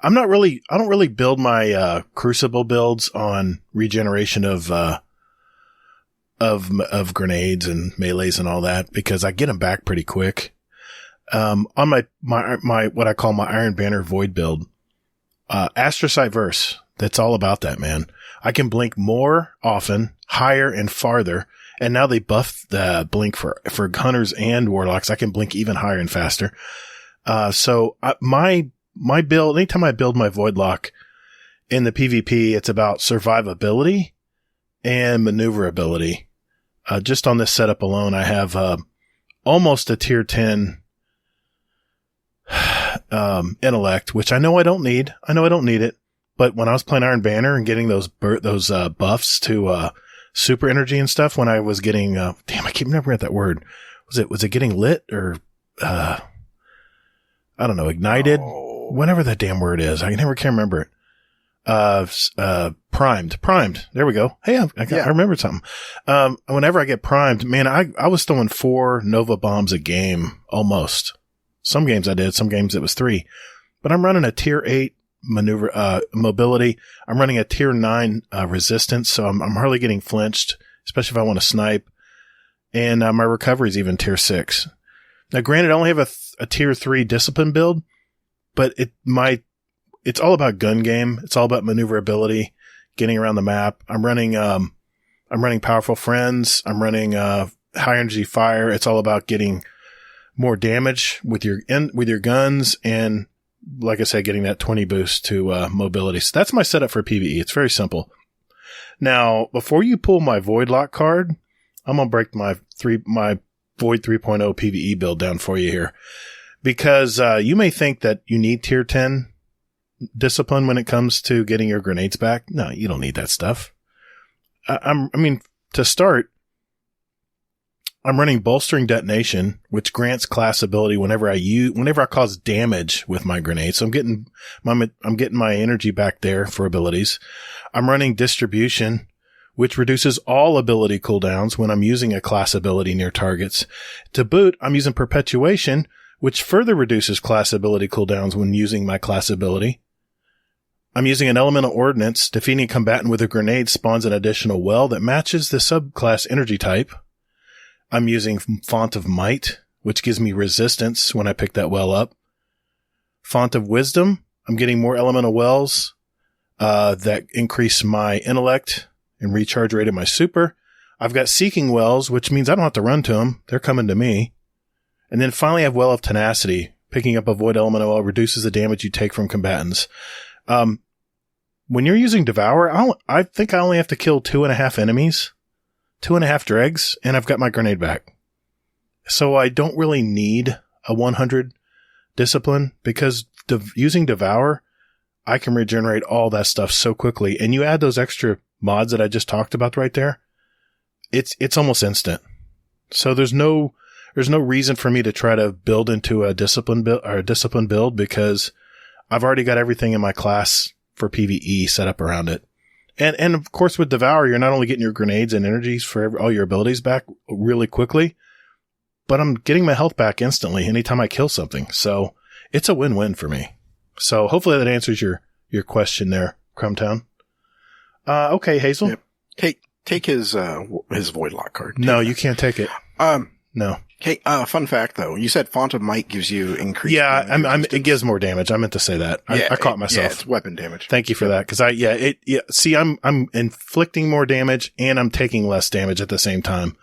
Speaker 2: I don't really build my crucible builds on regeneration of grenades and melees and all that, because I get them back pretty quick. On my what I call my Iron Banner void build, Astrocyte Verse, that's all about that, man. I can blink more often, higher and farther, and now they buff the blink for hunters and warlocks. I can blink even higher and faster. So my build, anytime I build my void lock in the PvP, it's about survivability and maneuverability. Just on this setup alone, I have almost a tier 10 intellect, which I know I don't need. It. But when I was playing Iron Banner and getting those buffs to super energy and stuff, when I was getting I keep remembering that word. Was it getting lit or I don't know, ignited? Oh. Whatever that damn word is. I never can remember it. Primed. There we go. Hey, I remembered something. Whenever I get primed, man, I was throwing 4 Nova bombs a game almost. Some games I did, some games it was 3. But I'm running a tier 8 mobility. I'm running a tier 9 resistance, so I'm hardly getting flinched, especially if I want to snipe. And my recovery is even tier 6. Now, granted, I only have a tier 3 discipline build, but it's all about gun game. It's all about maneuverability, getting around the map. I'm running powerful friends. I'm running high energy fire. It's all about getting more damage with your guns, and like I said, getting that 20 boost to mobility. So that's my setup for PvE. It's very simple. Now, before you pull my Void Lock card, I'm gonna break my Void 3.0 PvE build down for you here, because you may think that you need tier 10 discipline when it comes to getting your grenades back. No, you don't need that stuff. To start, I'm running bolstering detonation, which grants class ability whenever I cause damage with my grenade. So I'm getting my energy back there for abilities. I'm running distribution, which reduces all ability cooldowns when I'm using a class ability near targets. To boot, I'm using perpetuation, which further reduces class ability cooldowns when using my class ability. I'm using an elemental ordnance. Defeating a combatant with a grenade spawns an additional well that matches the subclass energy type. I'm using Font of Might, which gives me resistance when I pick that well up. Font of Wisdom, I'm getting more elemental wells that increase my intellect and recharge rate of my super. I've got Seeking Wells, which means I don't have to run to them. They're coming to me. And then finally I have Well of Tenacity. Picking up a Void Elemental Well reduces the damage you take from combatants. When you're using Devour, I think I only have to kill 2.5 enemies. 2.5 dregs, and I've got my grenade back. So I don't really need a 100 discipline, because using Devour, I can regenerate all that stuff so quickly. And you add those extra mods that I just talked about right there, it's almost instant. So there's no reason for me to try to build into a discipline build, because I've already got everything in my class for PvE set up around it. And of course, with Devour, you're not only getting your grenades and energies for all your abilities back really quickly, but I'm getting my health back instantly anytime I kill something. So it's a win-win for me. So hopefully that answers your question there, Crumbtown. Okay, Hazel.
Speaker 3: Yep. Take his Void Lock card.
Speaker 2: No, you can't take it. No.
Speaker 3: Okay, fun fact though. You said Font of Might gives you increased
Speaker 2: damage. It gives more damage. I meant to say that. I caught myself.
Speaker 3: Yeah, it's weapon damage.
Speaker 2: Thank you for that. Cause see, I'm inflicting more damage and I'm taking less damage at the same time.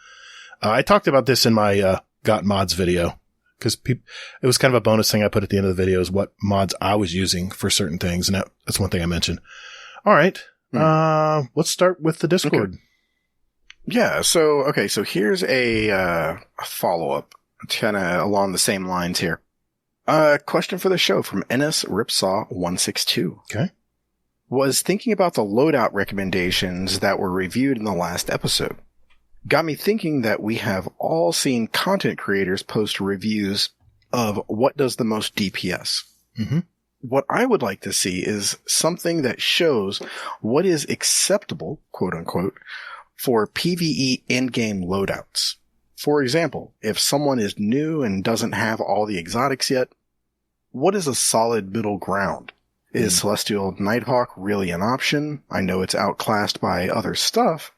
Speaker 2: I talked about this in my, Got Mods video, cause it was kind of a bonus thing I put at the end of the video, is what mods I was using for certain things. And that's one thing I mentioned. All right. Let's start with the Discord.
Speaker 3: Okay. Yeah, so here's a follow-up, kind of along the same lines here. Question for the show from Ennis Ripsaw 162.
Speaker 2: Okay.
Speaker 3: Was thinking about the loadout recommendations that were reviewed in the last episode. Got me thinking that we have all seen content creators post reviews of what does the most DPS.
Speaker 2: Mm-hmm.
Speaker 3: What I would like to see is something that shows what is acceptable, quote unquote, for PvE endgame loadouts. For example, if someone is new and doesn't have all the exotics yet, what is a solid middle ground? Is Celestial Nighthawk really an option? I know it's outclassed by other stuff,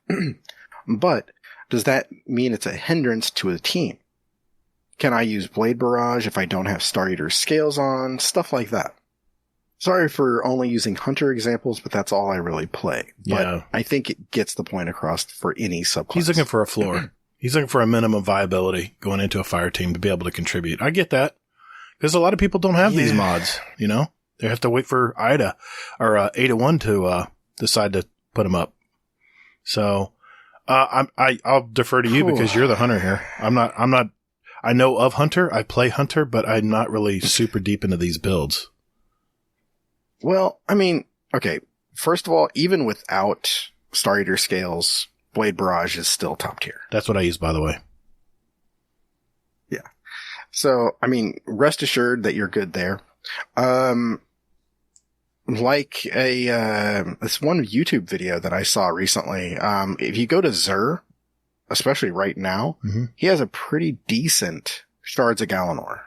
Speaker 3: but does that mean it's a hindrance to a team? Can I use Blade Barrage if I don't have Star Eater scales on? Stuff like that. Sorry for only using Hunter examples, but that's all I really play.
Speaker 2: Yeah.
Speaker 3: But I think it gets the point across for any subclass.
Speaker 2: He's looking for a floor. He's looking for a minimum viability going into a fire team to be able to contribute. I get that. Because a lot of people don't have these mods, you know? They have to wait for Ida or Ada 1 to decide to put them up. So I'll defer to you because you're the hunter here. I'm not I know of Hunter, I play Hunter, but I'm not really super deep into these builds.
Speaker 3: Well, I mean, okay, first of all, even without Star Eater scales, Blade Barrage is still top tier.
Speaker 2: That's what I use, by the way.
Speaker 3: Yeah. So, I mean, rest assured that you're good there. Like this one YouTube video that I saw recently, if you go to Xur, especially right now, he has a pretty decent Shards of Galanor.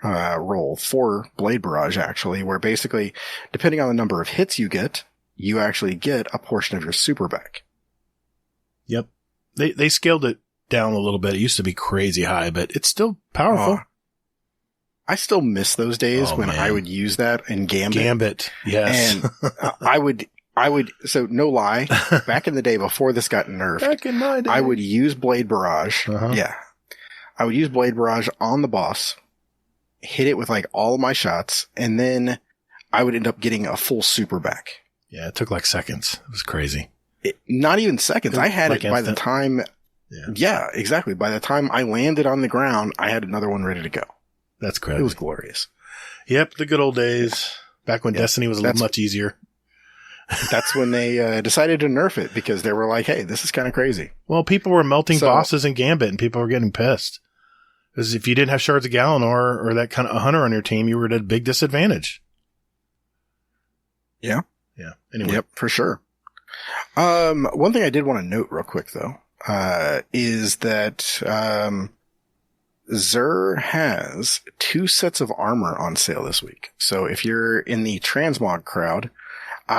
Speaker 3: roll for Blade Barrage, actually, where basically, depending on the number of hits you get, you actually get a portion of your super back.
Speaker 2: Yep. They scaled it down a little bit. It used to be crazy high, but it's still powerful.
Speaker 3: I still miss those days when
Speaker 2: man.
Speaker 3: I would use that in Gambit.
Speaker 2: Yes.
Speaker 3: And I would, so no lie, back in the day before this got nerfed,
Speaker 2: Back in my day.
Speaker 3: I would use Blade Barrage.
Speaker 2: Uh-huh.
Speaker 3: Yeah. I would use Blade Barrage on the boss, hit it with like all of my shots, and then I would end up getting a full super back.
Speaker 2: Yeah, it took like seconds. It was crazy.
Speaker 3: Not even seconds. I had
Speaker 2: like
Speaker 3: it by the
Speaker 2: instant.
Speaker 3: time.
Speaker 2: Yeah.
Speaker 3: Yeah, exactly. By the time I landed on the ground, I had another one ready to go.
Speaker 2: That's crazy.
Speaker 3: It was glorious.
Speaker 2: Yep, the good old days. Back when Destiny was a little much easier.
Speaker 3: That's when they decided to nerf it because they were like, hey, this is kind of crazy.
Speaker 2: Well, people were melting bosses in Gambit and people were getting pissed. Because if you didn't have Shards of Galanor or that kind of a hunter on your team, you were at a big disadvantage.
Speaker 3: Yeah.
Speaker 2: Yeah. Anyway.
Speaker 3: Yep, for sure. One thing I did want to note real quick, though, is that Xur has 2 sets of armor on sale this week. So if you're in the transmog crowd,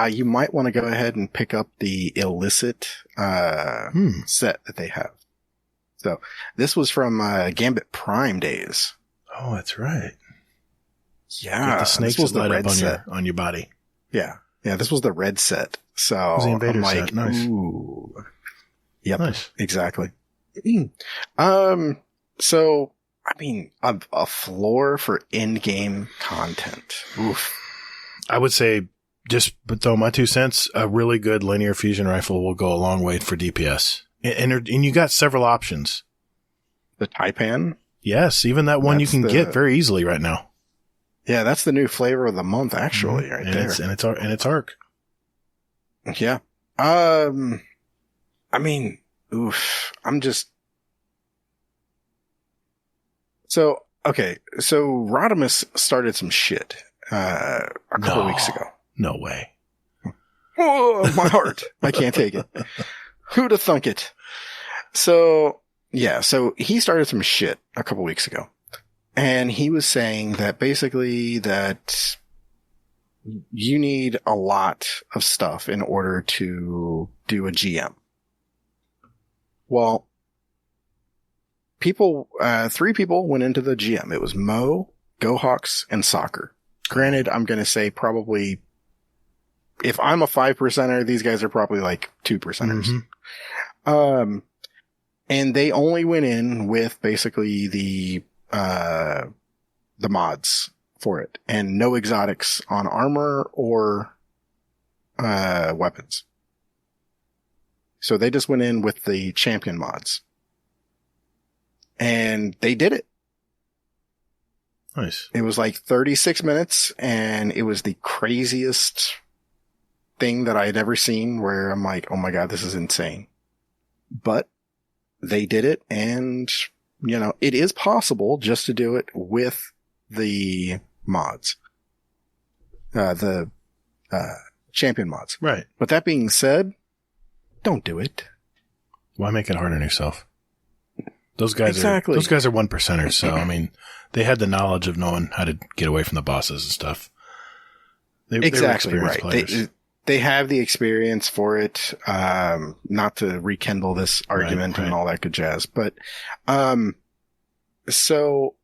Speaker 3: you might want to go ahead and pick up the illicit set that they have. So this was from Gambit Prime days.
Speaker 2: Oh, that's right.
Speaker 3: Yeah.
Speaker 2: Get the snakes
Speaker 3: this was
Speaker 2: that
Speaker 3: the
Speaker 2: light
Speaker 3: red
Speaker 2: up
Speaker 3: set.
Speaker 2: on your body.
Speaker 3: Yeah. Yeah, this was the red set. So
Speaker 2: It was the Invader
Speaker 3: I'm like,
Speaker 2: set. Nice.
Speaker 3: ooh. Yep.
Speaker 2: Nice.
Speaker 3: Exactly. So, I mean, a floor for in-game content. Oof.
Speaker 2: I would say, just throw my 2 cents, a really good linear fusion rifle will go a long way for DPS. And you got several options.
Speaker 3: The Taipan?
Speaker 2: Yes, even that one
Speaker 3: That's
Speaker 2: you can get very easily right now.
Speaker 3: Yeah, that's the new flavor of the month, actually,
Speaker 2: Mm-hmm.
Speaker 3: right
Speaker 2: and
Speaker 3: there.
Speaker 2: It's arc.
Speaker 3: Yeah. I mean, oof. So, okay. So Rodimus started some shit, a couple weeks ago.
Speaker 2: No way.
Speaker 3: Oh, my heart. I can't take it. Who'da thunk it? So, yeah, so he started some shit a couple weeks ago. And he was saying that basically that you need a lot of stuff in order to do a GM. Well, 3 people went into the GM. It was Mo, GoHawks, and Soccer. Granted, I'm going to say probably, if I'm a 5%er, these guys are probably like 2%ers.
Speaker 2: Mm-hmm.
Speaker 3: And they only went in with basically the mods for it and no exotics on armor or, weapons. So they just went in with the champion mods and they did it.
Speaker 2: Nice.
Speaker 3: It was like 36 minutes and it was the craziest thing that I had ever seen where I'm like, oh my God, this is insane. But they did it and, you know, it is possible just to do it with the mods. The champion mods.
Speaker 2: Right.
Speaker 3: But that being said, don't do it.
Speaker 2: Why make it hard on yourself? Those guys
Speaker 3: Exactly.
Speaker 2: those guys are 1%ers, so I mean, they had the knowledge of knowing how to get away from the bosses and stuff.
Speaker 3: Exactly
Speaker 2: they were
Speaker 3: right.
Speaker 2: players.
Speaker 3: They have the experience for it. Not to rekindle this argument
Speaker 2: Right.
Speaker 3: and all that good jazz, but so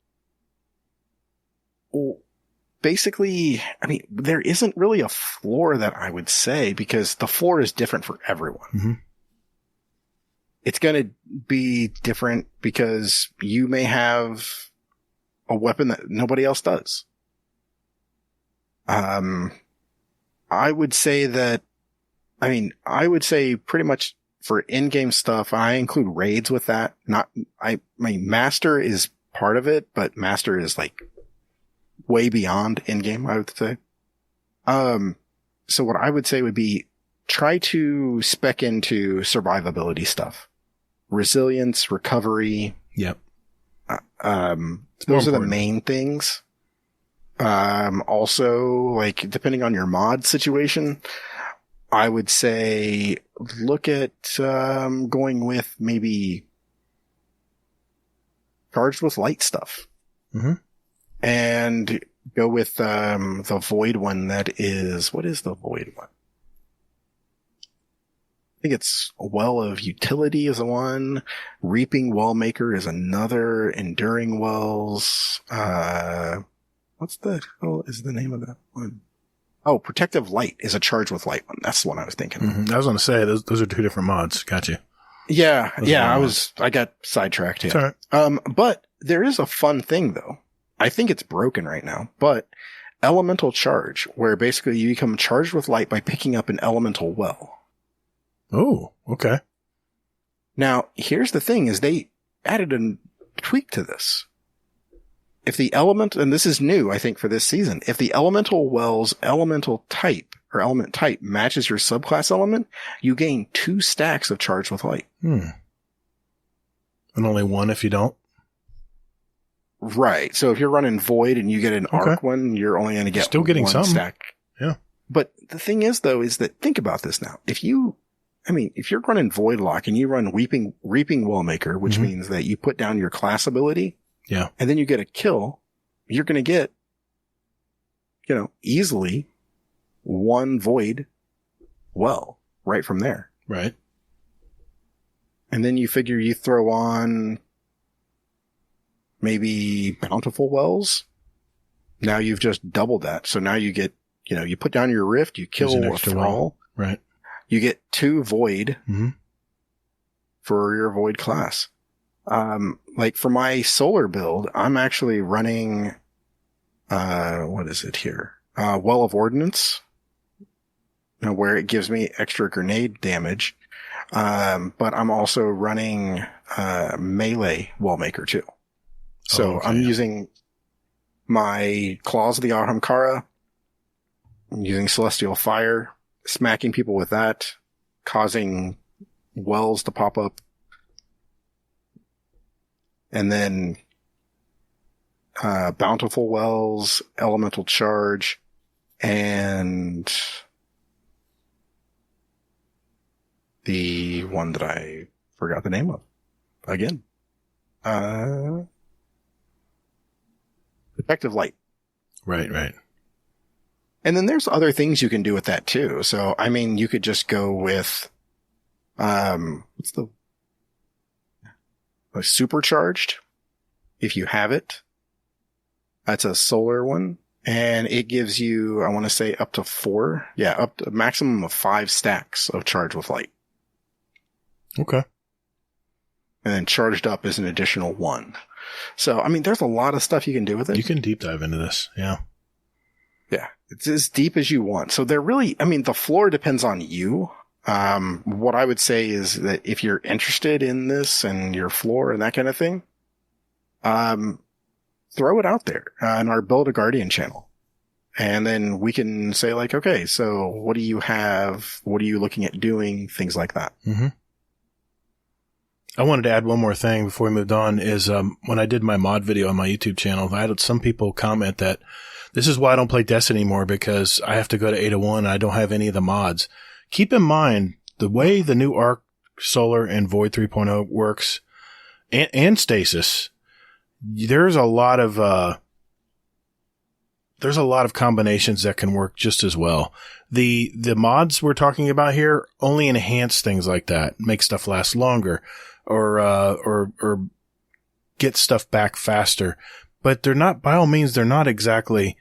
Speaker 3: basically, I mean, there isn't really a floor that I would say because the floor is different for everyone.
Speaker 2: Mm-hmm.
Speaker 3: It's going to be different because you may have a weapon that nobody else does. I would say pretty much for in-game stuff, I include raids with that. I mean, Master is part of it, but Master is like way beyond in-game, I would say. So what I would say would be try to spec into survivability stuff. Resilience, recovery.
Speaker 2: Yep.
Speaker 3: Those are the main things. Also, like, depending on your mod situation, I would say look at going with maybe charged with light stuff.
Speaker 2: Mm-hmm.
Speaker 3: And go with the void one that is... What is the void one? I think it's Well of Utility is one. Reaping Wellmaker is another. Enduring Wells. What's the hell is the name of that one? Oh, Protective Light is a Charge with Light one. That's the one I was thinking of.
Speaker 2: Mm-hmm. I was going to say, those are two different mods. Gotcha.
Speaker 3: Yeah, I got sidetracked here.
Speaker 2: It's all right.
Speaker 3: But there is a fun thing though. I think it's broken right now, but Elemental Charge, where basically you become charged with light by picking up an elemental well.
Speaker 2: Oh, okay.
Speaker 3: Now, here's the thing is they added a tweak to this. If the element, and this is new, I think, for this season, if the elemental well's elemental type or element type matches your subclass element, you gain 2 stacks of charge with light.
Speaker 2: And only 1 if you don't?
Speaker 3: Right. So if you're running void and you get an arc one, you're only going to get
Speaker 2: still getting
Speaker 3: 1
Speaker 2: some
Speaker 3: stack.
Speaker 2: Yeah.
Speaker 3: But the thing is, though, is that think about this now. If you're running void lock and you run Reaping Wellmaker, which means that you put down your class ability.
Speaker 2: Yeah.
Speaker 3: And then you get a kill, you're going to get, easily 1 void well right from there.
Speaker 2: Right.
Speaker 3: And then you figure you throw on maybe Bountiful Wells. Now you've just doubled that. So now you get, you put down your Rift, you kill a Thrall.
Speaker 2: Right.
Speaker 3: You get 2 void for your void class. Like for my solar build, I'm actually running, what is it here? Well of Ordnance, where it gives me extra grenade damage. But I'm also running, melee Wellmaker too. So I'm using my Claws of the Ahamkara. I'm using Celestial Fire, smacking people with that, causing wells to pop up. And then Bountiful Wells, Elemental Charge, and the one that I forgot the name of. Again. Protective Light.
Speaker 2: Right.
Speaker 3: And then there's other things you can do with that too. So, you could just go with, what's the Supercharged, if you have it. That's a solar one. And it gives you, I want to say up to 4. Yeah, up to a maximum of 5 stacks of charge with light.
Speaker 2: Okay.
Speaker 3: And then charged up is an additional 1. So, there's a lot of stuff you can do with it.
Speaker 2: You can deep dive into this. Yeah.
Speaker 3: Yeah. It's as deep as you want. So they're really, the floor depends on you. What I would say is that if you're interested in this and your floor and that kind of thing, throw it out there on our Build a Guardian channel. And then we can say like, okay, so what do you have? What are you looking at doing? Things like that.
Speaker 2: Mm-hmm. I wanted to add one more thing before we moved on is, when I did my mod video on my YouTube channel, I had some people comment that this is why I don't play Destiny anymore because I have to go to 801 and I don't have any of the mods. Keep in mind the way the new Arc, Solar, and Void 3.0 works, and Stasis. There's a lot of combinations that can work just as well. The mods we're talking about here only enhance things like that, make stuff last longer, or get stuff back faster. But they're not, by all means, they're not exactly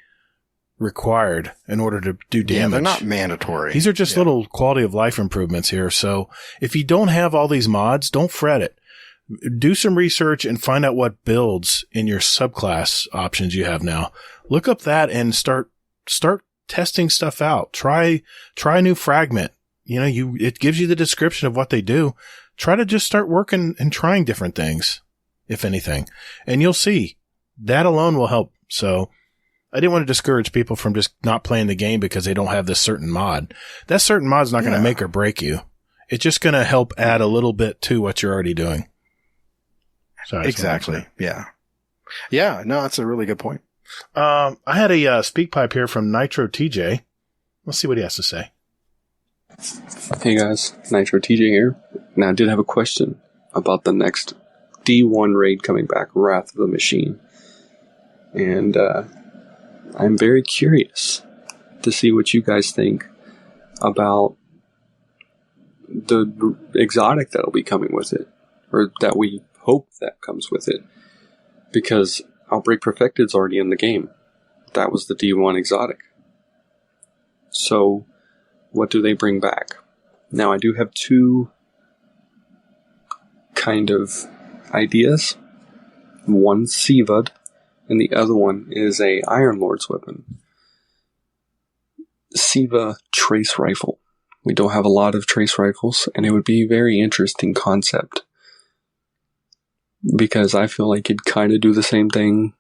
Speaker 2: required in order to do damage.
Speaker 3: Yeah, they're not mandatory.
Speaker 2: These are just little quality of life improvements here. So if you don't have all these mods, don't fret it. Do some research and find out what builds in your subclass options you have now. Look up that and start testing stuff out. Try a new fragment. It gives you the description of what they do. Try to just start working and trying different things, if anything, and you'll see that alone will help. So I didn't want to discourage people from just not playing the game because they don't have this certain mod. That certain mod's not going to make or break you. It's just going to help add a little bit to what you're already doing. Sorry,
Speaker 3: exactly. Yeah. Yeah. No, that's a really good point.
Speaker 2: I had a speak pipe here from Nitro TJ. Let's see what he has to say.
Speaker 6: Hey guys, Nitro TJ here. Now I did have a question about the next D1 raid coming back, Wrath of the Machine. and I'm very curious to see what you guys think about the exotic that'll be coming with it, or that we hope that comes with it, because Outbreak Perfected's already in the game. That was the D1 exotic. So, what do they bring back? Now, I do have two kind of ideas. One Sivad, and the other one is a Iron Lord's weapon. Siva trace rifle. We don't have a lot of trace rifles, and it would be a very interesting concept, because I feel like it'd kind of do the same thing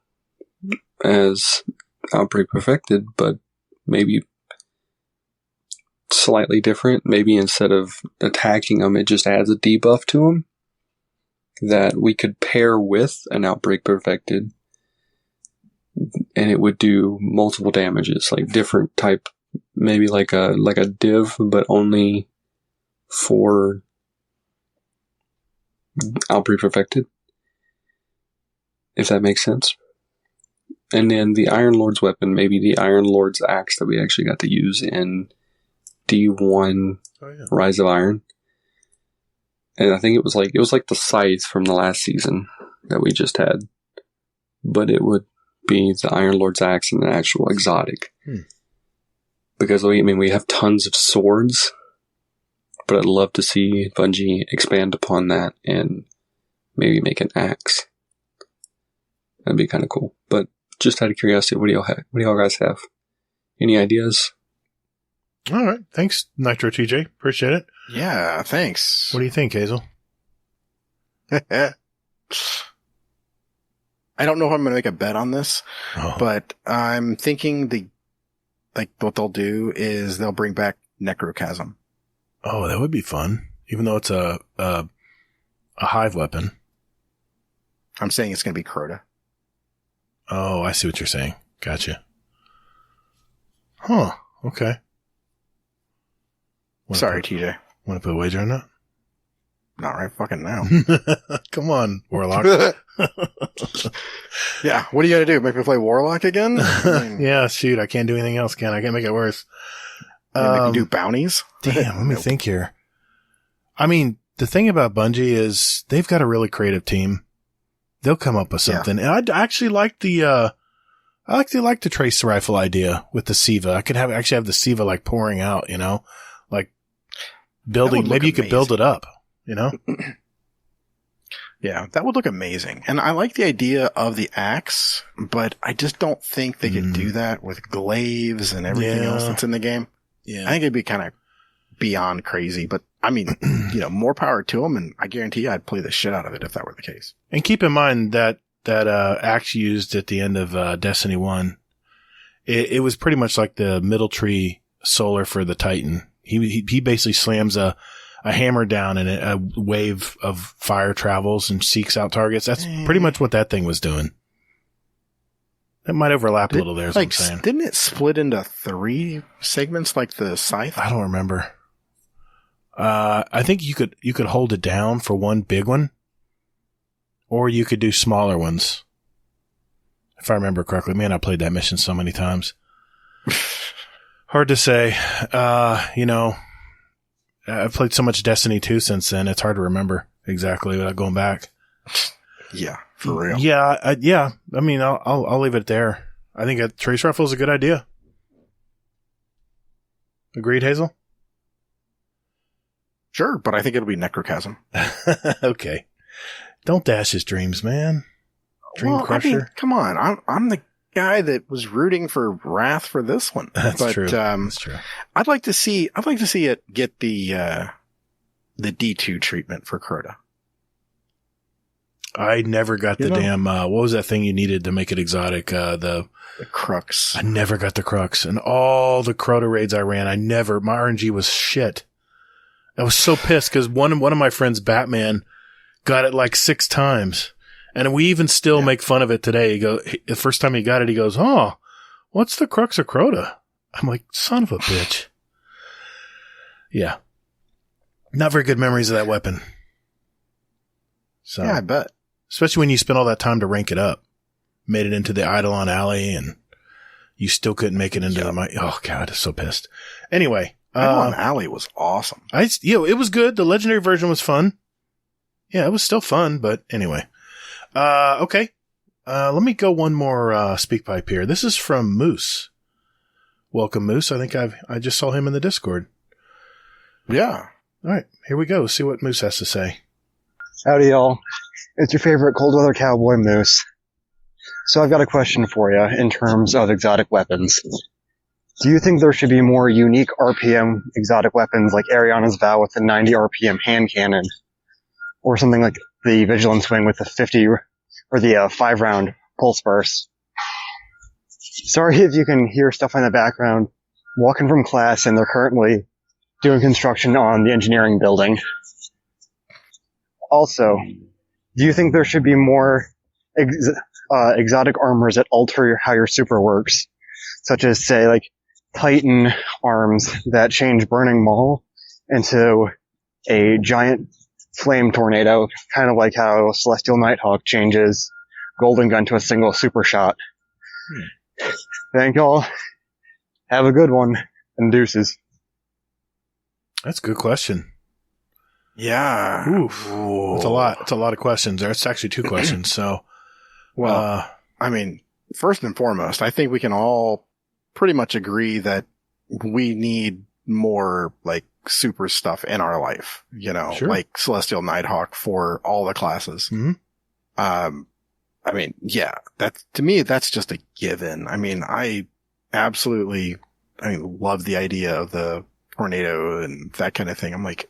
Speaker 6: as Outbreak Perfected, but maybe slightly different. Maybe instead of attacking them, it just adds a debuff to them that we could pair with an Outbreak Perfected, and it would do multiple damages, like different type, maybe like a div, but only for Outbreak Perfected, if that makes sense. And then the Iron Lord's weapon, maybe the Iron Lord's axe that we actually got to use in D1 Rise of Iron. And I think it was like the scythe from the last season that we just had. But it would be the Iron Lord's axe and the actual exotic. Because we have tons of swords, but I'd love to see Bungie expand upon that and maybe make an axe. That'd be kind of cool. But just out of curiosity, what do y'all guys have? Any ideas?
Speaker 2: All right. Thanks, Nitro TJ. Appreciate it.
Speaker 3: Yeah, thanks.
Speaker 2: What do you think, Hazel?
Speaker 3: I don't know if I'm going to make a bet on this, but I'm thinking what they'll do is they'll bring back Necrochasm.
Speaker 2: Oh, that would be fun. Even though it's a hive weapon.
Speaker 3: I'm saying it's going to be Crota.
Speaker 2: Oh, I see what you're saying. Gotcha. Huh. Okay.
Speaker 3: Sorry, TJ.
Speaker 2: Want to put a wager on that?
Speaker 3: Not right fucking now.
Speaker 2: Come on, Warlock.
Speaker 3: Yeah, what do you got to do? Make me play Warlock again?
Speaker 2: Yeah, shoot. I can't do anything else, can I? I can't make it worse.
Speaker 3: Make me do bounties?
Speaker 2: Damn, let me think here. I mean, the thing about Bungie is they've got a really creative team. They'll come up with something. Yeah. And I actually like the trace rifle idea with the Siva. I could actually have the Siva like pouring out, like building. Maybe you could build it up,
Speaker 3: Yeah, that would look amazing. And I like the idea of the axe, but I just don't think they could do that with glaives and everything else that's in the game. Yeah. I think it'd be kind of beyond crazy, but I mean, more power to them, and I guarantee you I'd play the shit out of it if that were the case.
Speaker 2: And keep in mind that axe used at the end of Destiny 1, it was pretty much like the middle tree solar for the Titan. He basically slams a hammer down and a wave of fire travels and seeks out targets. That's pretty much what that thing was doing. That might overlap a little there, as I'm saying.
Speaker 3: Didn't it split into 3 segments like the scythe?
Speaker 2: I don't remember. I think you could hold it down for one big one, or you could do smaller ones. If I remember correctly. Man, I played that mission so many times. Hard to say. I've played so much Destiny 2 since then, it's hard to remember exactly without going back.
Speaker 3: Yeah, for real.
Speaker 2: Yeah, I mean, I'll leave it there. I think a trace rifle is a good idea. Agreed, Hazel?
Speaker 3: Sure, but I think it'll be Necrochasm.
Speaker 2: Okay. Don't dash his dreams, man. Dream crusher. I mean,
Speaker 3: come on. I'm the guy that was rooting for Wrath for this one.
Speaker 2: That's true. That's true.
Speaker 3: I'd like to see it get the D2 treatment for Crota.
Speaker 2: I never got the damn, what was that thing you needed to make it exotic? The
Speaker 3: Crux.
Speaker 2: I never got the Crux. And all the Crota raids I ran, my RNG was shit. I was so pissed because one of my friends, Batman, got it like 6 times. And we even still make fun of it today. The first time he got it, he goes, "Oh, what's the Crux of Crota?" I'm like, son of a bitch. Yeah. Not very good memories of that weapon. So,
Speaker 3: yeah, I bet.
Speaker 2: Especially when you spend all that time to rank it up. made it into the Eidolon Alley, and you still couldn't make it into the mic. Oh God, I'm so pissed. Anyway,
Speaker 3: Eidolon Alley was awesome.
Speaker 2: It was good. The legendary version was fun. Yeah, it was still fun, but anyway. Okay. Let me go one more speak pipe here. This is from Moose. Welcome, Moose. I think I just saw him in the Discord.
Speaker 3: Yeah.
Speaker 2: All right, here we go. See what Moose has to say.
Speaker 7: Howdy, y'all. It's your favorite cold weather cowboy, Moose. So I've got a question for you in terms of exotic weapons. Do you think there should be more unique RPM exotic weapons like Ariana's Vow with the 90 RPM hand cannon? Or something like the Vigilance Wing with the 50 or the 5-round pulse burst? Sorry if you can hear stuff in the background. Walking from class, and they're currently doing construction on the engineering building. Also, do you think there should be more exotic armors that alter how your super works? Such as, say, like Titan arms that change Burning Maul into a giant flame tornado, kind of like how Celestial Nighthawk changes Golden Gun to a single super shot. Thank y'all. Have a good one, and deuces.
Speaker 2: That's a good question.
Speaker 3: Yeah.
Speaker 2: Oof. It's a lot. It's a lot of questions there. It's actually 2 questions. So,
Speaker 3: well, I mean, first and foremost, I think we can all pretty much agree that we need more like super stuff in our life, you know,
Speaker 2: Sure.
Speaker 3: like Celestial Nighthawk for all the classes.
Speaker 2: Mhm.
Speaker 3: I mean, yeah, to me, that's just a given. I mean, I absolutely, love the idea of the tornado and that kind of thing. I'm like,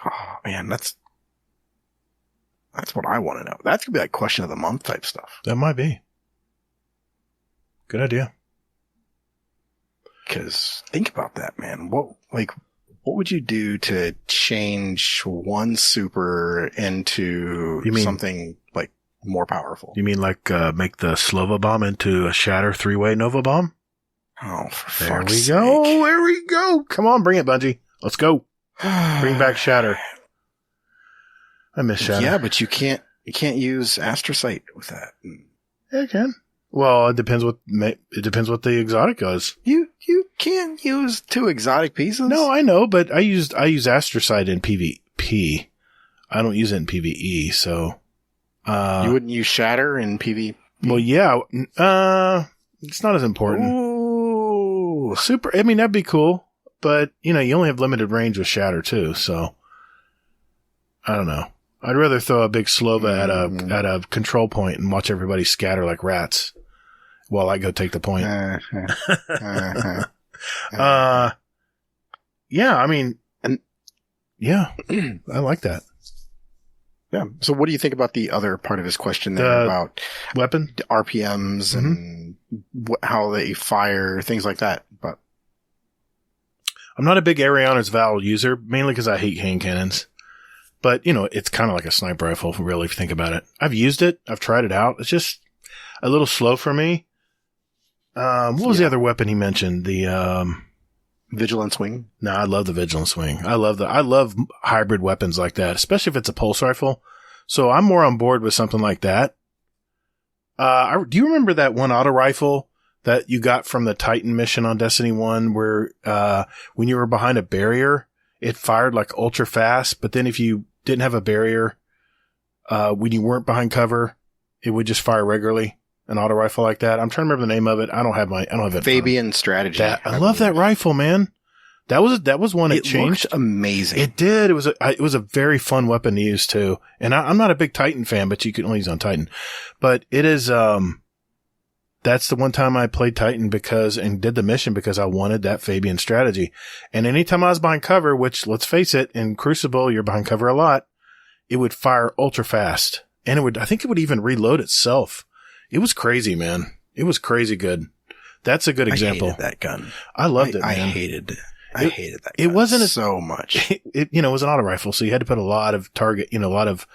Speaker 3: oh man, that's what I want to know. That could be like question of the month type stuff.
Speaker 2: that might be. Good idea.
Speaker 3: Because think about that, man. What would you do to change one super into something like more powerful?
Speaker 2: You mean like make the Slova bomb into a Shatter 3-way Nova bomb?
Speaker 3: Oh, for
Speaker 2: There
Speaker 3: fuck's
Speaker 2: we
Speaker 3: sake.
Speaker 2: go. There we go. Come on, bring it, Bungie. Let's go. Bring back Shatter. I miss Shatter.
Speaker 3: Yeah, but you can't use Astrocyte with that.
Speaker 2: Yeah, I can. Well, it depends what the exotic does.
Speaker 3: You can't use 2 exotic pieces.
Speaker 2: No, I know, but I use Astrocyte in PvP. I don't use it in PvE, so
Speaker 3: you wouldn't use Shatter in PvP.
Speaker 2: Well, yeah. It's not as important.
Speaker 3: Ooh.
Speaker 2: Super. I mean, that'd be cool, but you only have limited range with Shatter too. So I don't know. I'd rather throw a big Slova at a control point and watch everybody scatter like rats while I go take the point. Yeah. I mean, yeah, I like that.
Speaker 3: Yeah. So what do you think about the other part of his question there about
Speaker 2: weapon
Speaker 3: RPMs and how they fire, things like that? But
Speaker 2: I'm not a big Ariana's Vow user, mainly because I hate hand cannons. But, it's kind of like a sniper rifle, really, if you think about it. I've used it. I've tried it out. It's just a little slow for me. What was the other weapon he mentioned? The
Speaker 3: Vigilance Wing?
Speaker 2: No, I love the Vigilance Wing. I love hybrid weapons like that, especially if it's a pulse rifle. So I'm more on board with something like that. Do you remember that one auto rifle that you got from the Titan mission on Destiny 1 where when you were behind a barrier, it fired like ultra fast, but then if you didn't have a barrier, when you weren't behind cover, it would just fire regularly. An auto rifle like that. I'm trying to remember the name of it. I don't have it.
Speaker 3: Fabian Strategy.
Speaker 2: I love that rifle, man. That was one that changed.
Speaker 3: Looked amazing.
Speaker 2: It did. It was a very fun weapon to use too. And I'm not a big Titan fan, but you can only use on Titan. But it is, that's the one time I played Titan and did the mission because I wanted that Fabian Strategy. And anytime I was behind cover, which let's face it, in Crucible, you're behind cover a lot, it would fire ultra fast. And I think it would even reload itself. It was crazy, man. It was crazy good. That's a good example.
Speaker 3: I hated that gun.
Speaker 2: I loved it, man.
Speaker 3: I hated that gun.
Speaker 2: It wasn't
Speaker 3: so much.
Speaker 2: It was an auto rifle, so you had to put a lot of a lot of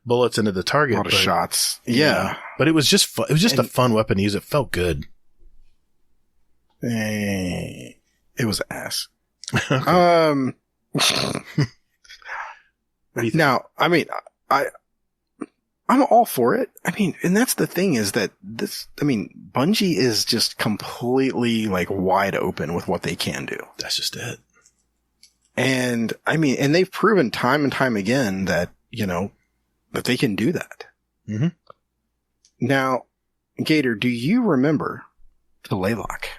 Speaker 2: bullets into the target.
Speaker 3: A lot of shots. Yeah.
Speaker 2: But it was just fun. It was just a fun weapon to use. It felt good.
Speaker 3: It was ass.
Speaker 2: What do you think?
Speaker 3: Now, I mean, I'm all for it. I mean, and that's the thing is that Bungie is just completely like wide open with what they can do.
Speaker 2: That's just it.
Speaker 3: And I mean, and they've proven time and time again that, that they can do that.
Speaker 2: Mm-hmm.
Speaker 3: Now, Gatr, do you remember the Laylock?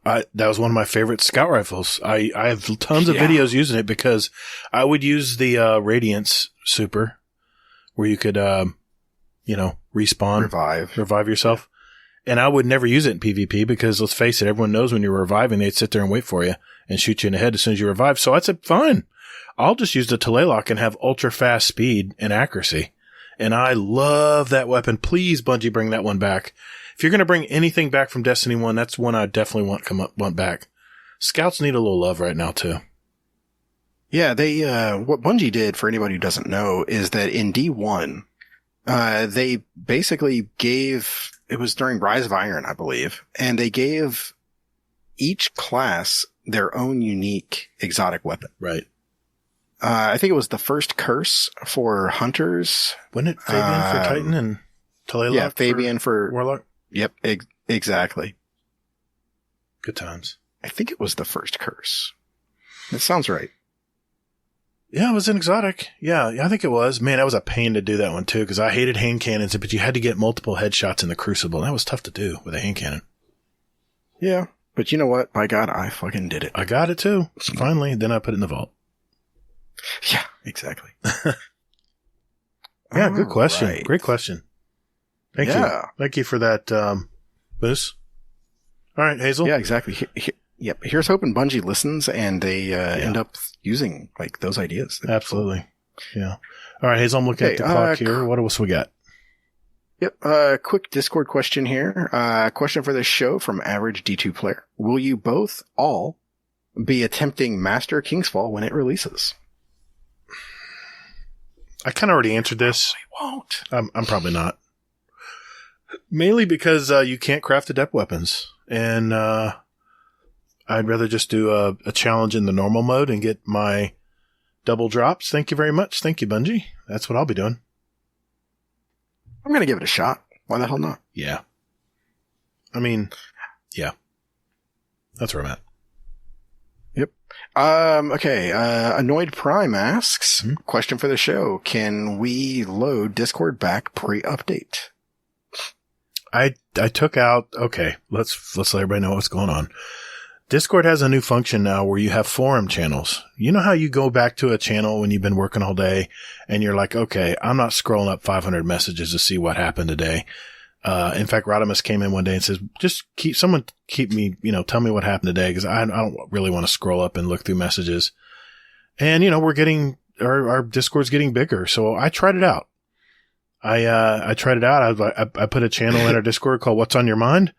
Speaker 2: That was one of my favorite scout rifles. I have tons of videos using it because I would use the Radiance Super where you could, respawn. Revive yourself. And I would never use it in PvP because, let's face it, everyone knows when you're reviving, they'd sit there and wait for you and shoot you in the head as soon as you revive. So I said, fine, I'll just use the Laylock and have ultra fast speed and accuracy. And I love that weapon. Please, Bungie, bring that one back. If you're going to bring anything back from Destiny 1, that's one I definitely want back. Scouts need a little love right now, too.
Speaker 3: Yeah, they, what Bungie did, for anybody who doesn't know, is that in D1, they basically gave, it was during Rise of Iron, I believe, and they gave each class their own unique exotic weapon.
Speaker 2: Right.
Speaker 3: I think it was the first curse for hunters.
Speaker 2: Wasn't it Fabian for Titan and Talayla?
Speaker 3: Yeah, Fabian for
Speaker 2: Warlock.
Speaker 3: Yep, exactly.
Speaker 2: Good times.
Speaker 3: I think it was the first curse. That sounds right.
Speaker 2: Yeah, it was an exotic. Yeah, I think it was. Man, that was a pain to do that one, too, because I hated hand cannons, but you had to get multiple headshots in the Crucible. That was tough to do with a hand cannon.
Speaker 3: Yeah, but you know what? By God, I fucking did it.
Speaker 2: I got it, too. Finally, then I put it in the vault.
Speaker 3: Yeah, exactly.
Speaker 2: Yeah, good question.
Speaker 3: Right.
Speaker 2: Great question. Thank you. Thank you for that, Moose. All right, Hazel.
Speaker 3: Yeah, exactly. Yep. Here's hoping Bungie listens and they end up using like those ideas.
Speaker 2: Absolutely. Yeah. All right, Hazel, I'm looking at the clock here. What else we got?
Speaker 3: Yep. Quick Discord question here. Question for this show from Average D2 Player. Will you both all be attempting Master Kingsfall when it releases?
Speaker 2: I kind of already answered this.
Speaker 3: I won't.
Speaker 2: I'm probably not. Mainly because you can't craft adept weapons. And I'd rather just do a challenge in the normal mode and get my double drops. Thank you very much. Thank you, Bungie. That's what I'll be doing.
Speaker 3: I'm going to give it a shot. Why the hell not?
Speaker 2: Yeah. I mean, yeah. That's where I'm at.
Speaker 3: Yep. Okay. Annoyed Prime asks, question for the show. Can we load Discord back pre-update?
Speaker 2: I took out, okay, let's let everybody know what's going on. Discord has a new function now where you have forum channels. You know how you go back to a channel when you've been working all day and you're like, okay, I'm not scrolling up 500 messages to see what happened today. In fact, Rodimus came in one day and says, just keep me, tell me what happened today, because I don't really want to scroll up and look through messages. And, we're getting, our Discord's getting bigger. So I tried it out. I tried it out. I put a channel in our Discord called What's on Your Mind.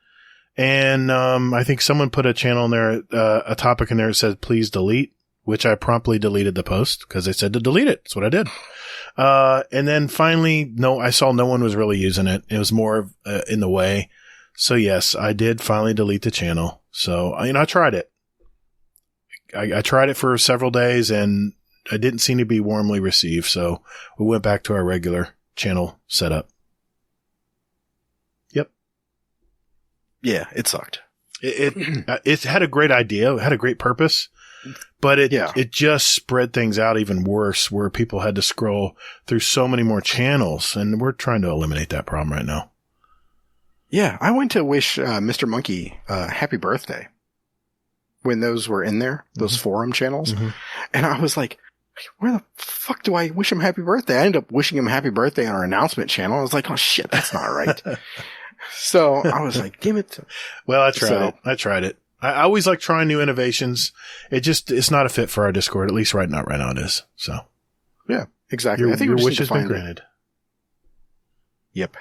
Speaker 2: And, I think someone put a channel in there, a topic in there that said, please delete, which I promptly deleted the post because they said to delete it. That's what I did. And then finally, I saw no one was really using it. It was more in the way. So yes, I did finally delete the channel. So, I tried it. I tried it for several days and I didn't seem to be warmly received. So we went back to our regular channel setup. Yep.
Speaker 3: Yeah, it sucked.
Speaker 2: It had a great idea. It had a great purpose. But it just spread things out even worse where people had to scroll through so many more channels. And we're trying to eliminate that problem right now.
Speaker 3: Yeah, I went to wish Mr. Monkey happy birthday when those were in there, those forum channels. Mm-hmm. And I was like, where the fuck do I wish him happy birthday? I ended up wishing him happy birthday on our announcement channel. I was like, oh shit, that's not right. So I was like, damn it.
Speaker 2: Well, I tried it. I always like trying new innovations. It's not a fit for our Discord, at least right now it is. So,
Speaker 3: yeah, exactly.
Speaker 2: I
Speaker 3: think
Speaker 2: your wish has been granted.
Speaker 3: Yep.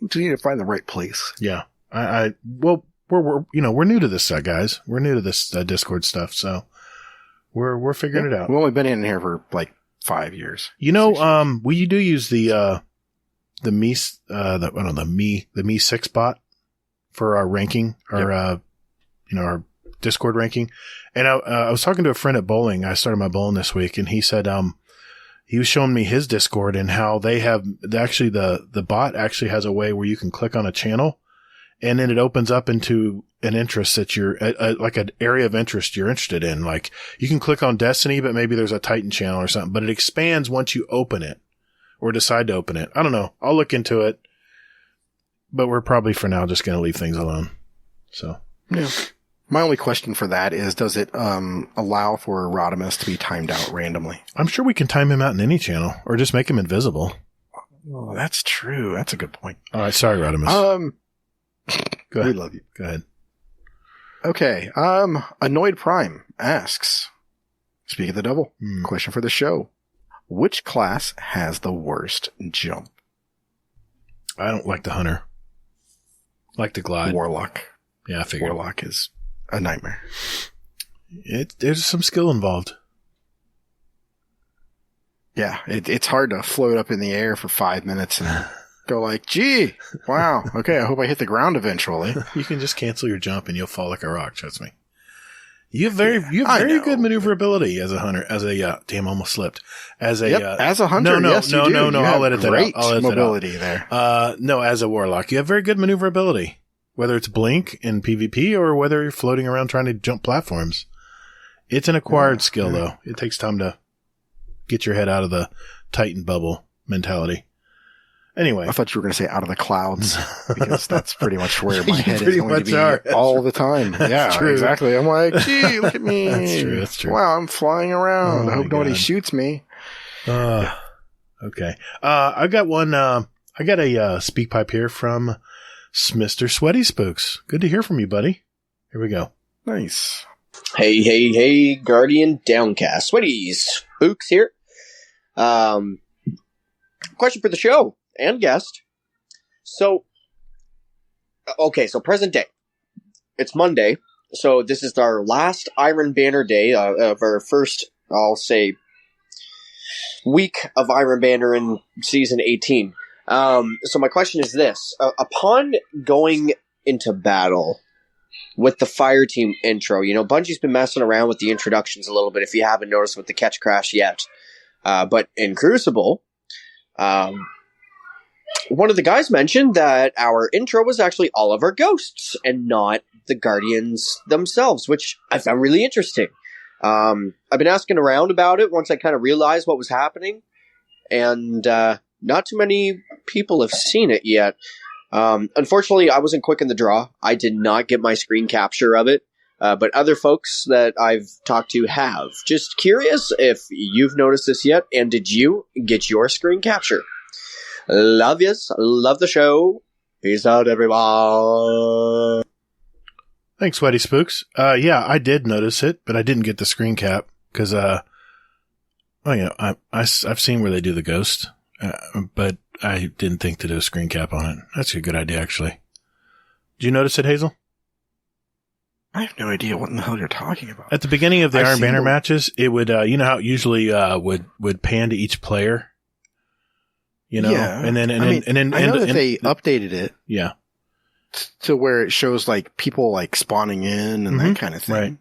Speaker 3: We just need to find the right place.
Speaker 2: Yeah. Well, we're new to this, guys. We're new to this Discord stuff, so we're figuring it out.
Speaker 3: We've only been in here for like 5 years.
Speaker 2: We do use the Me 6 bot for our ranking, our Discord ranking. And I was talking to a friend at bowling. I started my bowling this week and he said, he was showing me his Discord and how they have actually the bot actually has a way where you can click on a channel and then it opens up into an interest that you're like an area of interest you're interested in. Like you can click on Destiny, but maybe there's a Titan channel or something, but it expands once you open it or decide to open it. I don't know. I'll look into it, but we're probably for now just going to leave things alone. So
Speaker 3: yeah. My only question for that is, does it allow for Rodimus to be timed out randomly?
Speaker 2: I'm sure we can time him out in any channel or just make him invisible.
Speaker 3: Oh, that's true. That's a good point.
Speaker 2: All right. Sorry, Rodimus. Go ahead.
Speaker 3: We love you.
Speaker 2: Go ahead.
Speaker 3: Okay. Annoyed Prime asks, speak of the devil, question for the show. Which class has the worst jump?
Speaker 2: I don't like the Hunter. I like the Glide.
Speaker 3: Warlock.
Speaker 2: Yeah, I figured.
Speaker 3: Warlock is a nightmare.
Speaker 2: There's some skill involved.
Speaker 3: Yeah, it's hard to float up in the air for 5 minutes and go like, gee, wow, okay, I hope I hit the ground eventually.
Speaker 2: You can just cancel your jump and you'll fall like a rock, trust me. You have very good maneuverability as a hunter, damn, almost slipped. As a hunter,
Speaker 3: no,
Speaker 2: I'll edit that out.
Speaker 3: Great mobility there.
Speaker 2: No, as a warlock, you have very good maneuverability. Whether it's blink in PvP or whether you're floating around trying to jump platforms. It's an acquired skill, though. It takes time to get your head out of the Titan bubble mentality. Anyway.
Speaker 3: I thought you were going to say out of the clouds, because that's pretty much where my head
Speaker 2: pretty
Speaker 3: is going
Speaker 2: much
Speaker 3: to be all the time. Yeah,
Speaker 2: true.
Speaker 3: Exactly. I'm like, gee, look at me.
Speaker 2: That's true.
Speaker 3: Wow, I'm flying around.
Speaker 2: Oh
Speaker 3: I hope nobody shoots me.
Speaker 2: Okay. I got one, I got a speak pipe here from Mr. Sweaty Spooks. Good to hear from you, buddy. Here we go.
Speaker 3: Nice.
Speaker 8: Hey, Guardian Downcast. Sweaty Spooks here. Question for the show and guest. So present day. It's Monday. So this is our last Iron Banner day of our first, I'll say, week of Iron Banner in Season 18. So my question is this. Upon going into battle with the fire team intro, Bungie's been messing around with the introductions a little bit, if you haven't noticed with the catch crash yet. But in Crucible, one of the guys mentioned that our intro was actually all of our ghosts and not the Guardians themselves, which I found really interesting. I've been asking around about it once I kind of realized what was happening, and not too many people have seen it yet. Unfortunately, I wasn't quick in the draw. I did not get my screen capture of it, but other folks that I've talked to have. Just curious if you've noticed this yet, and did you get your screen capture? Love yous. Love the show. Peace out, everyone.
Speaker 2: Thanks, Sweaty Spooks. Yeah, I did notice it, but I didn't get the screen cap because, I've seen where they do the ghost. But I didn't think to do a screen cap on it. That's a good idea, actually. Did you notice it, Hazel?
Speaker 3: I have no idea what in the hell you're talking about.
Speaker 2: At the beginning of the Iron Banner matches, it would, you know how it usually would pan to each player?
Speaker 3: Yeah.
Speaker 2: And then,
Speaker 3: I know that they updated it.
Speaker 2: Yeah.
Speaker 3: To where it shows like people like spawning in and that kind of thing.
Speaker 2: Right.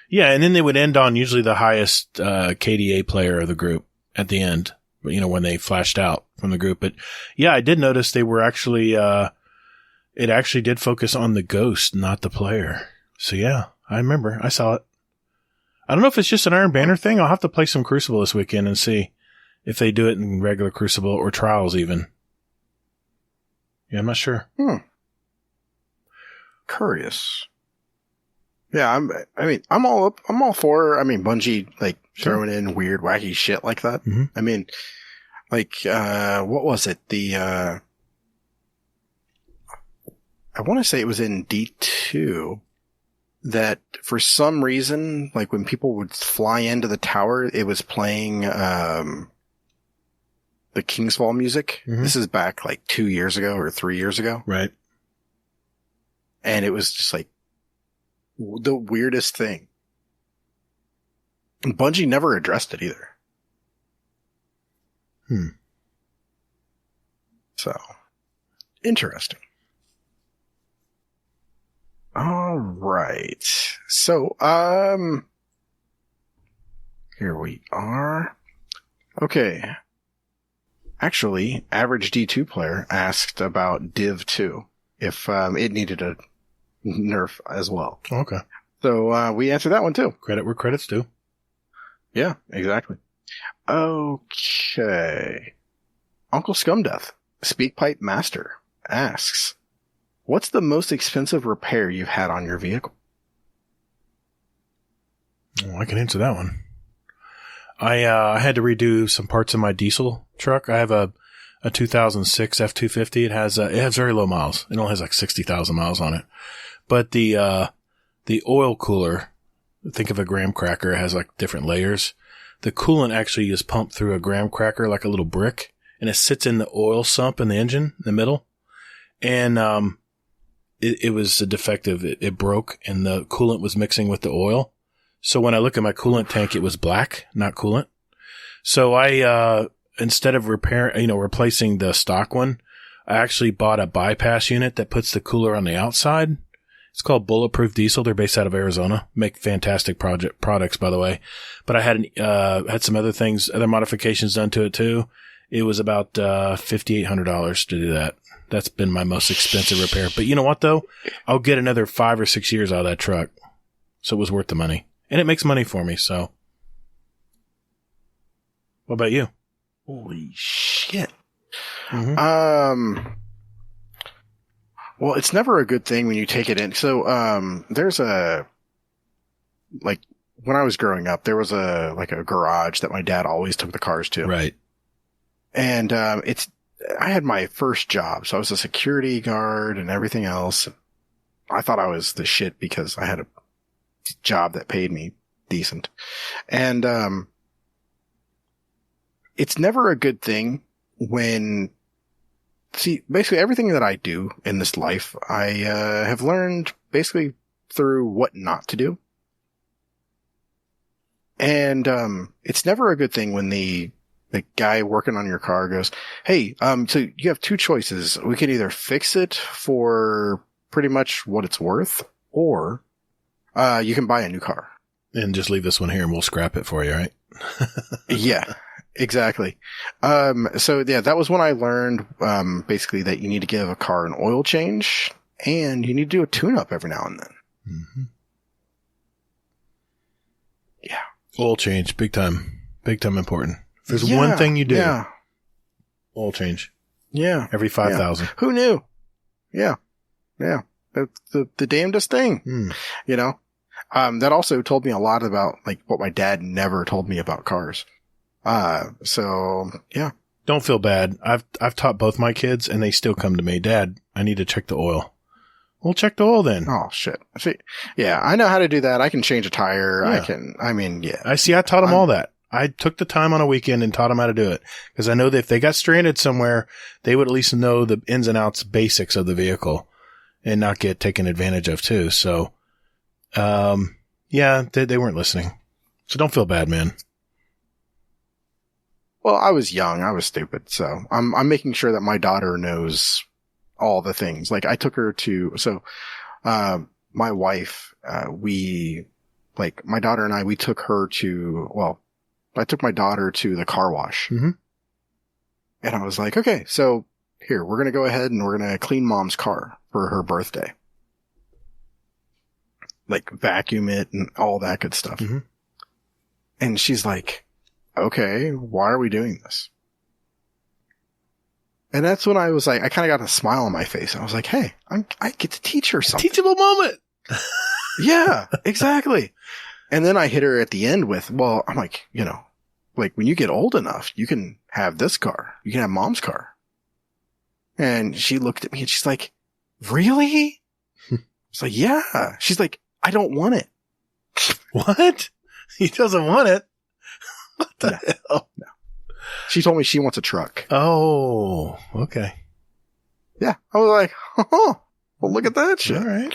Speaker 2: Yeah. And then they would end on usually the highest, KDA player of the group at the end. When they flashed out from the group. But yeah, I did notice they were actually, it actually did focus on the ghost, not the player. So yeah, I remember. I saw it. I don't know if it's just an Iron Banner thing. I'll have to play some Crucible this weekend and see if they do it in regular Crucible or Trials even. Yeah, I'm not sure.
Speaker 3: Curious. Yeah, I'm all for, Bungie, like, throwing in weird, wacky shit like that.
Speaker 2: Mm-hmm.
Speaker 3: What was it? I want to say it was in D2 that for some reason, like when people would fly into the tower, it was playing, the Kingsfall music.
Speaker 2: Mm-hmm.
Speaker 3: This is back like 2 years ago or 3 years ago.
Speaker 2: Right.
Speaker 3: And it was just like the weirdest thing. And Bungie never addressed it either. So, interesting. All right. So, here we are. Okay. Actually, average D2 player asked about Div 2, if it needed a nerf as well.
Speaker 2: Okay.
Speaker 3: So we answered that one too.
Speaker 2: Credit where credit's due.
Speaker 3: Yeah, exactly. Okay. Uncle Scumdeath, Speakpipe Master, asks, what's the most expensive repair you've had on your vehicle?
Speaker 2: Oh, I can answer that one. I had to redo some parts of my diesel truck. I have a 2006 F250. It has very low miles. It only has like 60,000 miles on it. But the oil cooler, think of a graham cracker. It has like different layers. The coolant actually is pumped through a graham cracker, like a little brick, and it sits in the oil sump in the engine in the middle. And it was defective. It broke, and the coolant was mixing with the oil. So when I look at my coolant tank, it was black, not coolant. So I, instead of replacing the stock one, I actually bought a bypass unit that puts the cooler on the outside. It's called Bulletproof Diesel. They're based out of Arizona. Make fantastic products, by the way. But I had some other things, other modifications done to it too. It was about $5,800 to do that. That's been my most expensive repair. But you know what though? I'll get another 5 or 6 years out of that truck. So it was worth the money. And it makes money for me, so. What about you?
Speaker 3: Holy shit.
Speaker 2: Mm-hmm.
Speaker 3: Well, it's never a good thing when you take it in. So, there's when I was growing up, there was a garage that my dad always took the cars to.
Speaker 2: Right.
Speaker 3: And, I had my first job, so I was a security guard and everything else. I thought I was the shit because I had a job that paid me decent. And, it's never a good thing when, basically everything that I do in this life, I have learned basically through what not to do. And it's never a good thing when the guy working on your car goes, hey, so you have two choices. We can either fix it for pretty much what it's worth, or you can buy a new car.
Speaker 2: And just leave this one here and we'll scrap it for you, right?
Speaker 3: Yeah. Exactly. So yeah, that was when I learned, basically that you need to give a car an oil change and you need to do a tune-up every now and then.
Speaker 2: Mm-hmm.
Speaker 3: Yeah.
Speaker 2: Oil change, big time important. If there's one thing you do, oil change.
Speaker 3: Yeah.
Speaker 2: Every 5,000.
Speaker 3: Who knew? Yeah. Yeah. The damnedest thing, you know? That also told me a lot about like what my dad never told me about cars. So yeah.
Speaker 2: Don't feel bad. I've taught both my kids and they still come to me. Dad, I need to check the oil. We'll check the oil then.
Speaker 3: Oh shit. See, yeah, I know how to do that. I can change a tire.
Speaker 2: Yeah. I taught them all that. I took the time on a weekend and taught them how to do it because I know that if they got stranded somewhere, they would at least know the ins and outs basics of the vehicle and not get taken advantage of too. So, yeah, they weren't listening. So don't feel bad, man.
Speaker 3: Well, I was young. I was stupid. So I'm making sure that my daughter knows all the things. Like I took her to, my wife, my daughter and I took her to, I took my daughter to the car wash.
Speaker 2: Mm-hmm.
Speaker 3: And I was like, okay, so here, we're going to go ahead and we're going to clean mom's car for her birthday. Like vacuum it and all that good stuff.
Speaker 2: Mm-hmm.
Speaker 3: And she's like, okay, why are we doing this? And that's when I was like, I kind of got a smile on my face. I was like, hey, I get to teach her something.
Speaker 2: Teachable moment.
Speaker 3: Yeah, exactly. And then I hit her at the end with, well, I'm like, like when you get old enough, you can have this car. You can have mom's car. And she looked at me and she's like, really? It's like, yeah. She's like, I don't want it.
Speaker 2: What? He doesn't want it? What the hell?
Speaker 3: No. She told me she wants a truck.
Speaker 2: Oh, okay.
Speaker 3: Yeah. I was like, oh, well, look at that shit.
Speaker 2: All right.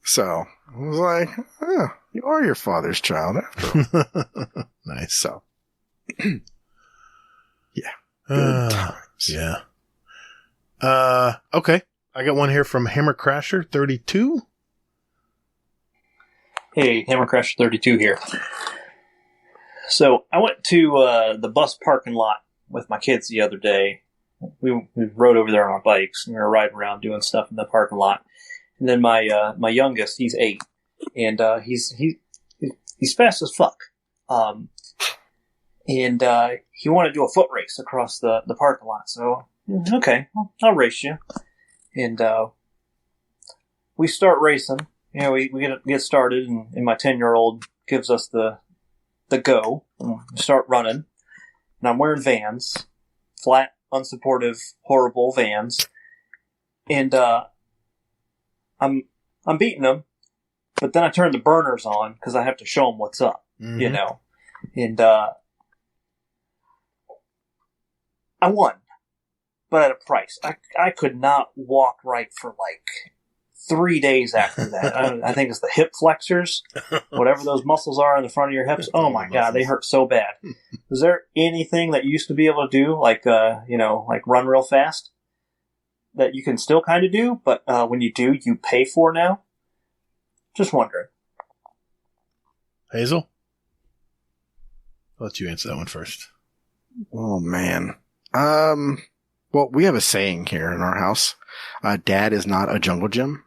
Speaker 3: So I was like, oh, you are your father's child after all.
Speaker 2: Nice.
Speaker 3: So, yeah. Good times.
Speaker 2: Yeah. Okay. I got one here from Hammer Crasher 32.
Speaker 9: Hey, Hammer Crasher 32 here. So I went to the bus parking lot with my kids the other day. We rode over there on our bikes, and we were riding around doing stuff in the parking lot. And then my youngest, he's 8, and he's fast as fuck. And he wanted to do a foot race across the parking lot. So, okay, I'll race you. And we start racing. You know, we get started, and my 10-year-old gives us the go. And we start running. And I'm wearing Vans, flat, unsupportive, horrible Vans. And I'm beating him, but then I turn the burners on because I have to show him what's up, you know. And I won, but at a price. I could not walk right for like 3 days after that. I think it's the hip flexors, whatever those muscles are in the front of your hips. Oh my God, they hurt so bad. Is there anything that you used to be able to do, like like run real fast, that you can still kind of do, but when you do, you pay for now? Just wondering.
Speaker 2: Hazel? I'll let you answer that one first.
Speaker 3: Oh, man. Well, we have a saying here in our house. Dad is not a jungle gym.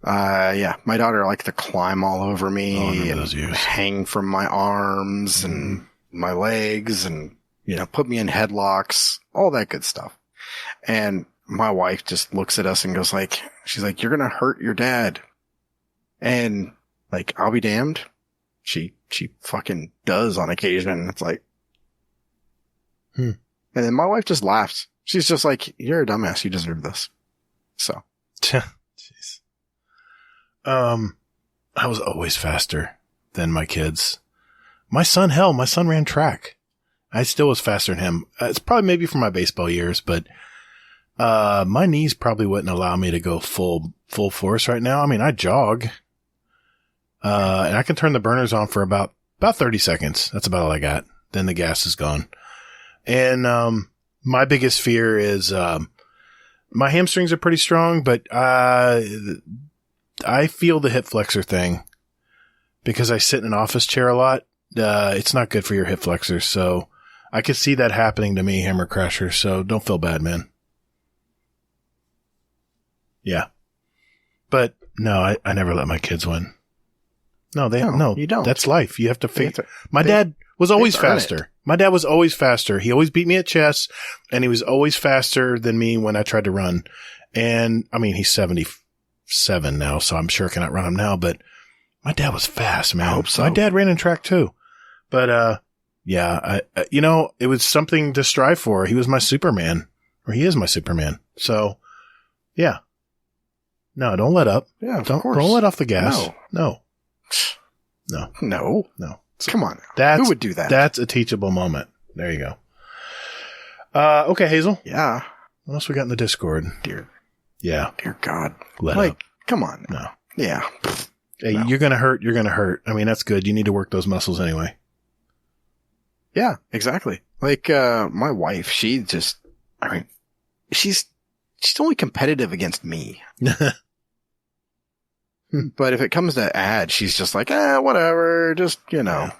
Speaker 3: Yeah, my daughter likes to climb all over me and hang from my arms and my legs and, put me in headlocks, all that good stuff. And my wife just looks at us and goes she's like, you're going to hurt your dad. And I'll be damned. She fucking does on occasion. It's like, And then my wife just laughs. She's just like, you're a dumbass. You deserve this. So.
Speaker 2: Jeez. I was always faster than my kids. My son ran track. I still was faster than him. It's probably maybe from my baseball years, but my knees probably wouldn't allow me to go full force right now. I mean, I jog, and I can turn the burners on for about 30 seconds. That's about all I got. Then the gas is gone. And my biggest fear is my hamstrings are pretty strong, but I feel the hip flexor thing because I sit in an office chair a lot. It's not good for your hip flexors, so I could see that happening to me, Hammer Crasher, so don't feel bad, man. Yeah. But no, I never let my kids win. No,
Speaker 3: you don't.
Speaker 2: That's life. You have to figure. My dad was always faster. My dad was always faster. He always beat me at chess, and he was always faster than me when I tried to run. And I mean, he's 77 now, so I'm sure I cannot run him now, but my dad was fast, man.
Speaker 3: I hope so.
Speaker 2: My dad ran in track too. But, yeah, it was something to strive for. He was my Superman, or he is my Superman. So, yeah. No, don't let up.
Speaker 3: Yeah, of
Speaker 2: don't
Speaker 3: course.
Speaker 2: Don't let off the gas. No.
Speaker 3: Come on.
Speaker 2: Who
Speaker 3: would do that?
Speaker 2: That's a teachable moment. There you go. Okay, Hazel.
Speaker 3: Yeah.
Speaker 2: What else we got in the Discord?
Speaker 3: Dear God.
Speaker 2: Let up.
Speaker 3: Come on.
Speaker 2: No.
Speaker 3: Yeah.
Speaker 2: Hey,
Speaker 3: No.
Speaker 2: you're going to hurt. I mean, that's good. You need to work those muscles anyway.
Speaker 3: Yeah, exactly. My wife, she's only competitive against me. But if it comes to ads, she's just like, whatever, just,
Speaker 2: Yeah.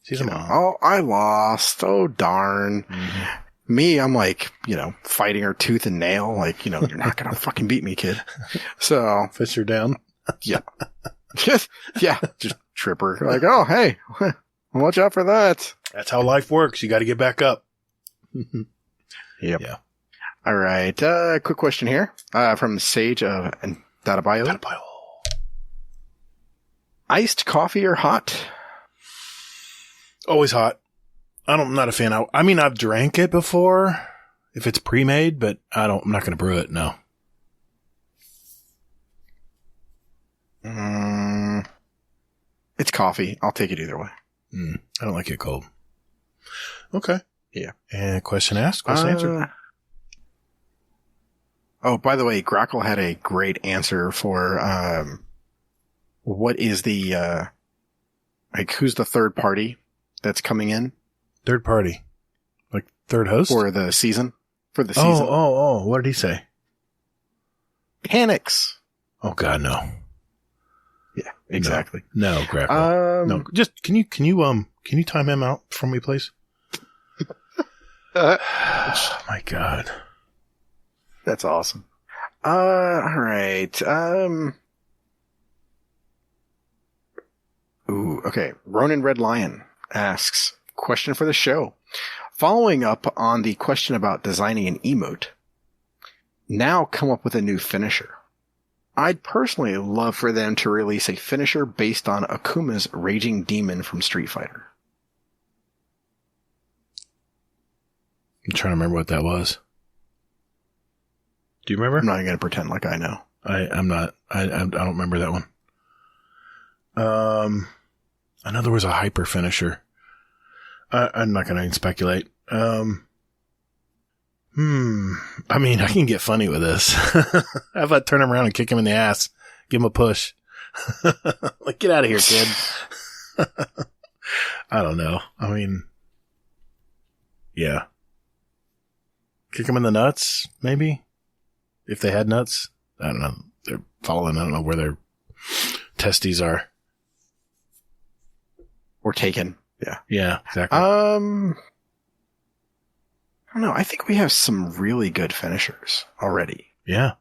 Speaker 2: She's a mom.
Speaker 3: oh, I lost. Oh, darn.
Speaker 2: Mm-hmm.
Speaker 3: Me, I'm like, fighting her tooth and nail. Like, you're not going to fucking beat me, kid. So.
Speaker 2: Fish her down.
Speaker 3: Yeah. Yeah. Just trip her. Like, oh, hey, watch out for that.
Speaker 2: That's how life works. You got to get back up.
Speaker 3: Yep.
Speaker 2: Yeah.
Speaker 3: All right. Quick question here, from Sage of Databayo. Iced coffee or hot?
Speaker 2: Always hot. I'm not a fan. I mean, I've drank it before if it's pre-made, but I'm not going to brew it. No.
Speaker 3: It's coffee. I'll take it either way.
Speaker 2: I don't like it cold. Okay.
Speaker 3: Yeah.
Speaker 2: And question asked, question answered.
Speaker 3: Oh, by the way, Grackle had a great answer for, what is the, who's the third party that's coming in?
Speaker 2: Third party. Like third host?
Speaker 3: For the season. Season.
Speaker 2: Oh. What did he say?
Speaker 3: Panics.
Speaker 2: Oh, God, no.
Speaker 3: Yeah, exactly.
Speaker 2: No, Grappler. No, just can you time him out for me, please? Oh my God.
Speaker 3: That's awesome. All right. Ooh, okay. Ronan Red Lion asks, question for the show. Following up on the question about designing an emote, now come up with a new finisher. I'd personally love for them to release a finisher based on Akuma's Raging Demon from Street Fighter.
Speaker 2: I'm trying to remember what that was. Do you remember?
Speaker 3: I'm not going to pretend like I know.
Speaker 2: I'm not. I don't remember that one. I know there was a hyper finisher. I'm not going to speculate. I mean, I can get funny with this. How about turn him around and kick him in the ass? Give him a push. Like, get out of here, kid. I don't know. I mean, yeah. Kick him in the nuts, maybe? If they had nuts? I don't know. They're falling. I don't know where their testes are.
Speaker 3: Or taken. Yeah.
Speaker 2: Yeah, exactly.
Speaker 3: I don't know. I think we have some really good finishers already.
Speaker 2: Yeah.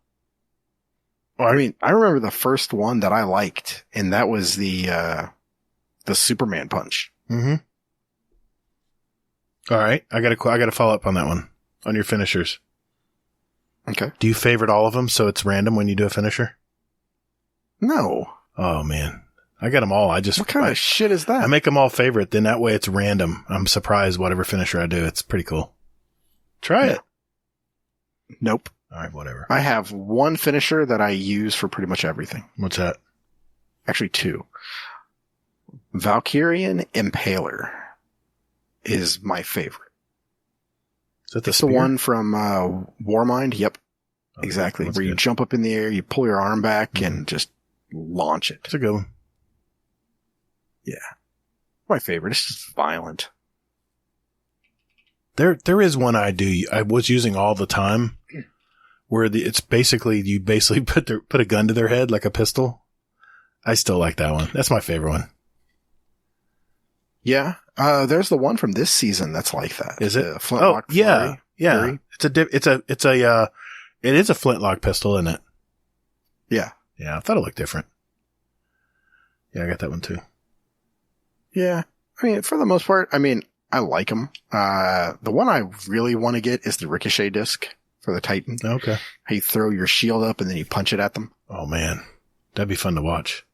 Speaker 3: Well, I mean, I remember the first one that I liked, and that was the Superman punch.
Speaker 2: Mm-hmm. All right. I got to follow up on that one. On your finishers.
Speaker 3: Okay.
Speaker 2: Do you favorite all of them so it's random when you do a finisher?
Speaker 3: No.
Speaker 2: Oh, man. I got them all.
Speaker 3: What kind of shit is that?
Speaker 2: I make them all favorite. Then that way it's random. I'm surprised whatever finisher I do. It's pretty cool. Try it.
Speaker 3: Nope.
Speaker 2: All right, whatever.
Speaker 3: I have one finisher that I use for pretty much everything.
Speaker 2: What's that?
Speaker 3: Actually, two. Valkyrian Impaler is my favorite.
Speaker 2: Is that the
Speaker 3: It's
Speaker 2: spear?
Speaker 3: the one from Warmind. Yep.
Speaker 2: Okay,
Speaker 3: Exactly.
Speaker 2: that's
Speaker 3: Where you
Speaker 2: good.
Speaker 3: jump up in the air, you pull your arm back, and just launch it.
Speaker 2: It's a good one.
Speaker 3: Yeah. My favorite. It's just violent.
Speaker 2: There is one I was using all the time where it's basically, you basically put a gun to their head like a pistol. I still like that one. That's my favorite one.
Speaker 3: Yeah. There's the one from this season that's like that.
Speaker 2: Is it?
Speaker 3: Flintlock
Speaker 2: yeah. Yeah.
Speaker 3: Fury.
Speaker 2: It is a flintlock pistol, isn't it?
Speaker 3: Yeah.
Speaker 2: Yeah. I thought it looked different. Yeah. I got that one too.
Speaker 3: Yeah. I mean, for the most part, I mean, I like them. The one I really want to get is the ricochet disc for the Titan.
Speaker 2: Okay.
Speaker 3: How you throw your shield up and then you punch it at them.
Speaker 2: Oh man. That'd be fun to watch.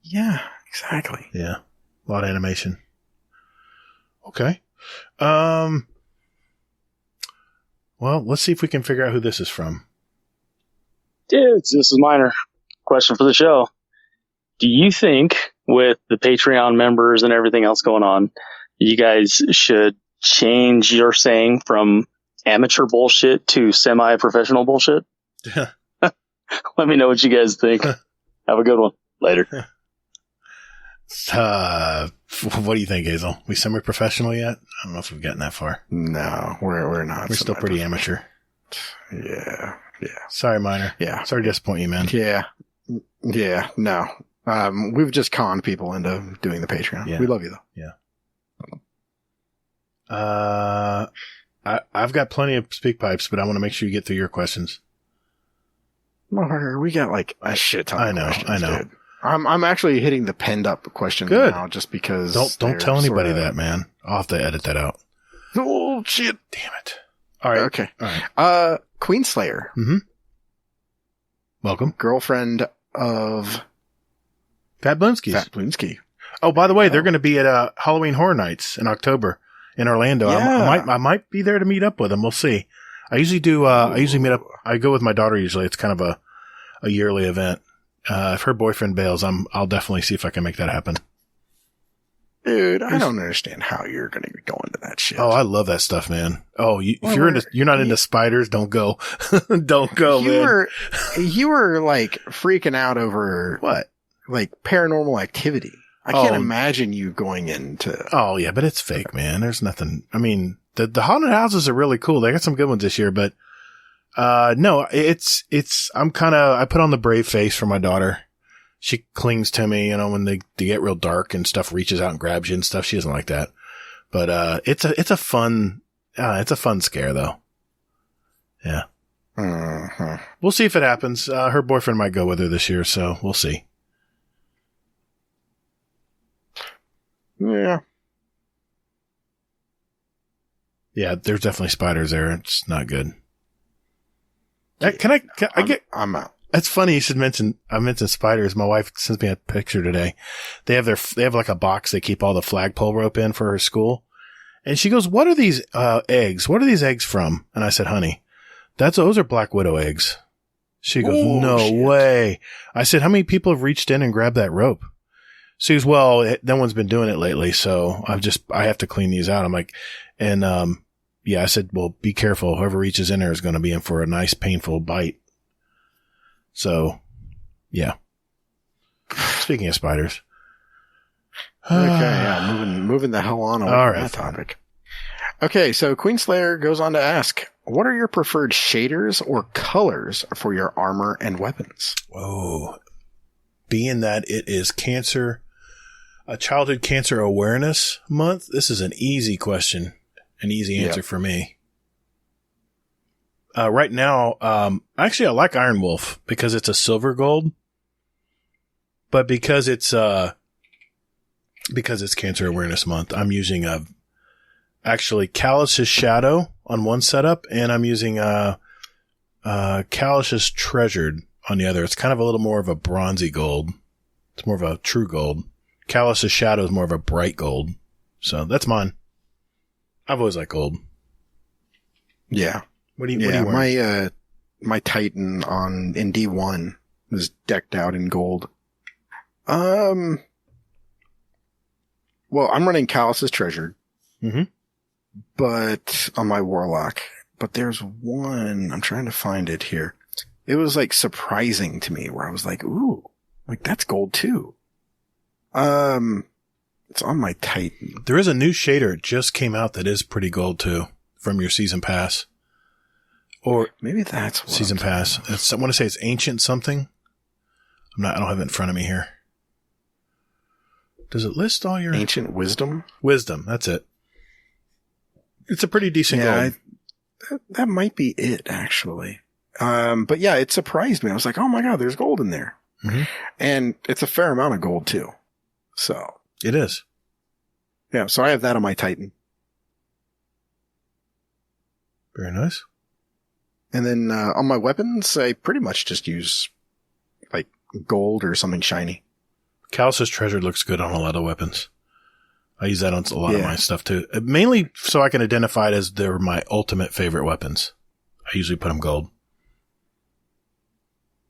Speaker 3: Yeah, exactly.
Speaker 2: Yeah. A lot of animation. Okay. Well, let's see if we can figure out who this is from.
Speaker 10: Dudes, this is Minor. Question for the show. Do you think, with the Patreon members and everything else going on, you guys should change your saying from amateur bullshit to semi-professional bullshit? Let me know what you guys think. Have a good one. Later.
Speaker 2: What do you think, Hazel? We semi-professional yet? I don't know if we've gotten that far.
Speaker 3: No, we're not.
Speaker 2: We're still pretty amateur.
Speaker 3: Yeah. Yeah.
Speaker 2: Sorry, Minor.
Speaker 3: Yeah.
Speaker 2: Sorry to disappoint you, man.
Speaker 3: Yeah. Yeah. No. We've just conned people into doing the Patreon.
Speaker 2: Yeah.
Speaker 3: We love you though.
Speaker 2: Yeah. I've got plenty of speak pipes, but I want to make sure you get through your questions.
Speaker 3: We got like a shit ton of questions,
Speaker 2: I know.
Speaker 3: dude. I'm actually hitting the pinned up question
Speaker 2: Good.
Speaker 3: now just because.
Speaker 2: Don't tell anybody
Speaker 3: sorta...
Speaker 2: that, man. I'll have to edit that out.
Speaker 3: Oh shit!
Speaker 2: Damn it. All right.
Speaker 3: Okay.
Speaker 2: All right.
Speaker 3: Queenslayer.
Speaker 2: Mm-hmm. Welcome.
Speaker 3: Girlfriend of
Speaker 2: Fat Bloonskis.
Speaker 3: Fat Bloonsky.
Speaker 2: Oh, by the way, they're going to be at Halloween Horror Nights in October in Orlando.
Speaker 3: Yeah.
Speaker 2: I might be there to meet up with them. We'll see. I usually do. I usually meet up. I go with my daughter. Usually, it's kind of a yearly event. If her boyfriend bails, I'll definitely see if I can make that happen.
Speaker 3: Dude, I don't understand how you're going to be going to that shit.
Speaker 2: Oh, I love that stuff, man. Oh, if you're not into spiders, don't go. Don't go, man.
Speaker 3: You were like freaking out over
Speaker 2: What?
Speaker 3: Like Paranormal Activity. I can't imagine you going into.
Speaker 2: Oh yeah, but it's fake, man. There's nothing. I mean, the haunted houses are really cool. They got some good ones this year, but no, I put on the brave face for my daughter. She clings to me, you know, when they get real dark and stuff reaches out and grabs you and stuff. She doesn't like that. But, it's a fun scare though. Yeah.
Speaker 3: Mm-hmm.
Speaker 2: We'll see if it happens. Her boyfriend might go with her this year, so we'll see.
Speaker 3: Yeah.
Speaker 2: Yeah, there's definitely spiders there. It's not good.
Speaker 3: I'm out.
Speaker 2: That's funny. I mentioned spiders. My wife sent me a picture today. They have like a box they keep all the flagpole rope in for her school. And she goes, "What are these, eggs? What are these eggs from?" And I said, "Honey, those are black widow eggs." She goes, "No way." I said, "How many people have reached in and grabbed that rope?" She goes, "Well, no one's been doing it lately. So I have to clean these out." I'm like, yeah, I said, "Well, be careful. Whoever reaches in there is going to be in for a nice painful bite." So, yeah. Speaking of spiders.
Speaker 3: Okay, yeah, moving the hell on away from that topic. Okay, so Queenslayer goes on to ask, what are your preferred shaders or colors for your armor and weapons?
Speaker 2: Whoa. Being that it is Childhood Cancer Awareness Month, this is an easy question, an easy answer for me. Right now, actually I like Iron Wolf because it's a silver gold, but because it's Cancer Awareness Month, I'm using actually Callus's Shadow on one setup, and I'm using Callus's Treasured on the other. It's kind of a little more of a bronzy gold. It's more of a true gold. Callus's Shadow is more of a bright gold. So that's mine. I've always liked gold.
Speaker 3: Yeah.
Speaker 2: What do you wearing?
Speaker 3: My Titan in D1 is decked out in gold. Well, I'm running Callus's Treasured.
Speaker 2: Mm-hmm.
Speaker 3: But on my Warlock. But there's one, I'm trying to find it here. It was like surprising to me where I was like, ooh, like that's gold too. It's on my Titan.
Speaker 2: There is a new shader. It just came out that is pretty gold too from your season pass. Or
Speaker 3: maybe that's what
Speaker 2: season pass. I want to say it's Ancient something. I don't have it in front of me here. Does it list all your
Speaker 3: Ancient Wisdom?
Speaker 2: Wisdom, that's it. It's a pretty decent gold.
Speaker 3: That might be it, actually. But yeah, it surprised me. I was like, oh my God, there's gold in there.
Speaker 2: Mm-hmm.
Speaker 3: And it's a fair amount of gold too. So.
Speaker 2: It is.
Speaker 3: Yeah, so I have that on my Titan.
Speaker 2: Very nice.
Speaker 3: And then on my weapons, I pretty much just use like gold or something shiny.
Speaker 2: Callus's Treasure looks good on a lot of weapons. I use that on a lot of my stuff too. Mainly so I can identify it as they're my ultimate favorite weapons. I usually put them gold.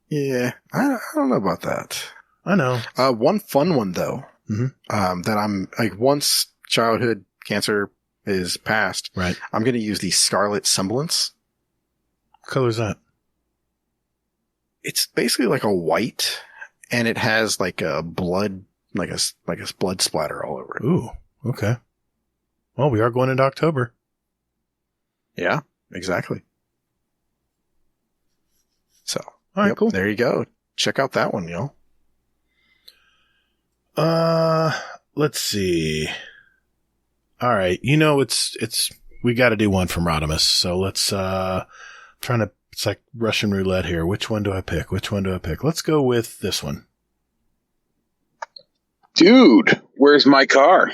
Speaker 3: Yeah, I don't know about that.
Speaker 2: I know.
Speaker 3: One fun one though,
Speaker 2: mm-hmm.
Speaker 3: That I'm like once Childhood Cancer is past,
Speaker 2: right?
Speaker 3: I'm going to use the Scarlet Semblance.
Speaker 2: What color is that?
Speaker 3: It's basically like a white, and it has like a blood, like a blood splatter all over it.
Speaker 2: Ooh, okay. Well, we are going into October.
Speaker 3: Yeah, exactly. So,
Speaker 2: all right, cool.
Speaker 3: There you go. Check out that one, y'all.
Speaker 2: Let's see. All right, we got to do one from Rodimus. So let's it's like Russian roulette here. Which one do I pick? Let's go with this one.
Speaker 1: Dude, where's my car?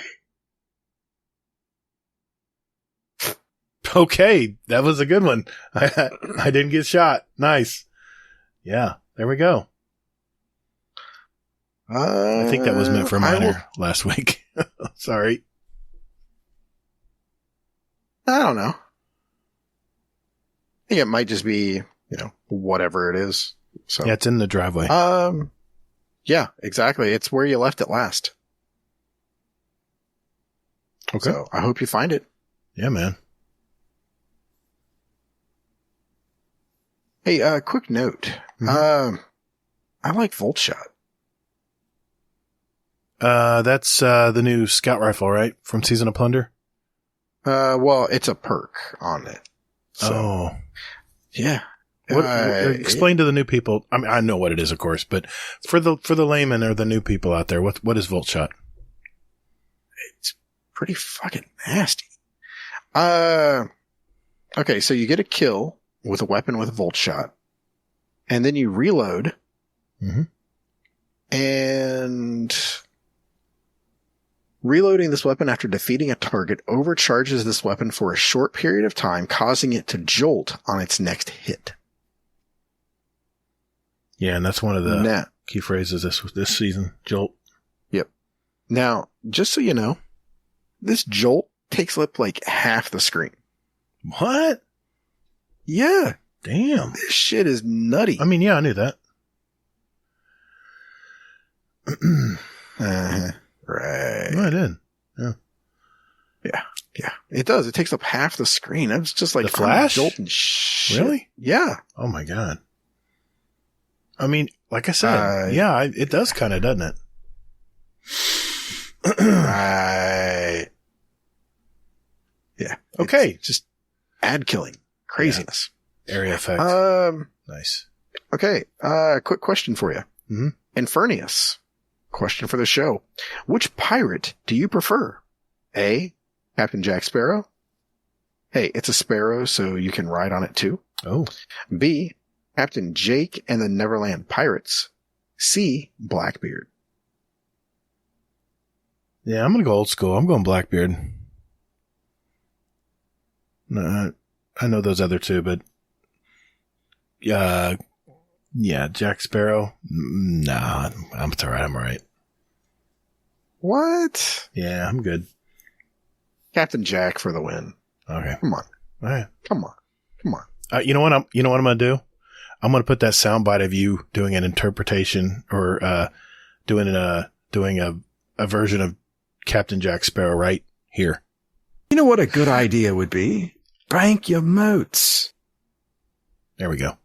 Speaker 2: Okay, that was a good one. I didn't get shot. Nice. Yeah, there we go. I think that was meant for Minor last week. Sorry.
Speaker 3: I don't know. I think it might just be, whatever it is. So
Speaker 2: yeah, it's in the driveway.
Speaker 3: Yeah, exactly. It's where you left it last.
Speaker 2: Okay.
Speaker 3: So I hope you find it.
Speaker 2: Yeah, man.
Speaker 3: Hey, quick note.
Speaker 2: Mm-hmm.
Speaker 3: I like Volt Shot.
Speaker 2: That's the new scout rifle, right? From Season of Plunder?
Speaker 3: Well, it's a perk on it. So,
Speaker 2: oh.
Speaker 3: Yeah.
Speaker 2: Explain to the new people. I mean, I know what it is, of course, but for the layman or the new people out there, what is Volt Shot?
Speaker 3: It's pretty fucking nasty. Okay, so you get a kill with a weapon with a Volt Shot, and then you reload, and reloading this weapon after defeating a target overcharges this weapon for a short period of time, causing it to jolt on its next hit.
Speaker 2: Yeah, and that's one of the key phrases this season, jolt.
Speaker 3: Yep. Now, just so you know, this jolt takes up like half the screen.
Speaker 2: What?
Speaker 3: Yeah.
Speaker 2: Damn.
Speaker 3: This shit is nutty.
Speaker 2: I mean, yeah, I knew that.
Speaker 3: Right.
Speaker 2: No, I did. Yeah.
Speaker 3: Yeah. It does. It takes up half the screen. It's just like
Speaker 2: the Flash?
Speaker 3: Jolting shit.
Speaker 2: Really?
Speaker 3: Yeah.
Speaker 2: Oh my God. I mean, like I said, yeah, it does kind of, doesn't it?
Speaker 3: Right. Yeah.
Speaker 2: Okay.
Speaker 3: It's just ad killing. Craziness.
Speaker 2: Yeah. Area effect. Nice.
Speaker 3: Okay. Quick question for you.
Speaker 2: Mm-hmm.
Speaker 3: Infernius. Question for the show. Which pirate do you prefer? A, Captain Jack Sparrow. Hey, it's a sparrow, so you can ride on it too.
Speaker 2: Oh.
Speaker 3: B, Captain Jake and the Neverland Pirates. C, Blackbeard.
Speaker 2: Yeah, I'm going to go old school. I'm going Blackbeard. No, I know those other two, but yeah, Jack Sparrow. Nah, I'm all right. I'm all right.
Speaker 3: What?
Speaker 2: Yeah, I'm good.
Speaker 3: Captain Jack for the win.
Speaker 2: Okay.
Speaker 3: Come on.
Speaker 2: All right.
Speaker 3: Come on.
Speaker 2: You know what I'm going to do? I'm going to put that soundbite of you doing an interpretation or doing a version of Captain Jack Sparrow right here.
Speaker 3: You know what a good idea would be? Bank your moats.
Speaker 2: There we go.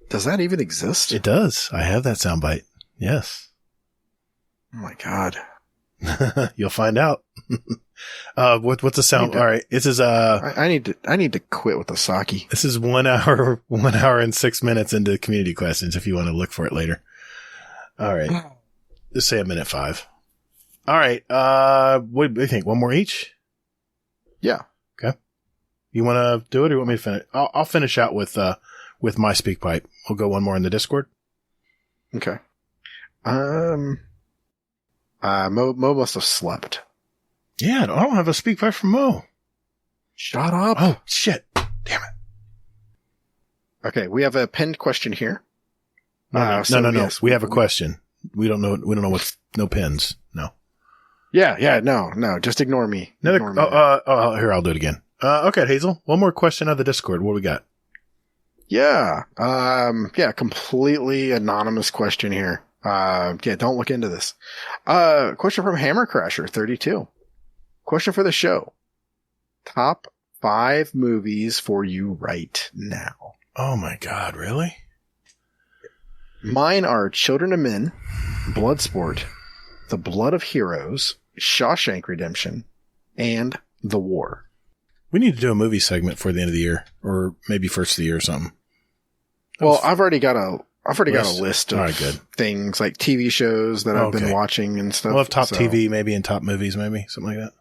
Speaker 3: Does that even exist?
Speaker 2: It does. I have that soundbite. Yes.
Speaker 3: Oh my God.
Speaker 2: You'll find out. What's the sound? All right. This is,
Speaker 3: I need to quit with the sake.
Speaker 2: This is 1 hour and 6 minutes into community questions if you want to look for it later. All right. Just say 1:05. All right. What do you think? One more each?
Speaker 3: Yeah.
Speaker 2: Okay. You want to do it or you want me to finish? I'll finish out with my speak pipe. We'll go one more in the Discord.
Speaker 3: Okay. Mo must have slept.
Speaker 2: Yeah, I don't have a speak pipe from Mo.
Speaker 3: Shut up.
Speaker 2: Oh, shit. Damn it.
Speaker 3: Okay, we have a pinned question here.
Speaker 2: No. Yes, we have a question. We don't know what, no pins. No.
Speaker 3: Yeah, no. Just ignore me.
Speaker 2: Here, I'll do it again. Okay, Hazel. One more question out of the Discord. What do we got?
Speaker 3: Yeah. Completely anonymous question here. Don't look into this. Question from Hammer Crasher 32. Question for the show. Top 5 movies for you right now.
Speaker 2: Oh my God, really?
Speaker 3: Mine are Children of Men, Bloodsport, The Blood of Heroes, Shawshank Redemption, and The War.
Speaker 2: We need to do a movie segment for the end of the year, or maybe first of the year or something.
Speaker 3: Well, I've already got a list of
Speaker 2: good
Speaker 3: things like TV shows that I've been watching and stuff.
Speaker 2: We'll have top TV maybe and top movies maybe, something like that.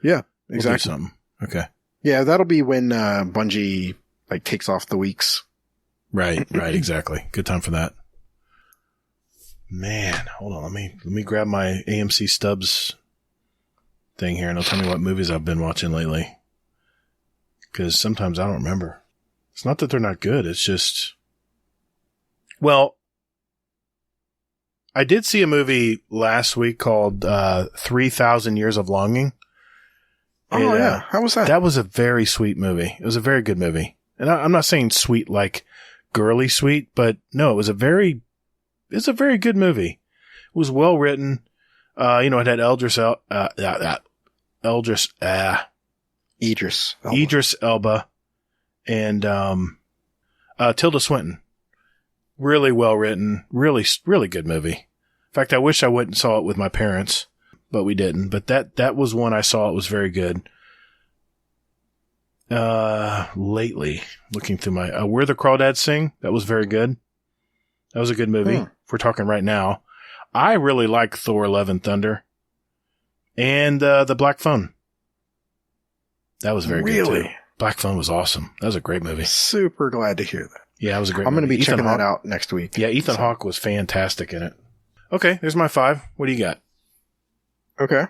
Speaker 3: Yeah,
Speaker 2: We'll
Speaker 3: exactly.
Speaker 2: do something. Okay.
Speaker 3: Yeah, that'll be when Bungie takes off the weeks.
Speaker 2: Right, exactly. Good time for that. Man, hold on. Let me grab my AMC Stubs thing here and it'll tell me what movies I've been watching lately. Because sometimes I don't remember. It's not that they're not good. It's just, well, I did see a movie last week called 3,000 Years of Longing.
Speaker 3: Oh, yeah. How was that?
Speaker 2: That was a very sweet movie. It was a very good movie. And I'm not saying sweet like girly sweet, but no, it was a very good movie. It was well written. It had Idris Elba and Tilda Swinton. Really well written. Really, really good movie. In fact, I wish I went and saw it with my parents, but we didn't. But that was one I saw. It was very good. lately, looking through my Where the Crawdads Sing. That was very good. That was a good movie. If we're talking right now, I really like Thor: Love and Thunder, and the Black Phone. That was very good too. Black Phone was awesome. That was a great movie.
Speaker 3: Super glad to hear that.
Speaker 2: Yeah, it was a great.
Speaker 3: I'm going to be
Speaker 2: Ethan
Speaker 3: checking
Speaker 2: Hawke,
Speaker 3: that out next week.
Speaker 2: Yeah, Ethan Hawke was fantastic in it. Okay, there's my 5. What do you got?
Speaker 3: Okay.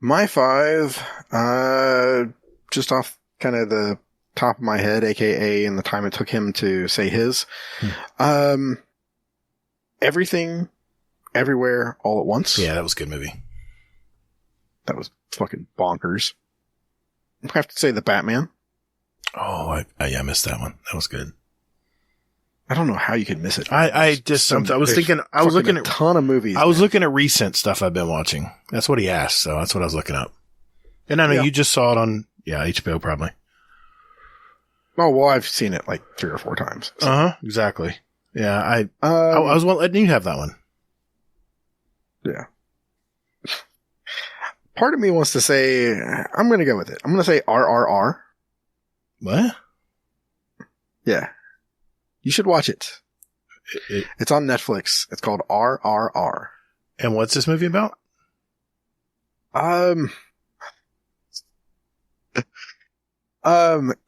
Speaker 3: My 5, just off kind of the top of my head, aka in the time it took him to say his. Everything, Everywhere, All at Once.
Speaker 2: Yeah, that was a good movie.
Speaker 3: That was fucking bonkers. I have to say The Batman.
Speaker 2: Oh, I missed that one. That was good.
Speaker 3: I don't know how you could miss it.
Speaker 2: I was looking at
Speaker 3: a ton of movies.
Speaker 2: I was looking at recent stuff I've been watching. That's what he asked, so that's what I was looking up. And I know you just saw it on HBO probably.
Speaker 3: Oh well, I've seen it like 3 or 4 times. So.
Speaker 2: Exactly. Yeah, I was letting you have that one.
Speaker 3: Yeah. Part of me wants to say I'm going to go with it. I'm going to say RRR.
Speaker 2: What?
Speaker 3: Yeah. You should watch it. It's on Netflix. It's called RRR.
Speaker 2: And what's this movie about?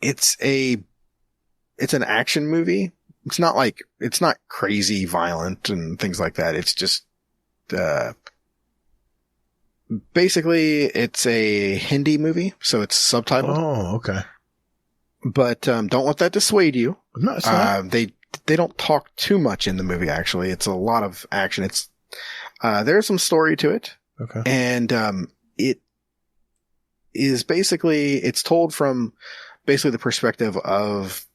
Speaker 3: It's an action movie. It's not crazy violent and things like that. It's just, basically it's a Hindi movie, so it's subtitled.
Speaker 2: Oh, okay.
Speaker 3: But, don't let that dissuade you.
Speaker 2: No, it's not.
Speaker 3: They don't talk too much in the movie, actually. It's a lot of action. There's some story to it.
Speaker 2: Okay.
Speaker 3: And, it is basically, it's told from basically the perspective of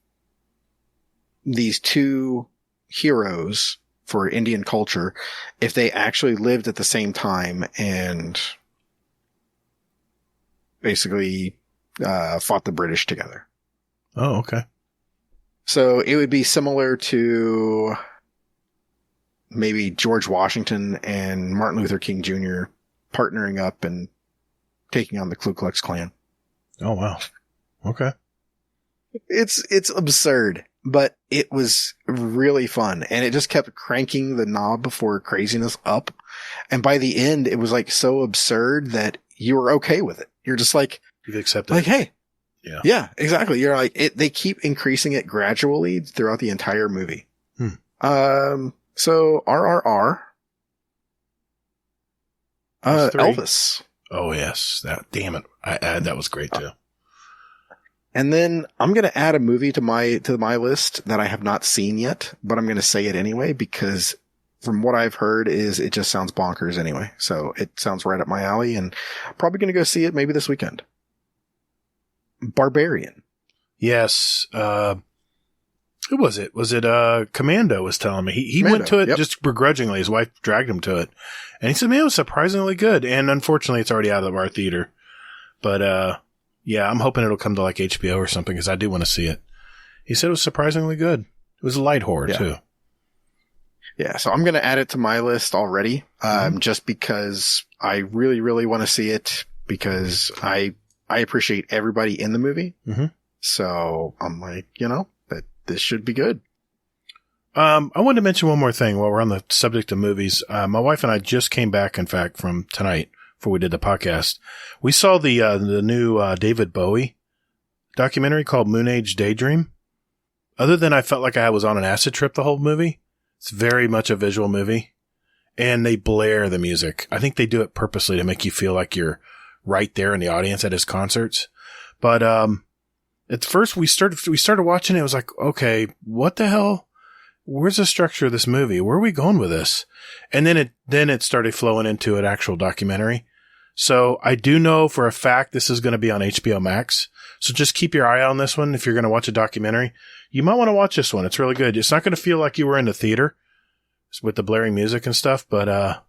Speaker 3: these 2 heroes for Indian culture, if they actually lived at the same time and basically, fought the British together.
Speaker 2: Oh, okay.
Speaker 3: So it would be similar to maybe George Washington and Martin Luther King Jr. partnering up and taking on the Ku Klux Klan.
Speaker 2: Oh, wow. Okay.
Speaker 3: It's absurd, but it was really fun. And it just kept cranking the knob for craziness up. And by the end, it was like so absurd that you were okay with it. You're just like,
Speaker 2: you've accepted
Speaker 3: like, hey.
Speaker 2: Yeah.
Speaker 3: Yeah, exactly. You're like, they keep increasing it gradually throughout the entire movie. So RRR. Elvis.
Speaker 2: Oh, yes. Damn it. That was great too.
Speaker 3: And then I'm going to add a movie to my list that I have not seen yet, but I'm going to say it anyway because from what I've heard is it just sounds bonkers anyway. So it sounds right up my alley and probably going to go see it maybe this weekend. Barbarian.
Speaker 2: Yes. Who was it? Was it Commando was telling me. He went to it just begrudgingly. His wife dragged him to it. And he said, man, it was surprisingly good. And unfortunately, it's already out of our theater. But yeah, I'm hoping it'll come to like HBO or something because I do want to see it. He said it was surprisingly good. It was a light horror, too.
Speaker 3: Yeah, so I'm going to add it to my list already just because I really, really want to see it because I appreciate everybody in the movie. Mm-hmm. So I'm like, that this should be good.
Speaker 2: I wanted to mention one more thing while we're on the subject of movies. My wife and I just came back, in fact, from tonight before we did the podcast. We saw the new David Bowie documentary called Moon Age Daydream. Other than I felt like I was on an acid trip the whole movie, it's very much a visual movie. And they blare the music. I think they do it purposely to make you feel like you're right there in the audience at his concerts. But at first we started watching it. It was like, okay, what the hell? Where's the structure of this movie? Where are we going with this? And then it started flowing into an actual documentary. So I do know for a fact this is going to be on HBO Max. So just keep your eye on this one. If you're going to watch a documentary, you might want to watch this one. It's really good. It's not going to feel like you were in the theater with the blaring music and stuff. But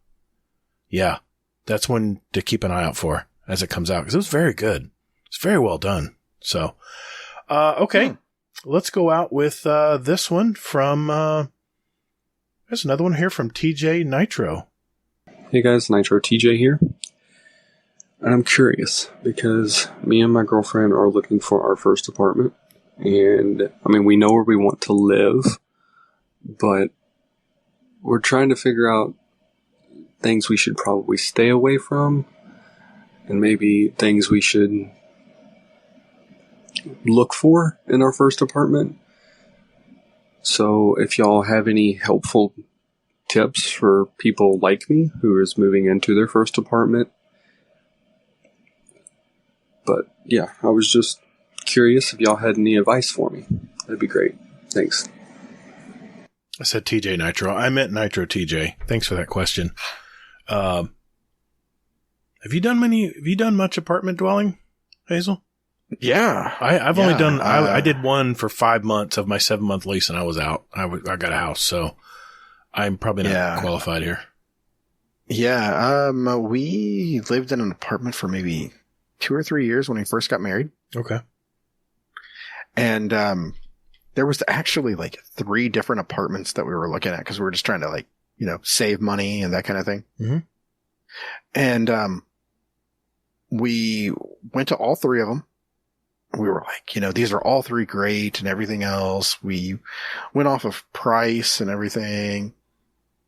Speaker 2: yeah, that's one to keep an eye out for as it comes out because it was very good. It's very well done. So, okay, let's go out with this one from. There's another one here from TJ Nitro.
Speaker 6: Hey guys, Nitro TJ here. And I'm curious because me and my girlfriend are looking for our first apartment. And, I mean, we know where we want to live, but we're trying to figure out things we should probably stay away from and maybe things we should look for in our first apartment. So if y'all have any helpful tips for people like me who is moving into their first apartment. But yeah, I was just curious if y'all had any advice for me. That'd be great. Thanks.
Speaker 2: I said TJ Nitro. I meant Nitro TJ. Thanks for that question. Have you done much apartment dwelling, Hazel?
Speaker 3: Yeah.
Speaker 2: I've only done, I did one for 5 months of my 7-month lease and I was out. I got a house, so I'm probably not qualified here.
Speaker 3: Yeah. We lived in an apartment for maybe 2 or 3 years when we first got married.
Speaker 2: Okay.
Speaker 3: And, there was actually like 3 different apartments that we were looking at because we were just trying to like, save money and that kind of thing.
Speaker 2: Mm-hmm.
Speaker 3: And, we went to all 3 of them. We were like, these are all 3 great and everything else. We went off of price and everything.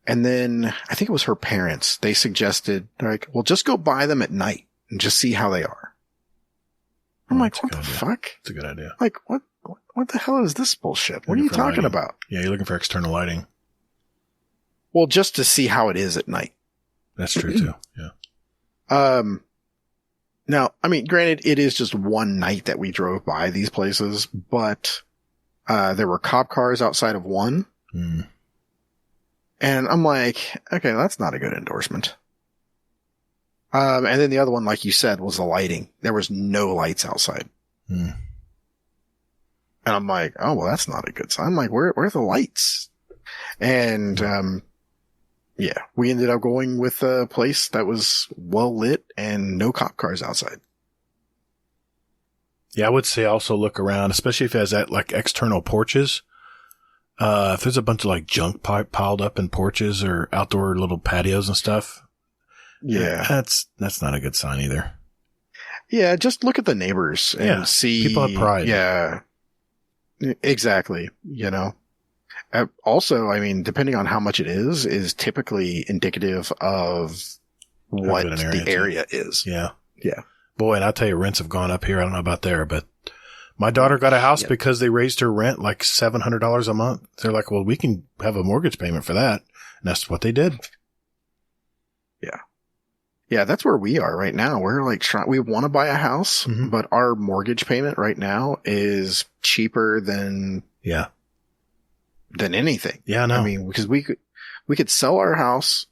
Speaker 3: And then I think it was her parents. They suggested like, well, just go buy them at night and just see how they are. I'm like, what the fuck?
Speaker 2: It's a good idea.
Speaker 3: Like, what the hell is this bullshit? What are you talking about?
Speaker 2: Yeah, you're looking for external lighting.
Speaker 3: Well, just to see how it is at night.
Speaker 2: That's true too. Yeah.
Speaker 3: Now, I mean, granted, it is just one night that we drove by these places, but there were cop cars outside of one.
Speaker 2: Mm.
Speaker 3: And I'm like, okay, that's not a good endorsement. And then the other one, like you said, was the lighting. There was no lights outside.
Speaker 2: Mm.
Speaker 3: And I'm like, oh, well, that's not a good sign. I'm like, where are the lights? And, yeah, we ended up going with a place that was well lit and no cop cars outside.
Speaker 2: Yeah, I would say also look around, especially if it has that like external porches. If there's a bunch of like junk piled up in porches or outdoor little patios and stuff.
Speaker 3: Yeah.
Speaker 2: That's not a good sign either.
Speaker 3: Yeah. Just look at the neighbors and see.
Speaker 2: People have pride.
Speaker 3: Yeah. Exactly. Also, I mean, depending on how much it is typically indicative of what the area is.
Speaker 2: Yeah.
Speaker 3: Yeah.
Speaker 2: Boy, and I'll tell you, rents have gone up here. I don't know about there, but my daughter got a house because they raised her rent like $700 a month. They're like, well, we can have a mortgage payment for that. And that's what they did.
Speaker 3: Yeah. Yeah, that's where we are right now. We're like we want to buy a house, but our mortgage payment right now is cheaper than anything.
Speaker 2: Yeah, no.
Speaker 3: I mean, because we could sell our house,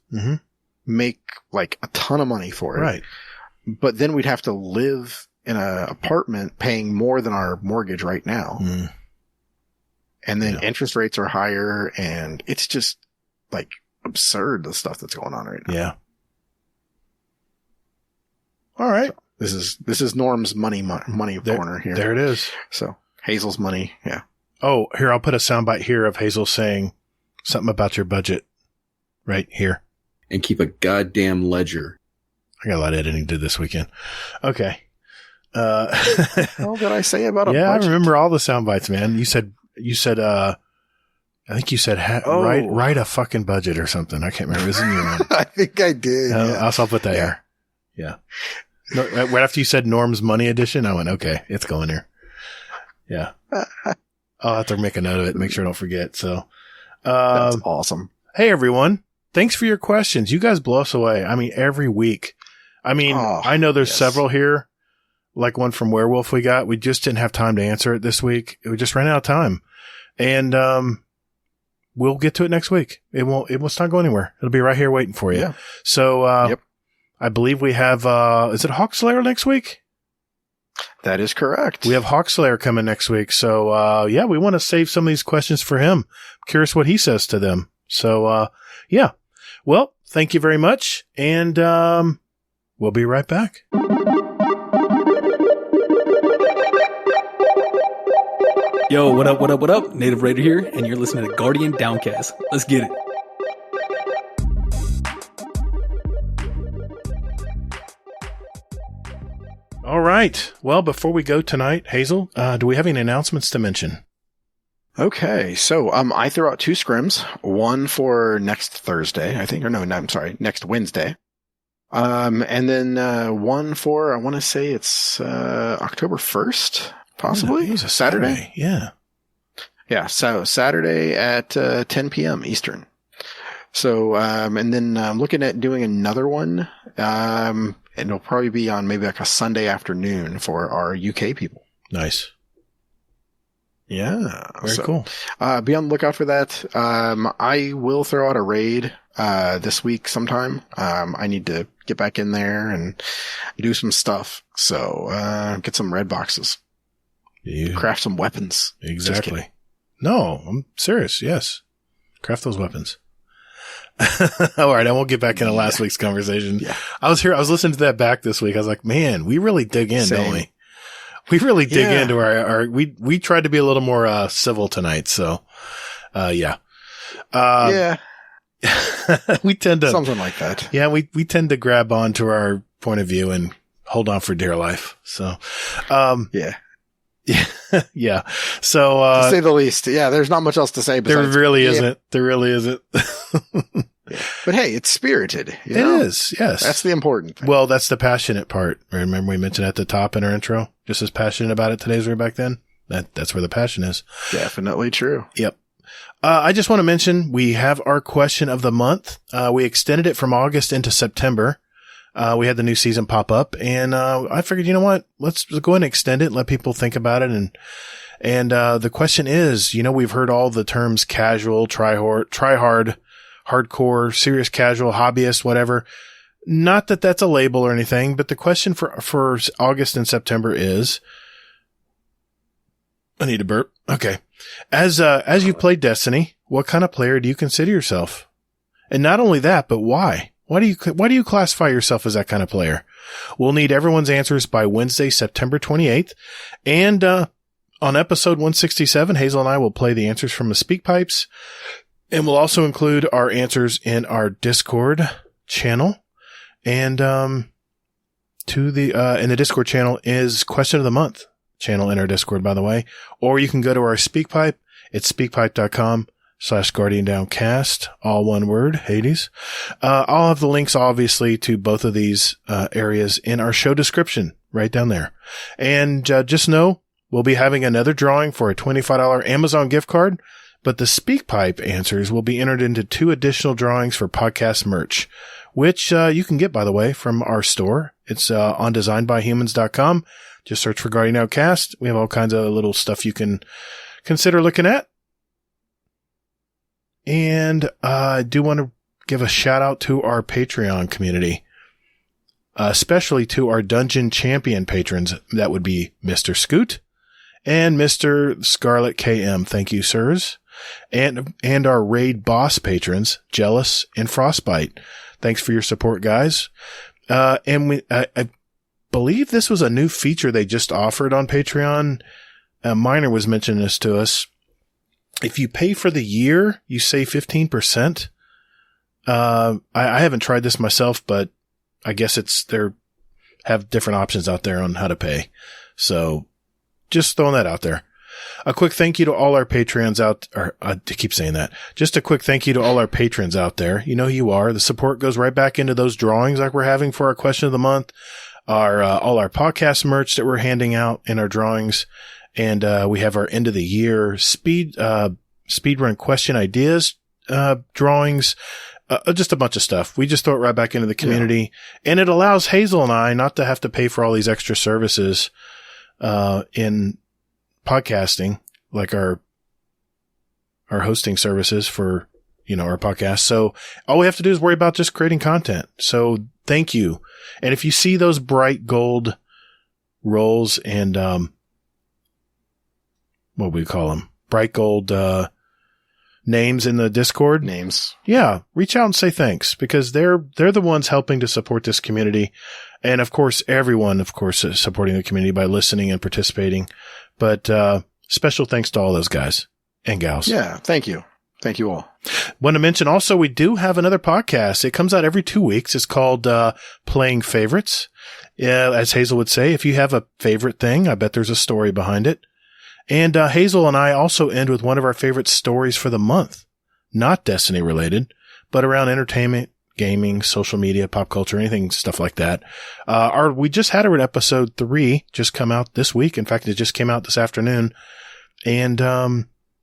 Speaker 3: make like a ton of money for it.
Speaker 2: Right.
Speaker 3: But then we'd have to live in an apartment paying more than our mortgage right now.
Speaker 2: Mm.
Speaker 3: And then interest rates are higher and it's just like absurd, the stuff that's going on right now.
Speaker 2: Yeah. All right.
Speaker 3: So this is Norm's money corner here.
Speaker 2: There it is.
Speaker 3: So Hazel's money. Yeah.
Speaker 2: Oh, here, I'll put a soundbite here of Hazel saying something about your budget right here.
Speaker 11: And keep a goddamn ledger.
Speaker 2: I got a lot of editing to do this weekend. Okay.
Speaker 3: What did I say about a budget?
Speaker 2: I remember all the sound bites, man. You said, I think you said, write a fucking budget or something. I can't remember. It was in your one.
Speaker 3: I think I did.
Speaker 2: I'll put that here. Yeah. No, right after you said Norm's Money Edition, I went, okay, it's going here. Yeah. I'll have to make a note of it, make sure I don't forget. So,
Speaker 3: that's awesome.
Speaker 2: Hey, everyone. Thanks for your questions. You guys blow us away. I mean, every week. I mean, I know there's several here, like one from Werewolf we got. We just didn't have time to answer it this week. We just ran out of time. And, we'll get to it next week. It will not go anywhere. It'll be right here waiting for you.
Speaker 3: Yeah.
Speaker 2: So, I believe we have, is it Hawkslayer next week?
Speaker 3: That is correct.
Speaker 2: We have Hawkslayer coming next week. So, we want to save some of these questions for him. I'm curious what he says to them. So, yeah. Well, thank you very much. And, we'll be right back.
Speaker 12: Yo, what up, what up, what up? Native Raider here, and you're listening to Guardian Downcast. Let's get it.
Speaker 2: All right. Well, before we go tonight, Hazel, do we have any announcements to mention?
Speaker 3: Okay, so I threw out 2 scrims, one for next Thursday, I think, or no, I'm sorry, next Wednesday. And then one for, I want to say it's October 1st, possibly?
Speaker 2: It was a Saturday. Yeah.
Speaker 3: Yeah, so Saturday at 10 p.m. Eastern. So, and then I'm looking at doing another one, and it'll probably be on maybe like a Sunday afternoon for our UK people.
Speaker 2: Nice.
Speaker 3: Yeah.
Speaker 2: Very cool.
Speaker 3: Be on the lookout for that. I will throw out a raid, this week sometime. I need to get back in there and do some stuff. So, get some red boxes. Craft some weapons.
Speaker 2: Exactly. No, I'm serious. Yes. Craft those weapons. All right. I won't get back into last week's conversation.
Speaker 3: Yeah.
Speaker 2: I was listening to that back this week. I was like, man, we really dig in, don't we? We really dig into our we tried to be a little more, civil tonight. So, yeah. We tend to
Speaker 3: something like that.
Speaker 2: Yeah. We tend to grab onto our point of view and hold on for dear life. So,
Speaker 3: yeah.
Speaker 2: Yeah. So,
Speaker 3: to say the least. Yeah. There's not much else to say.
Speaker 2: There really isn't. There really isn't.
Speaker 3: But hey, it's spirited.
Speaker 2: It is. Yes.
Speaker 3: That's the important thing.
Speaker 2: Well, that's the passionate part. Remember we mentioned at the top in our intro, just as passionate about it today as we were back then. That's where the passion is.
Speaker 3: Definitely true.
Speaker 2: Yep. I just want to mention we have our question of the month. We extended it from August into September. We had the new season pop up and, I figured, you know what? Let's go ahead and extend it and let people think about it. And the question is, we've heard all the terms casual, try hard, hardcore, serious casual, hobbyist, whatever. Not that that's a label or anything, but the question for August and September is, I need to burp. Okay. As you've played Destiny, what kind of player do you consider yourself? And not only that, but why? Why do you classify yourself as that kind of player? We'll need everyone's answers by Wednesday, September 28th. And, on episode 167, Hazel and I will play the answers from the speak pipes. And we'll also include our answers in our Discord channel. And, in the Discord channel is Question of the Month channel in our Discord, by the way. Or you can go to our SpeakPipe. It's speakpipe.com/GuardianDownCast. All one word, Hades. I'll have the links, obviously, to both of these, areas in our show description right down there. And, just know we'll be having another drawing for a $25 Amazon gift card. But the SpeakPipe answers will be entered into 2 additional drawings for podcast merch, which you can get, by the way, from our store. It's on designedbyhumans.com. Just search for Guardian Outcast. We have all kinds of little stuff you can consider looking at. And I do want to give a shout out to our Patreon community, especially to our Dungeon Champion patrons. That would be Mr. Scoot and Mr. Scarlet KM. Thank you, sirs. And our raid boss patrons, Jealous and Frostbite. Thanks for your support, guys. And I believe this was a new feature they just offered on Patreon. Miner was mentioning this to us. If you pay for the year, you save 15%. I haven't tried this myself, but I guess they have different options out there on how to pay. So just throwing that out there. A quick thank you to all our patrons I keep saying that. Just a quick thank you to all our patrons out there. You know who you are. The support goes right back into those drawings like we're having for our question of the month, all our podcast merch that we're handing out in our drawings. And, we have our end of the year speedrun question ideas, drawings, just a bunch of stuff. We just throw it right back into the community, and it allows Hazel and I not to have to pay for all these extra services, in podcasting, like our hosting services for, our podcast. So all we have to do is worry about just creating content. So thank you. And if you see those bright gold rolls and, what we call them? Bright gold, names in the Discord.
Speaker 3: Names.
Speaker 2: Yeah. Reach out and say thanks, because they're the ones helping to support this community. And of course, everyone, is supporting the community by listening and participating. But, special thanks to all those guys and gals.
Speaker 3: Yeah. Thank you. Thank you all.
Speaker 2: Want to mention also, we do have another podcast. It comes out every 2 weeks. It's called Playing Favorites. As Hazel would say, if you have a favorite thing, I bet there's a story behind it. And Hazel and I also end with one of our favorite stories for the month. Not Destiny related, but around entertainment, gaming, social media, pop culture, anything, stuff like that. We just had our episode 3 just come out this week. In fact, it just came out this afternoon. And,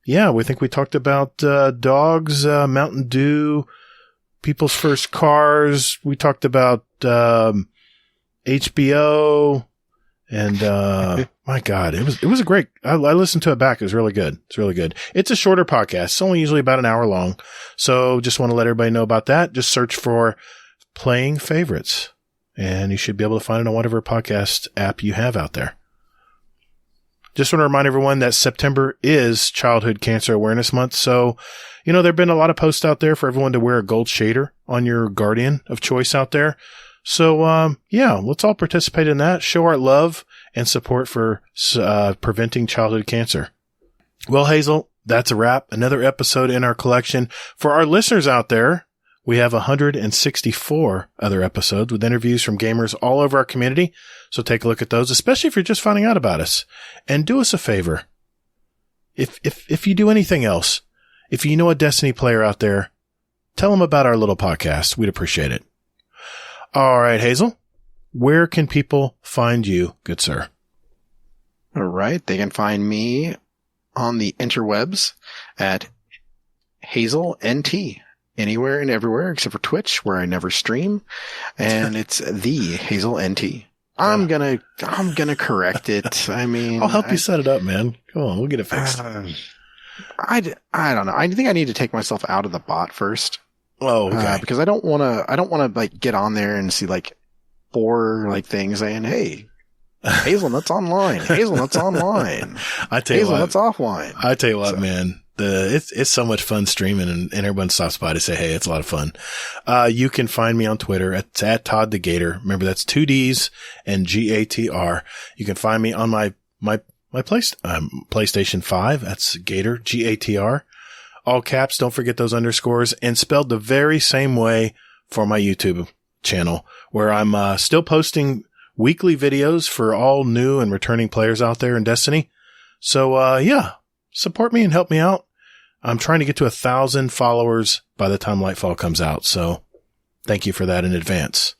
Speaker 2: we think we talked about, dogs, Mountain Dew, people's first cars. We talked about, HBO and, my God, it was a great, I listened to it back. It was really good. It's really good. It's a shorter podcast. It's only usually about an hour long. So just want to let everybody know about that. Just search for Playing Favorites and you should be able to find it on whatever podcast app you have out there. Just want to remind everyone that September is Childhood Cancer Awareness Month. So, there have been a lot of posts out there for everyone to wear a gold shader on your Guardian of choice out there. So, let's all participate in that, show our love and support for preventing childhood cancer. Well, Hazel, that's a wrap. Another episode in our collection. For our listeners out there, we have 164 other episodes with interviews from gamers all over our community. So take a look at those, especially if you're just finding out about us. And do us a favor. If you do anything else, if you know a Destiny player out there, tell them about our little podcast. We'd appreciate it. All right, Hazel, where can people find you, good sir?
Speaker 3: All right. They can find me on the interwebs at Hazel NT. Anywhere and everywhere except for Twitch, where I never stream. And it's the Hazel NT. I'm gonna correct it. I mean,
Speaker 2: I'll help you set it up, man. Come on, we'll get it fixed.
Speaker 3: I don't know. I think I need to take myself out of the bot first.
Speaker 2: Oh, okay.
Speaker 3: Because I don't want to like get on there and see like 4 like things saying, "Hey, Hazelnut's online. Hazelnut's online.
Speaker 2: I tell you
Speaker 3: Hazelnut's offline."
Speaker 2: I tell you what, man. It's so much fun streaming and everyone stops by to say, hey, it's a lot of fun. You can find me on Twitter at Todd the Gatr. Remember, that's 2 Ds and Gatr. You can find me on my PlayStation 5. That's Gatr, Gatr. All caps. Don't forget those underscores, and spelled the very same way for my YouTube channel, where I'm, still posting weekly videos for all new and returning players out there in Destiny. So, support me and help me out. I'm trying to get to 1,000 followers by the time Lightfall comes out. So thank you for that in advance.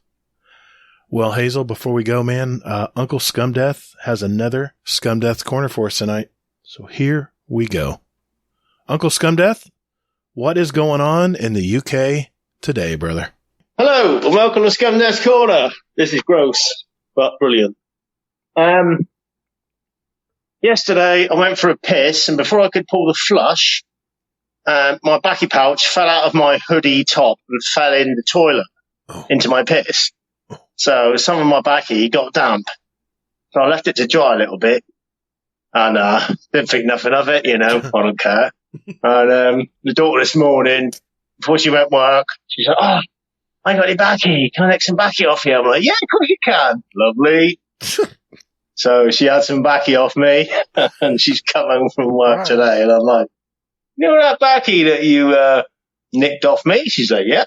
Speaker 2: Well, Hazel, before we go, man, Uncle Scumdeath has another Scumdeath corner for us tonight. So here we go. Uncle Scumdeath, what is going on in the UK today, brother?
Speaker 13: Hello, and welcome to Scumdeath's Corner. This is gross, but brilliant. Yesterday, I went for a piss, and before I could pull the flush, my backy pouch fell out of my hoodie top and fell in the toilet into my piss. So some of my backy got damp. So I left it to dry a little bit, and didn't think nothing of it, I don't care. And the daughter this morning, before she went work, she said, "Oh, I ain't got any backy. Can I take some backy off you?" I'm like, "Yeah, of course you can." Lovely. So she had some backy off me, and she's come home from work today, and I'm like, "You know that backy that you nicked off me?" She's like, "Yeah."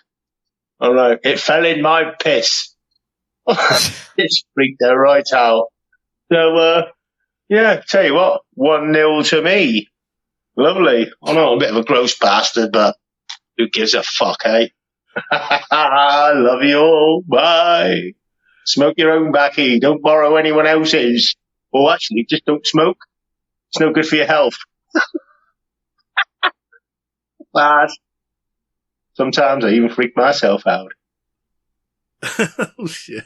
Speaker 13: I'm like, "It fell in my piss." It's freaked her right out. So, tell you what, 1-0 to me. Lovely. I know I'm a bit of a gross bastard, but who gives a fuck, eh? I love you all. Bye. Smoke your own backy. Don't borrow anyone else's. Or actually, just don't smoke. It's no good for your health. Bad. Sometimes I even freak myself out.
Speaker 2: Oh, shit.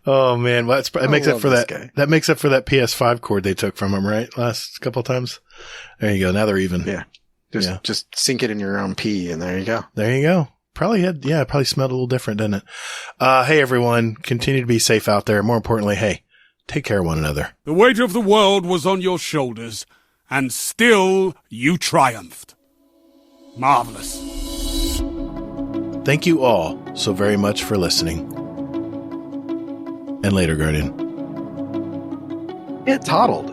Speaker 2: Oh, man. Well, it makes up for that. Guy. That makes up for that PS5 cord they took from him, right? Last couple of times. There you go. Now they're even.
Speaker 3: Yeah. Just sink it in your own pee, and there you go.
Speaker 2: There you go. Probably smelled a little different, didn't it? Hey, everyone. Continue to be safe out there. More importantly, hey, take care of one another.
Speaker 14: The weight of the world was on your shoulders, and still you triumphed. Marvelous.
Speaker 2: Thank you all so very much for listening. And later, Guardian.
Speaker 3: Get toddled.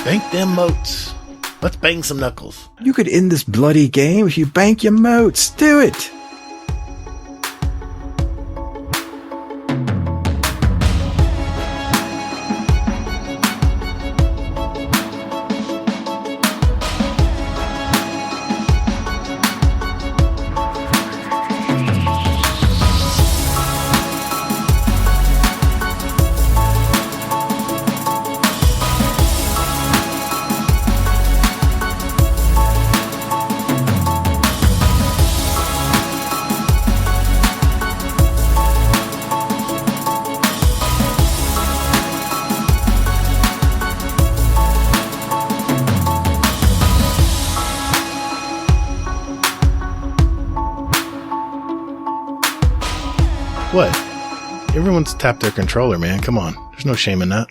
Speaker 2: Bank them moats. Let's bang some knuckles.
Speaker 15: You could end this bloody game if you bank your moats. Do it!
Speaker 2: What? Everyone's tapped their controller, man. Come on. There's no shame in that.